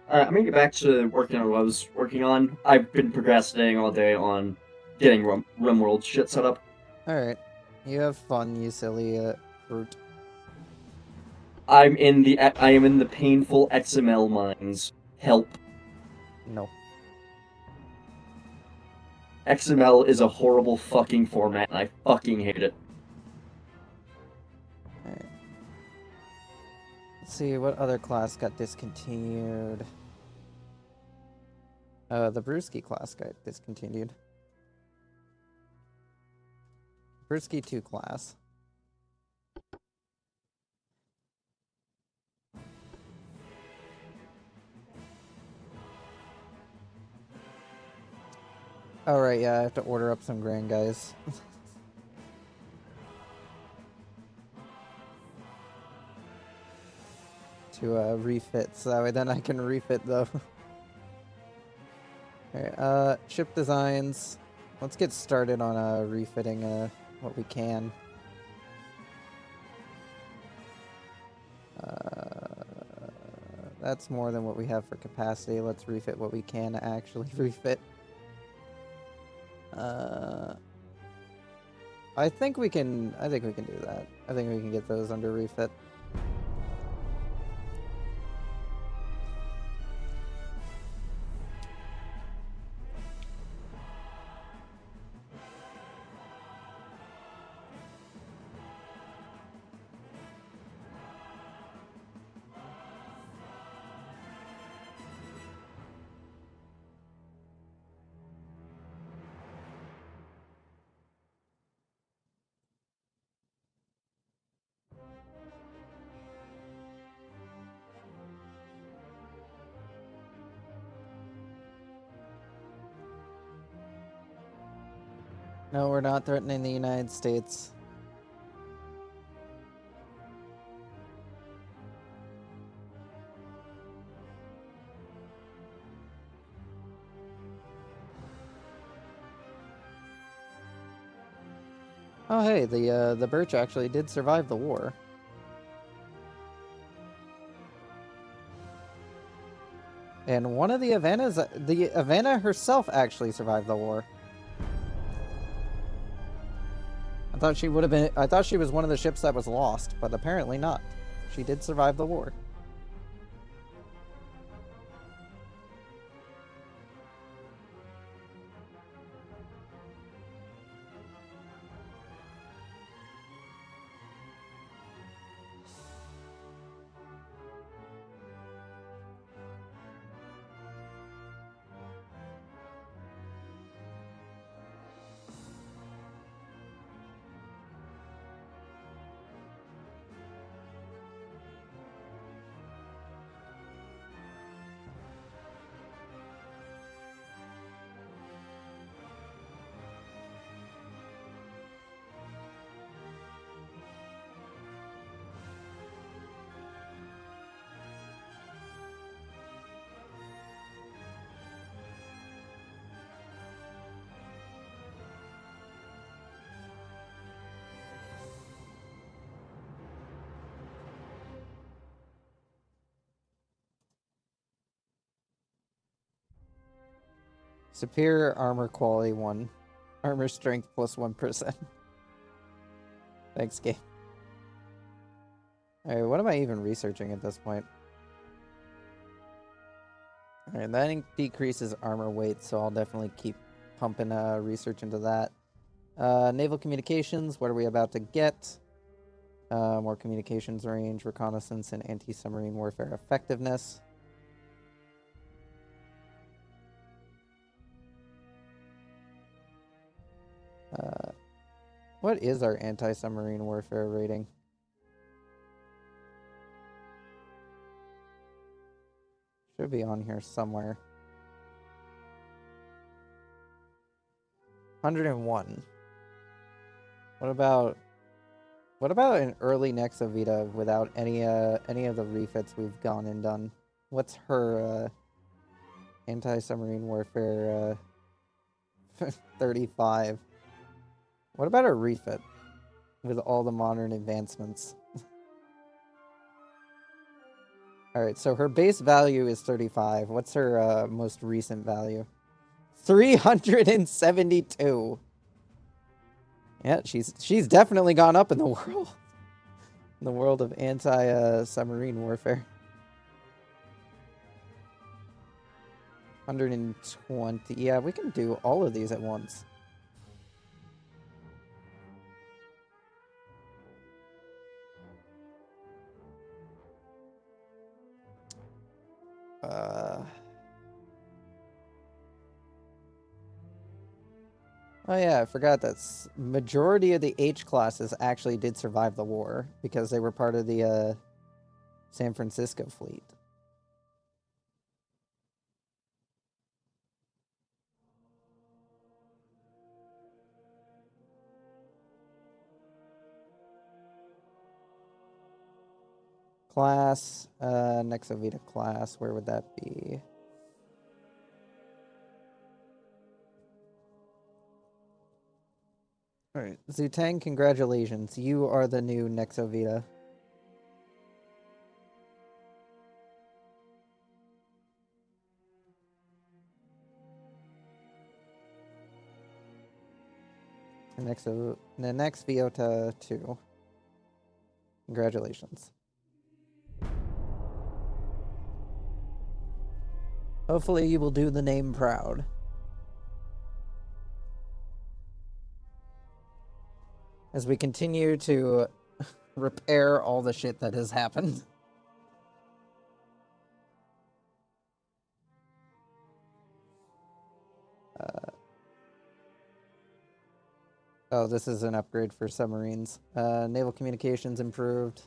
Alright, I'm gonna get back to working on what I was working on. I've been procrastinating all day on getting RimWorld shit set up. Alright. You have fun, you silly fruit. I am in the painful XML mines. Help. No. XML is a horrible fucking format, and I fucking hate it. Alright. Let's see, what other class got discontinued? The Brewski class got discontinued. Brewski 2 class. Alright, yeah, I have to order up some grain, guys. To refit, so that way then I can refit though. Alright, ship designs. Let's get started on refitting what we can. That's more than what we have for capacity. Let's refit what we can actually refit. I think we can. I think we can do that. I think we can get those under refit. No, we're not threatening the United States. Oh, hey, the Birch actually did survive the war. And one of the Havana herself actually survived the war. I thought she would have been. I thought she was one of the ships that was lost, but apparently not. She did survive the war. Superior armor quality 1. Armor strength plus 1%. Thanks, game. Alright, what am I even researching at this point? Alright, that decreases armor weight, so I'll definitely keep pumping research into that. Naval communications, what are we about to get? More communications range, reconnaissance, and anti-submarine warfare effectiveness. What is our anti-submarine warfare rating? Should be on here somewhere. 101. What about an early Nexovita without any of the refits we've gone and done? What's her anti-submarine warfare 35? What about a refit with all the modern advancements? Alright, so her base value is 35. What's her most recent value? 372. Yeah, she's definitely gone up in the world. In the world of anti-submarine warfare. 120. Yeah, we can do all of these at once. Oh yeah, I forgot that majority of the H classes actually did survive the war because they were part of the San Francisco fleet. Class, Nexovita class, where would that be? Alright, Zutang, congratulations. You are the new Nexovita. The next Viota 2. Congratulations. Hopefully you will do the name proud. As we continue to repair all the shit that has happened. Oh, this is an upgrade for submarines. Naval communications improved.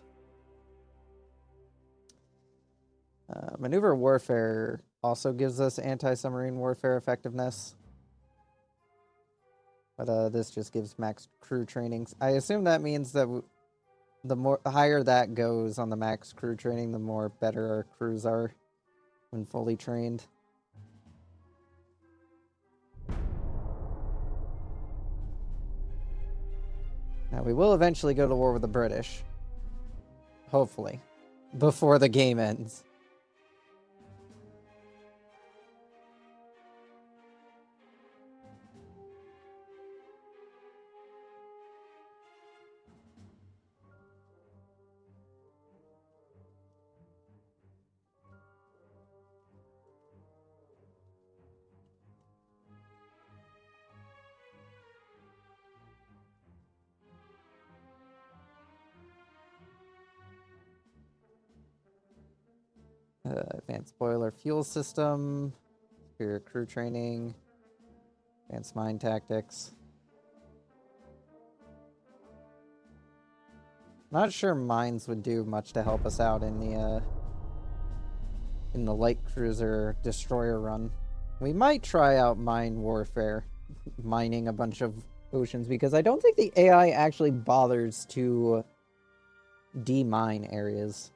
Maneuver warfare also gives us anti-submarine warfare effectiveness. But this just gives max crew trainings. I assume that means that the higher that goes on the max crew training, the more better our crews are when fully trained. Now, we will eventually go to war with the British. Hopefully. Before the game ends. Advanced boiler fuel system, superior crew training, advanced mine tactics. Not sure mines would do much to help us out in the light cruiser destroyer run. We might try out mine warfare, mining a bunch of oceans, because I don't think the AI actually bothers to demine areas.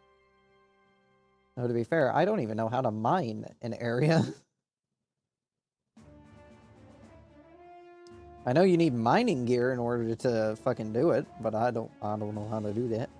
No, to be fair, I don't even know how to mine an area. I know you need mining gear in order to fucking do it, but I don't know how to do that.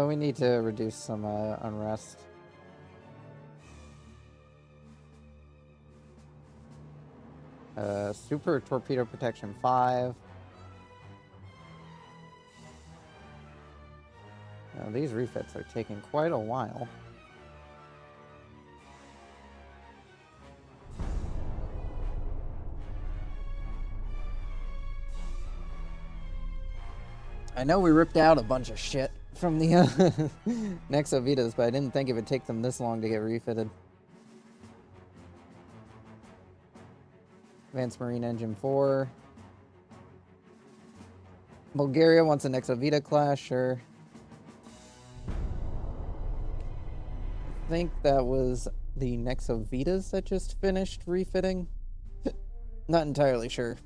We need to reduce some unrest. Super torpedo protection 5. Now, these refits are taking quite a while. I know we ripped out a bunch of shit from the Nexovitas, but I didn't think it would take them this long to get refitted. Advanced Marine Engine 4. Bulgaria wants a Nexovita class, sure. I think that was the Nexovitas that just finished refitting. Not entirely sure.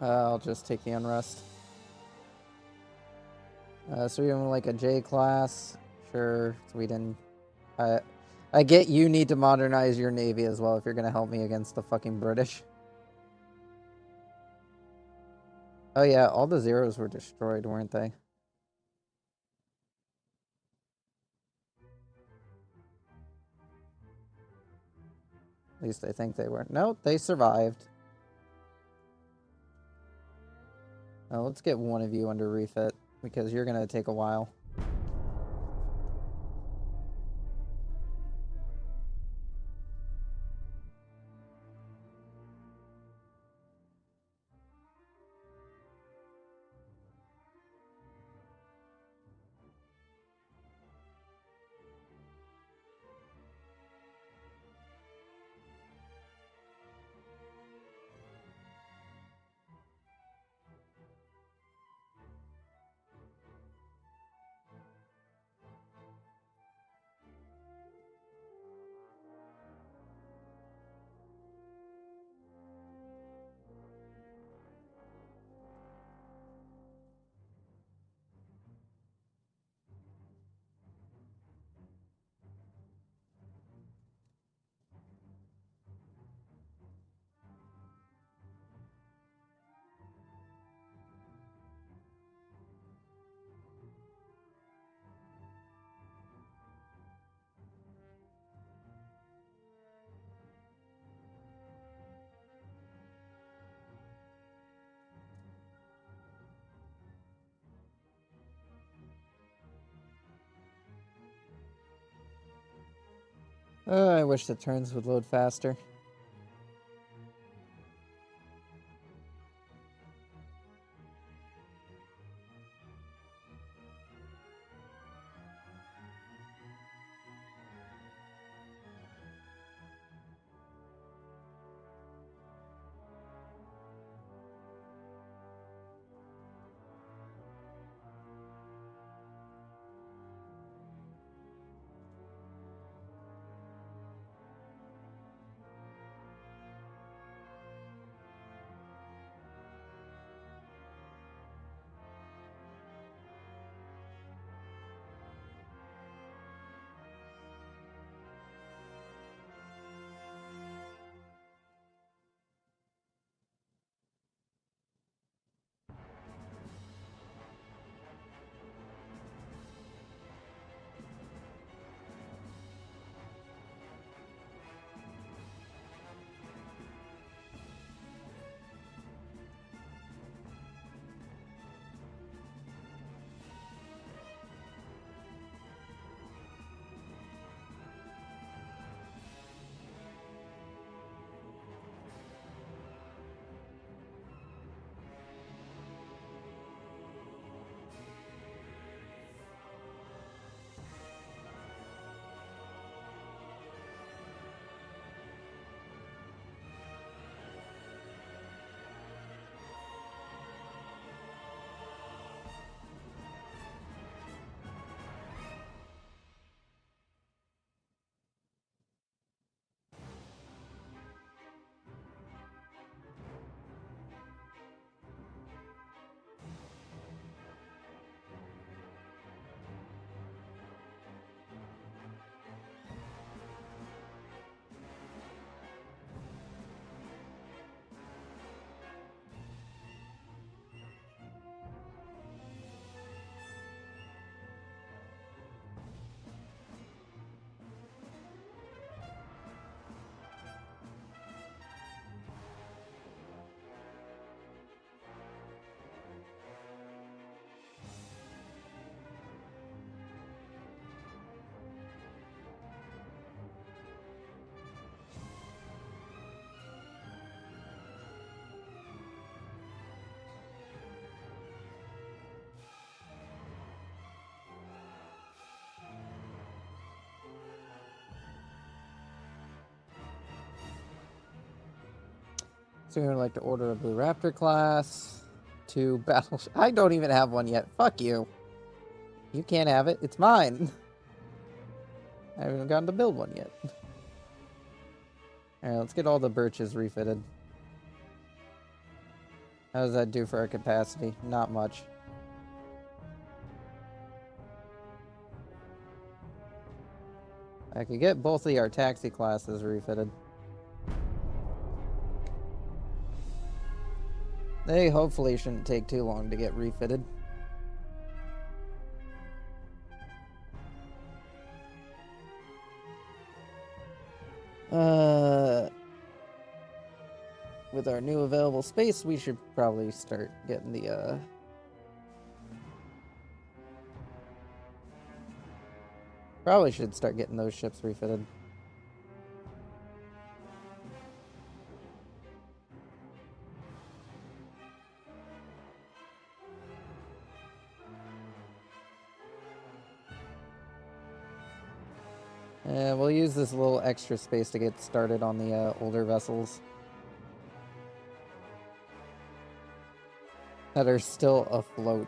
I'll just take the unrest. So you're like a J class. Sure, Sweden. I get you need to modernize your navy as well if you're gonna help me against the fucking British. Oh yeah, all the zeros were destroyed, weren't they? At least I think they were. No, they survived. Now let's get one of you under refit, because you're gonna take a while. I wish the turns would load faster. So you'd like to order a Blue Raptor class, 2 Battleship. I don't even have one yet. Fuck you. You can't have it. It's mine. I haven't gotten to build one yet. Alright, let's get all the birches refitted. How does that do for our capacity? Not much. I could get both of our taxi classes refitted. They hopefully shouldn't take too long to get refitted. With our new available space, we should probably start getting the, probably should start getting those ships refitted. And we'll use this little extra space to get started on the older vessels that are still afloat.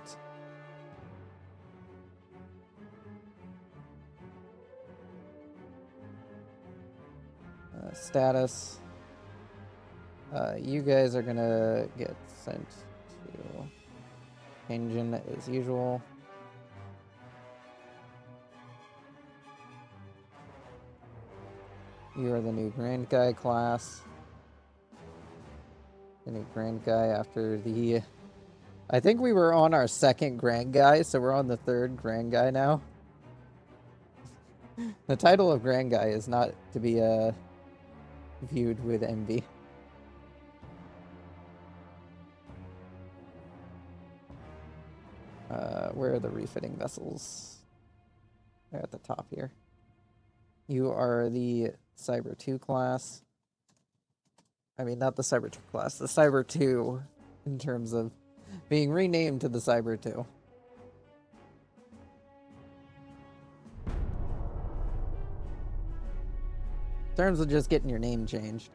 Status. You guys are gonna get sent to engine as usual. You are the new Grand Guy class. The new Grand Guy after the... I think we were on our second Grand Guy, so we're on the third Grand Guy now. The title of Grand Guy is not to be viewed with envy. Where are the refitting vessels? They're at the top here. You are the Cyber 2 class. I mean, not the Cyber 2 class, the Cyber 2 in terms of being renamed to the Cyber 2. In terms of just getting your name changed.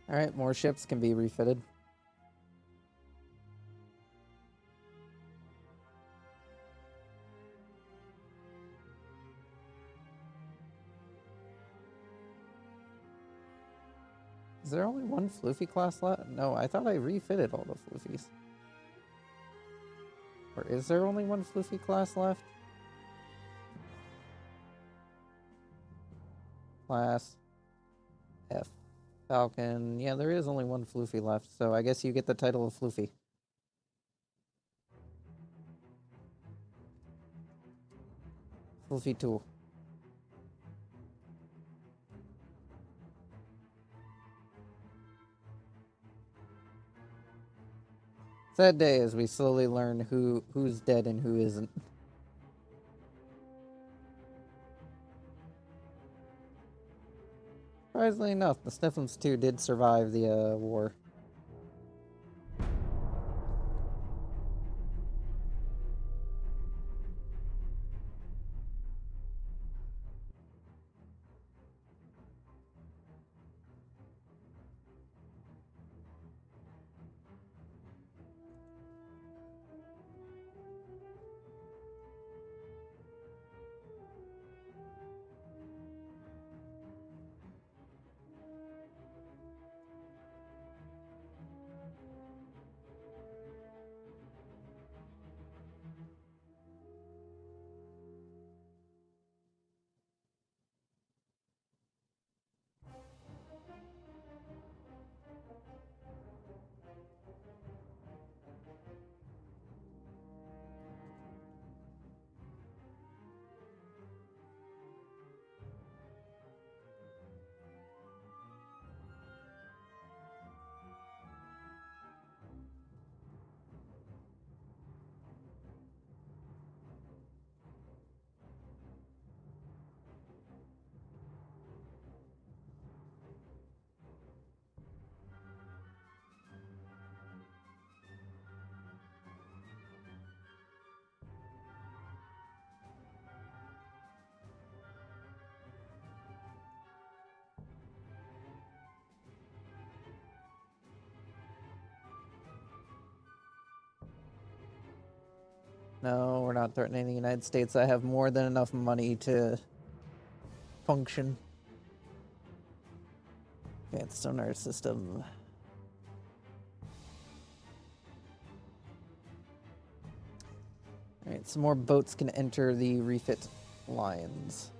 Alright, more ships can be refitted. Is there only one Floofy class left? No, I thought I refitted all the Floofies. Or is there only one Floofy class left? Class F. Falcon. Yeah, there is only one Floofy left, so I guess you get the title of Floofy. Floofy 2. Sad day as we slowly learn who's dead and who isn't. Surprisingly enough, the Snifflins 2 did survive the war. No, we're not threatening the United States. I have more than enough money to function. Advanced sonar system. Alright, some more boats can enter the refit lines.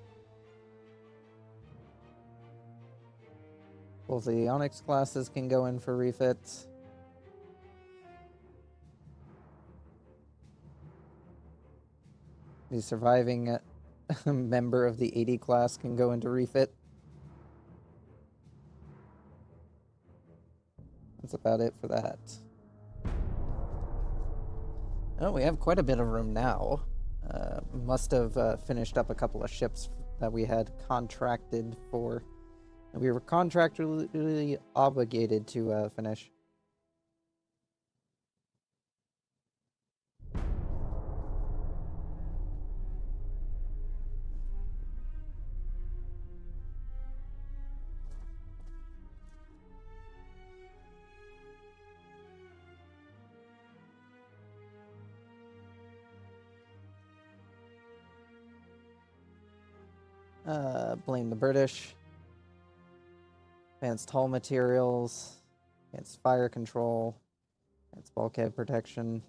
Both the Onyx classes can go in for refits. The surviving member of the 80 class can go into refit. That's about it for that. Oh, we have quite a bit of room now. Must have finished up a couple of ships that we had contracted for. We were contractually obligated to finish. Blame the British. Advanced hull materials. Advanced fire control. Advanced bulkhead protection.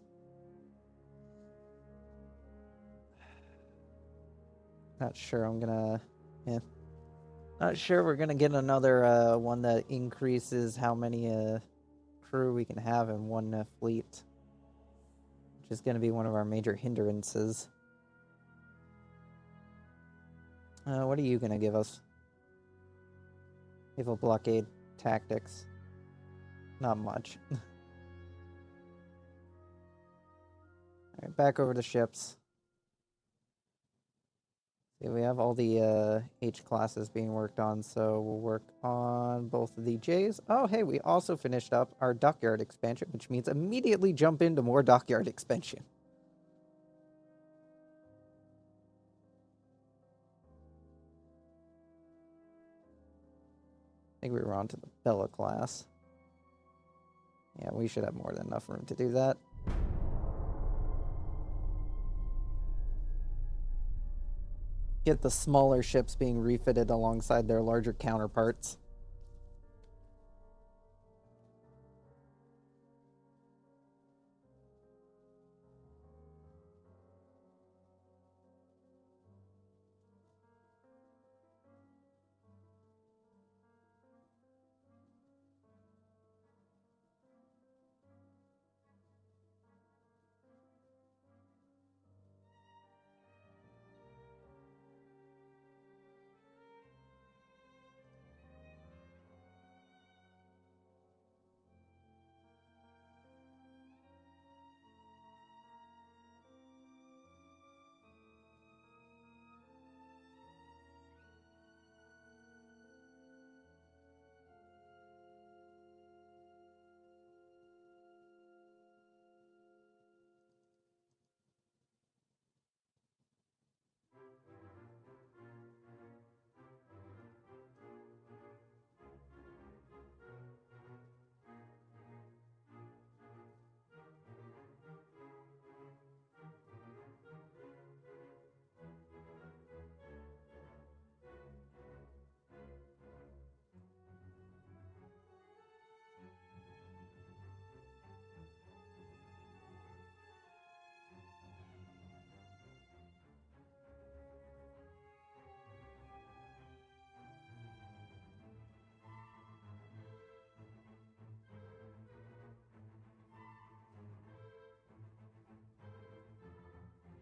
Not sure I'm gonna... Yeah. Not sure we're gonna get another one that increases how many crew we can have in one fleet. Which is gonna be one of our major hindrances. What are you gonna give us? Naval blockade tactics. Not much. Alright, back over to ships. See, we have all the H classes being worked on, so we'll work on both of the J's. Oh, hey, we also finished up our dockyard expansion, which means immediately jump into more dockyard expansion. I think we were on to the Bella class. Yeah, we should have more than enough room to do that. Get the smaller ships being refitted alongside their larger counterparts.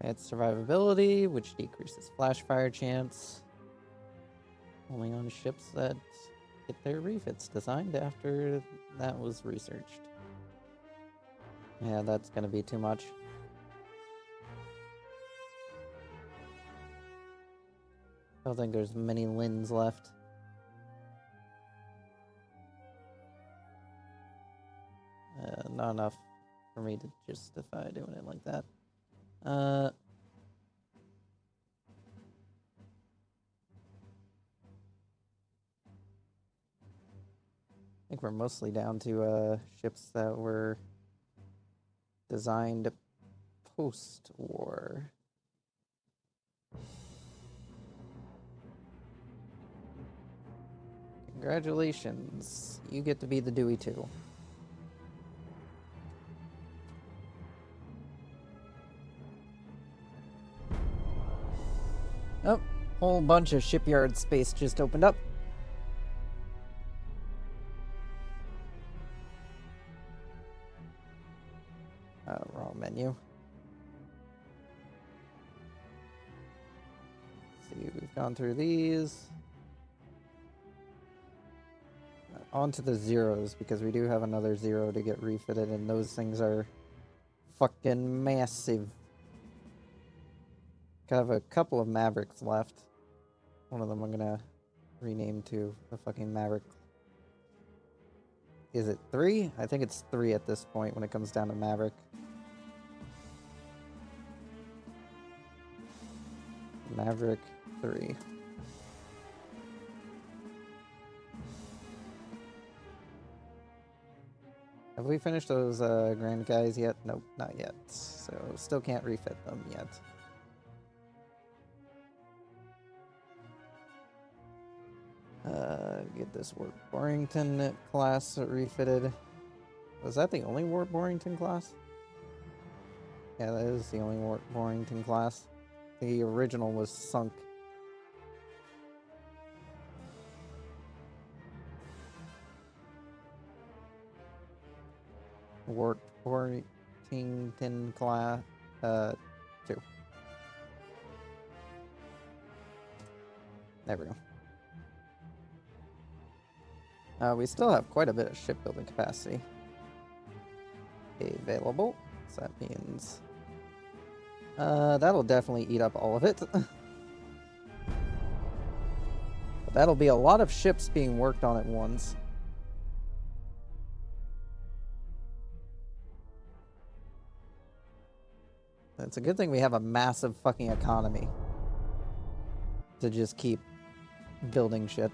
Adds survivability, which decreases flash fire chance. Only on ships that get their refits designed after that was researched. Yeah, that's gonna be too much. I don't think there's many Lins left. Not enough for me to justify doing it like that. I think we're mostly down to ships that were designed post-war. Congratulations, you get to be the Dewey too. Oh, whole bunch of shipyard space just opened up. Wrong menu. Let's see, we've gone through these. On to the zeros, because we do have another zero to get refitted, and those things are fucking massive. I have a couple of Mavericks left. One of them I'm gonna rename to the fucking Maverick. Is it 3? I think it's 3 at this point when it comes down to Maverick. Maverick 3. Have we finished those grand guys yet? Nope, not yet. So still can't refit them yet. Get this Ward Borrington class refitted. Was that the only Ward Borrington class? Yeah, that is the only Ward Borrington class. The original was sunk. Ward Borrington class 2. There we go. We still have quite a bit of shipbuilding capacity available, so that means that'll definitely eat up all of it. But that'll be a lot of ships being worked on at once. It's a good thing we have a massive fucking economy to just keep building shit.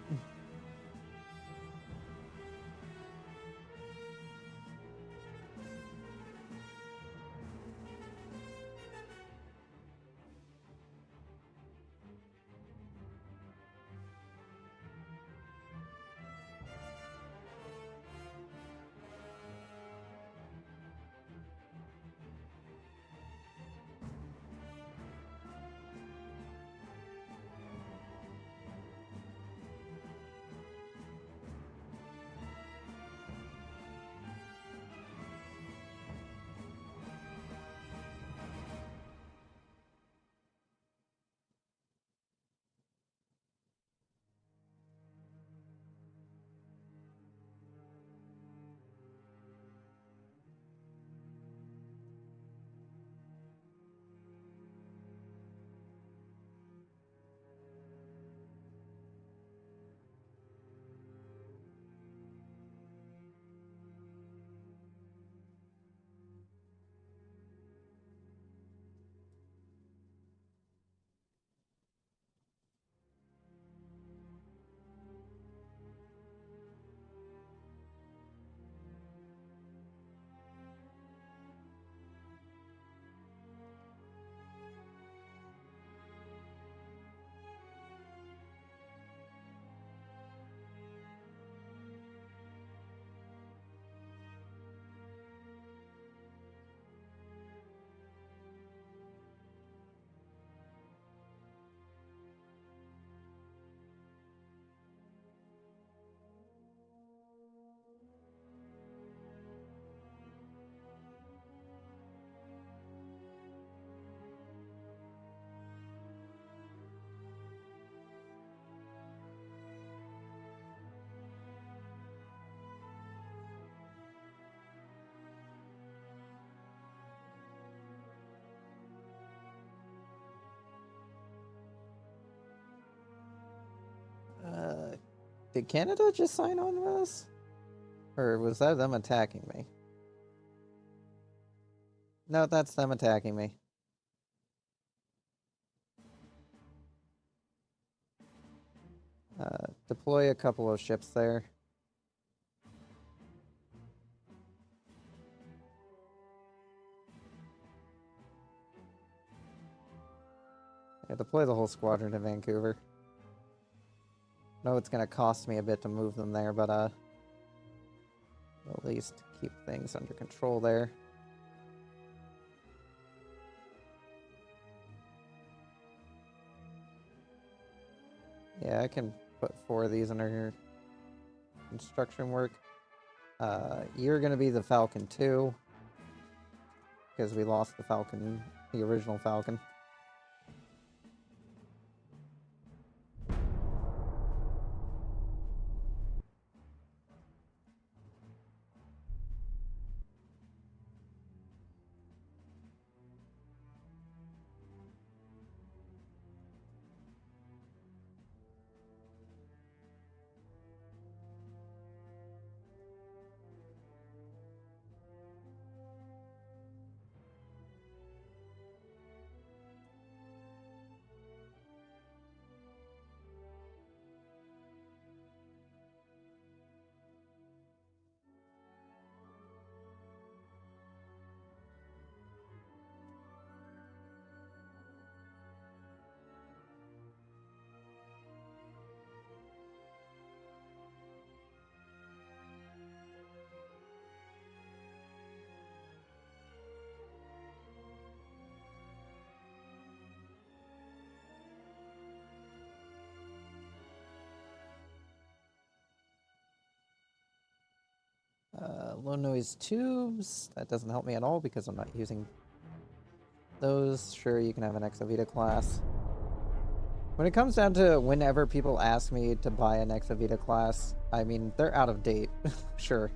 Did Canada just sign on with us? Or was that them attacking me? No, that's them attacking me. Deploy a couple of ships there. Yeah, deploy the whole squadron to Vancouver. No, it's gonna cost me a bit to move them there, but at least keep things under control there. Yeah, I can put 4 of these under construction work. You're gonna be the Falcon 2, because we lost the Falcon, the original Falcon. Low noise tubes. That doesn't help me at all because I'm not using those. Sure, you can have an Exovita class. When it comes down to whenever people ask me to buy an Exovita class, I mean, they're out of date. Sure.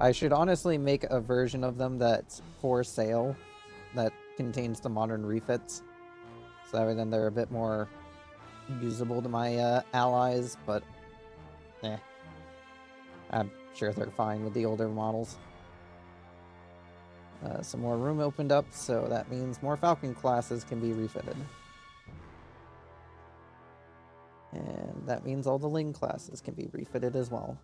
I should honestly make a version of them that's for sale that contains the modern refits. So then they're a bit more usable to my allies, but I'm sure they're fine with the older models. Some more room opened up, so that means more Falcon classes can be refitted. And that means all the Ling classes can be refitted as well.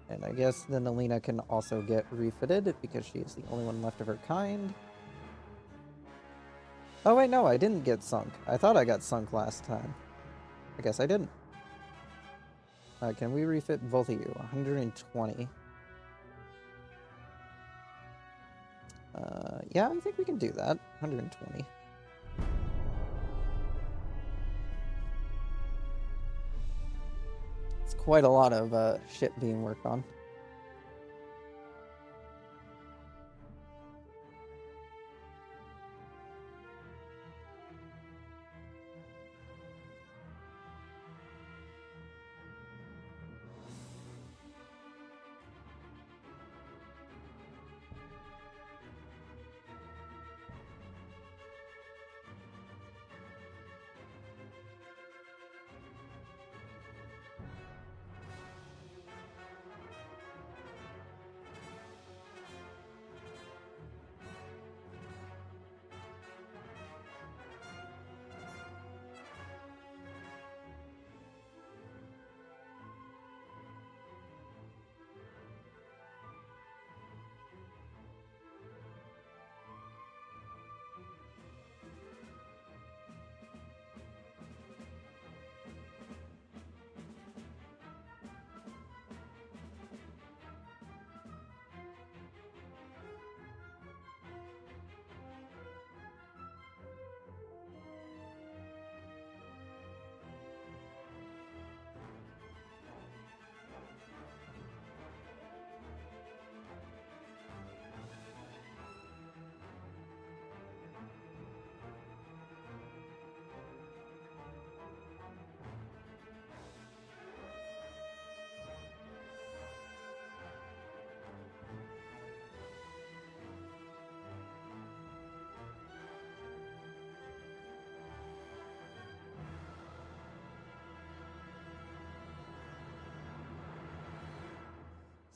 And I guess then Alina can also get refitted because she is the only one left of her kind. Oh wait, no, I didn't get sunk. I thought I got sunk last time. I guess I didn't. Can we refit both of you? 120. Yeah, I think we can do that. 120. It's quite a lot of shit being worked on.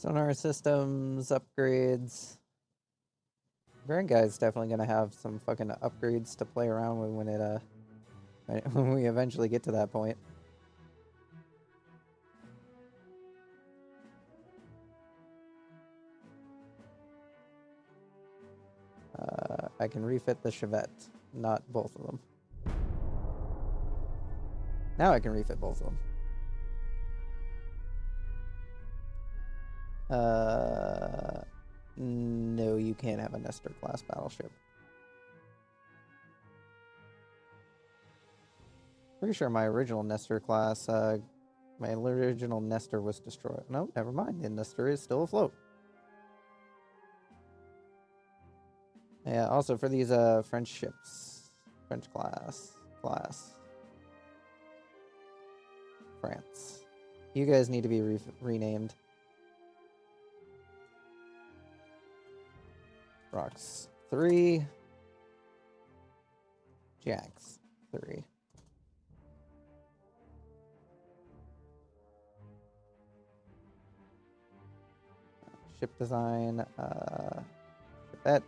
Sonar systems, upgrades. Grand Guy's definitely gonna have some fucking upgrades to play around with when we eventually get to that point. I can refit the Chevette, not both of them. Now I can refit both of them. No, you can't have a Nestor class battleship. Pretty sure my original Nestor class, my original Nestor was destroyed. No, never mind. The Nestor is still afloat. Yeah, also for these French ships. French class. France. You guys need to be renamed. Rocks 3. Jacks 3. Ship design, shipette,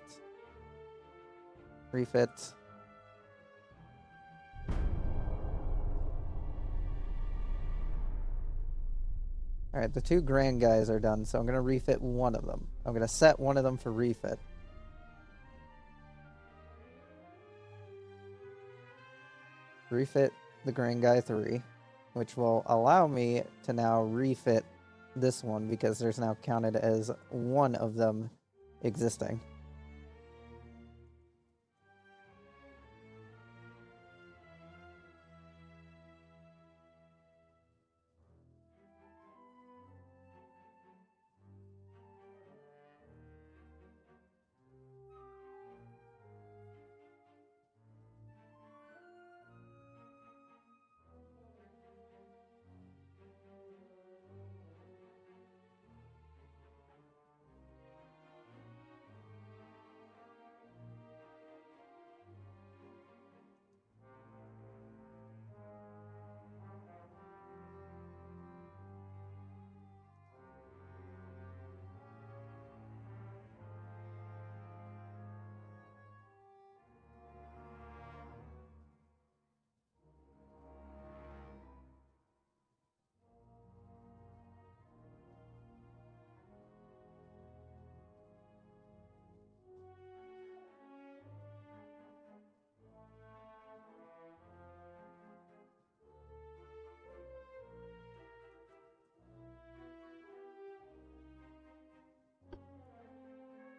refit. Alright, the 2 Grand Guys are done, so I'm going to refit one of them. I'm going to set one of them for refit. Refit the Grand Guy 3, which will allow me to now refit this one because there's now counted as one of them existing.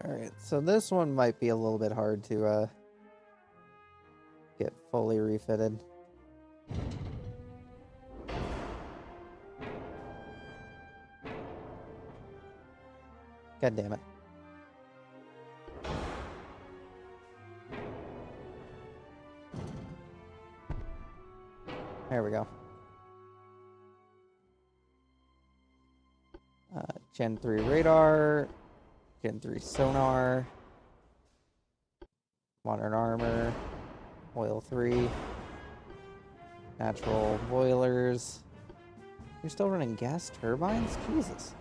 Alright, so this one might be a little bit hard to get fully refitted. God damn it. There we go. Gen 3 radar, Gen 3 sonar, modern armor, oil 3, natural boilers. You're still running gas turbines? Jesus.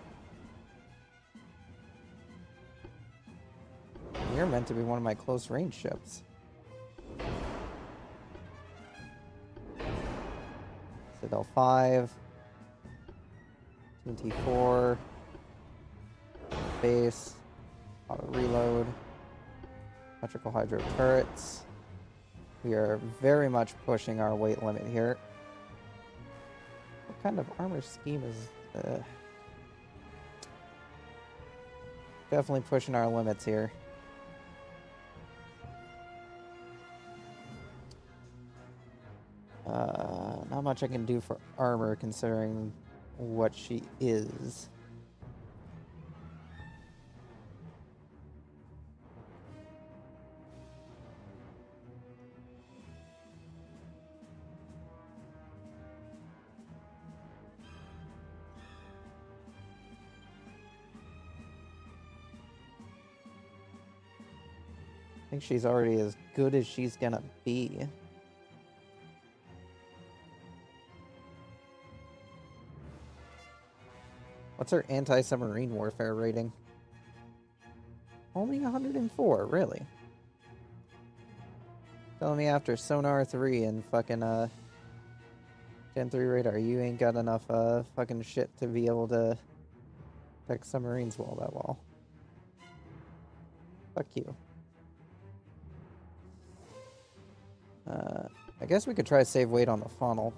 You're meant to be one of my close range ships. Citadel 5, TNT 4, base, auto reload, electrical hydro turrets. We are very much pushing our weight limit here. What kind of armor scheme is... definitely pushing our limits here. Not much I can do for armor considering what she is. I think she's already as good as she's gonna be. What's her anti-submarine warfare rating? Only 104, really? Telling me after Sonar 3 and fucking, Gen 3 radar, you ain't got enough, fucking shit to be able to protect submarines well that well. Fuck you. I guess we could try save weight on the funnel.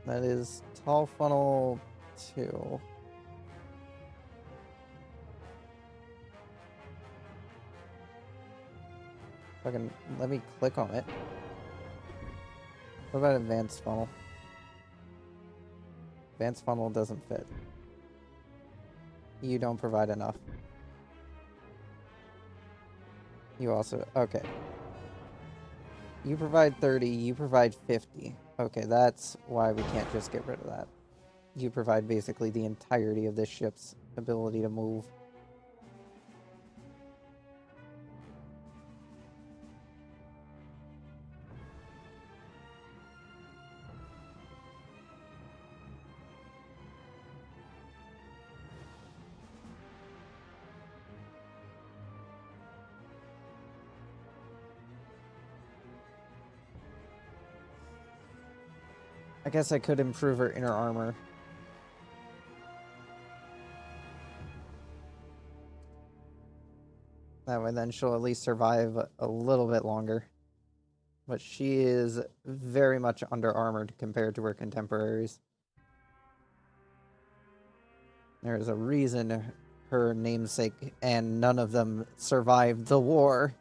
That is tall funnel 2. Fucking let me click on it. What about advanced funnel? Advanced funnel doesn't fit. You don't provide enough. You also... Okay. You provide 30, you provide 50. Okay, that's why we can't just get rid of that. You provide basically the entirety of this ship's ability to move. I guess I could improve her inner armor. That way then she'll at least survive a little bit longer. But she is very much under-armored compared to her contemporaries. There's a reason her namesake and none of them survived the war.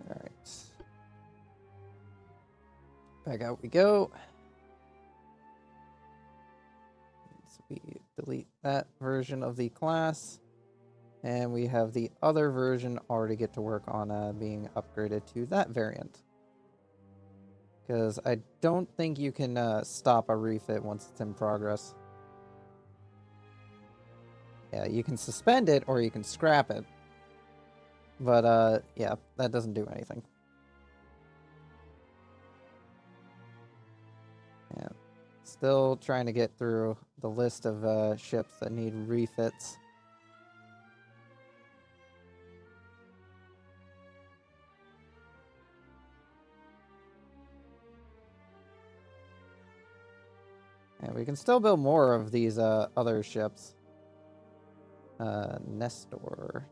Alright. Back out we go. So we delete that version of the class. And we have the other version already get to work on being upgraded to that variant. Because I don't think you can stop a refit once it's in progress. Yeah, you can suspend it or you can scrap it. But, yeah, that doesn't do anything. Yeah. Still trying to get through the list of ships that need refits. And we can still build more of these other ships. Nestor.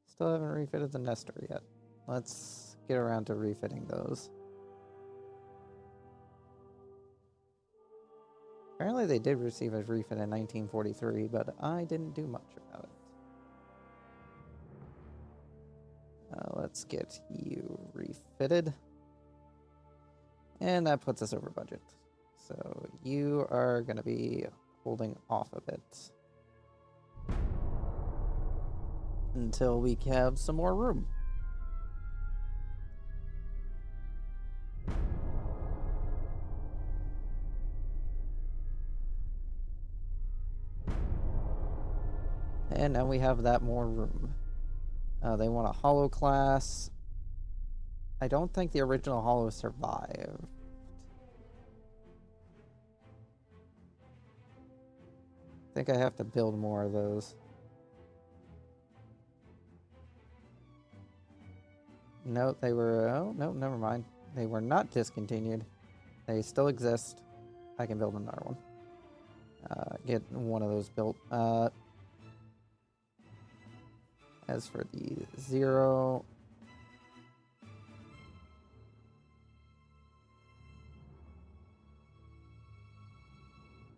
Still haven't refitted the Nestor yet. Let's get around to refitting those. Apparently they did receive a refit in 1943, but I didn't do much about it. Let's get you refitted. And that puts us over budget. So you are going to be holding off a bit. Until we have some more room. And now we have that more room. They want a hollow class. I don't think the original hollow survived. I think I have to build more of those. No, they were... Oh, no, never mind. They were not discontinued. They still exist. I can build another one. Get one of those built. As for the 0...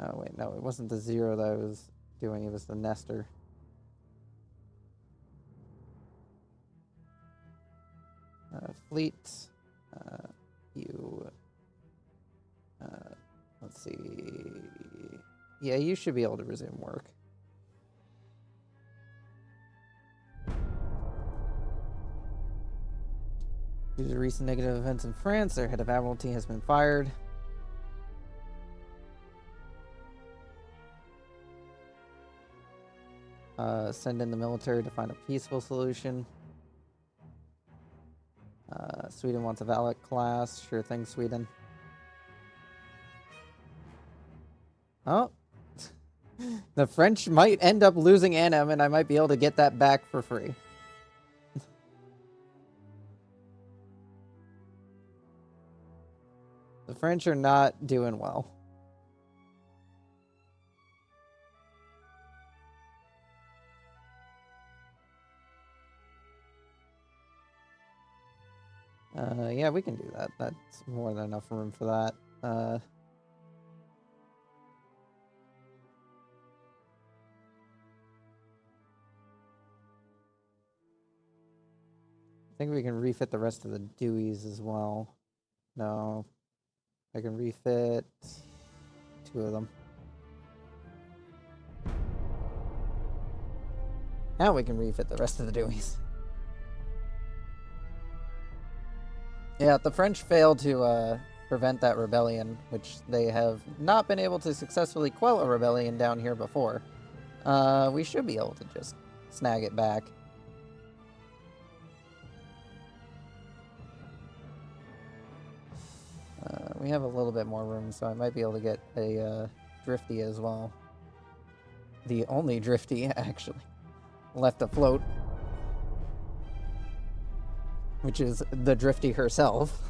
Oh, wait, no, it wasn't the 0 that I was doing. It was the Nestor. Fleet. You... let's see... Yeah, you should be able to resume work. Due to recent negative events in France, their head of Admiralty has been fired. Send in the military to find a peaceful solution. Sweden wants a valet class. Sure thing, Sweden. Oh. The French might end up losing Annam, and I might be able to get that back for free. The French are not doing well. Yeah, we can do that. That's more than enough room for that. I think we can refit the rest of the Deweys as well. No. I can refit 2 of them. Now we can refit the rest of the Deweys. Yeah, the French failed to prevent that rebellion, which they have not been able to successfully quell a rebellion down here before. We should be able to just snag it back. We have a little bit more room, so I might be able to get a Drifty as well. The only Drifty, actually, left afloat. Which is the Drifty herself.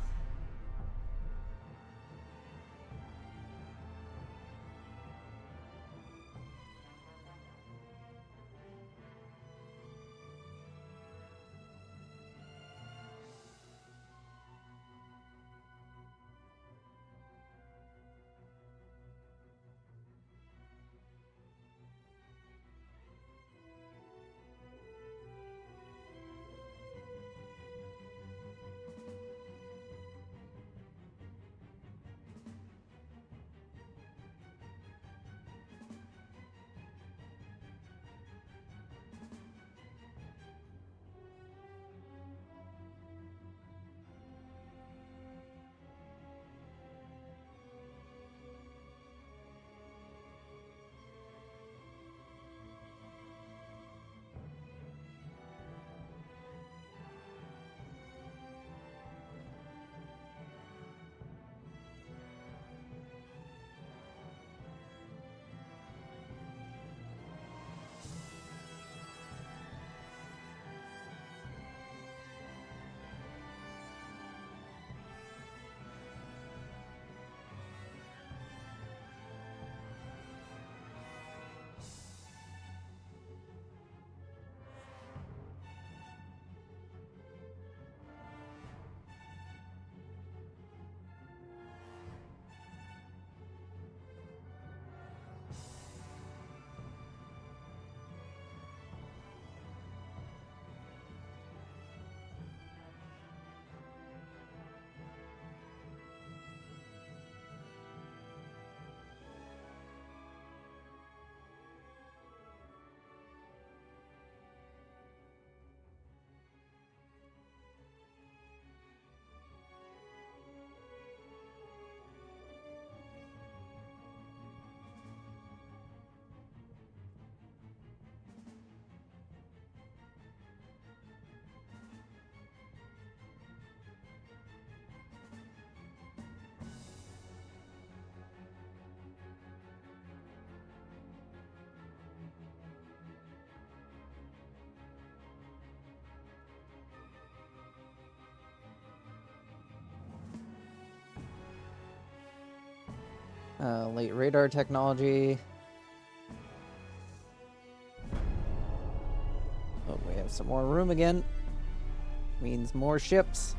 Late radar technology. Oh, we have some more room again. Means more ships.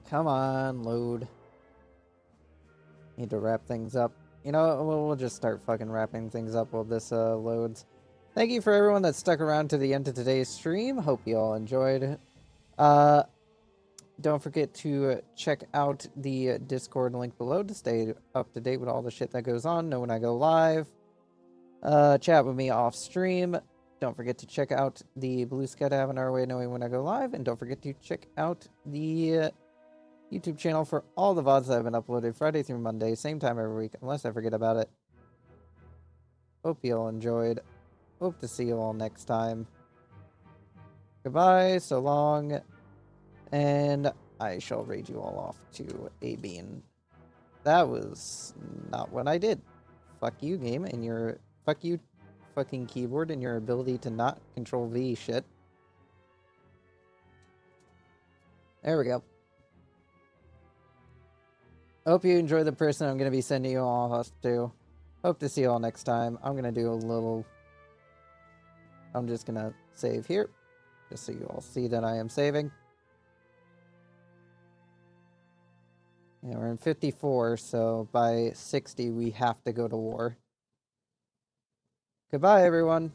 Come on, load. Need to wrap things up. You know, we'll just start fucking wrapping things up while this loads. Thank you for everyone that stuck around to the end of today's stream. Hope you all enjoyed. Don't forget to check out the Discord link below to stay up to date with all the shit that goes on. Know when I go live. Chat with me off stream. Don't forget to check out the Blue Sky to have another way of knowing when I go live. And don't forget to check out the YouTube channel for all the VODs that have been uploaded Friday through Monday, same time every week, unless I forget about it. Hope you all enjoyed. Hope to see you all next time. Goodbye, so long, and I shall raid you all off to a bean. That was not what I did. Fuck you, game, and your... Fuck you, fucking keyboard, and your ability to not control V shit. There we go. Hope you enjoy the person I'm going to be sending you all off to. Hope to see you all next time. I'm going to do a little... I'm just going to save here. Just so you all see that I am saving. Yeah, we're in 54, so by 60 we have to go to war. Goodbye, everyone.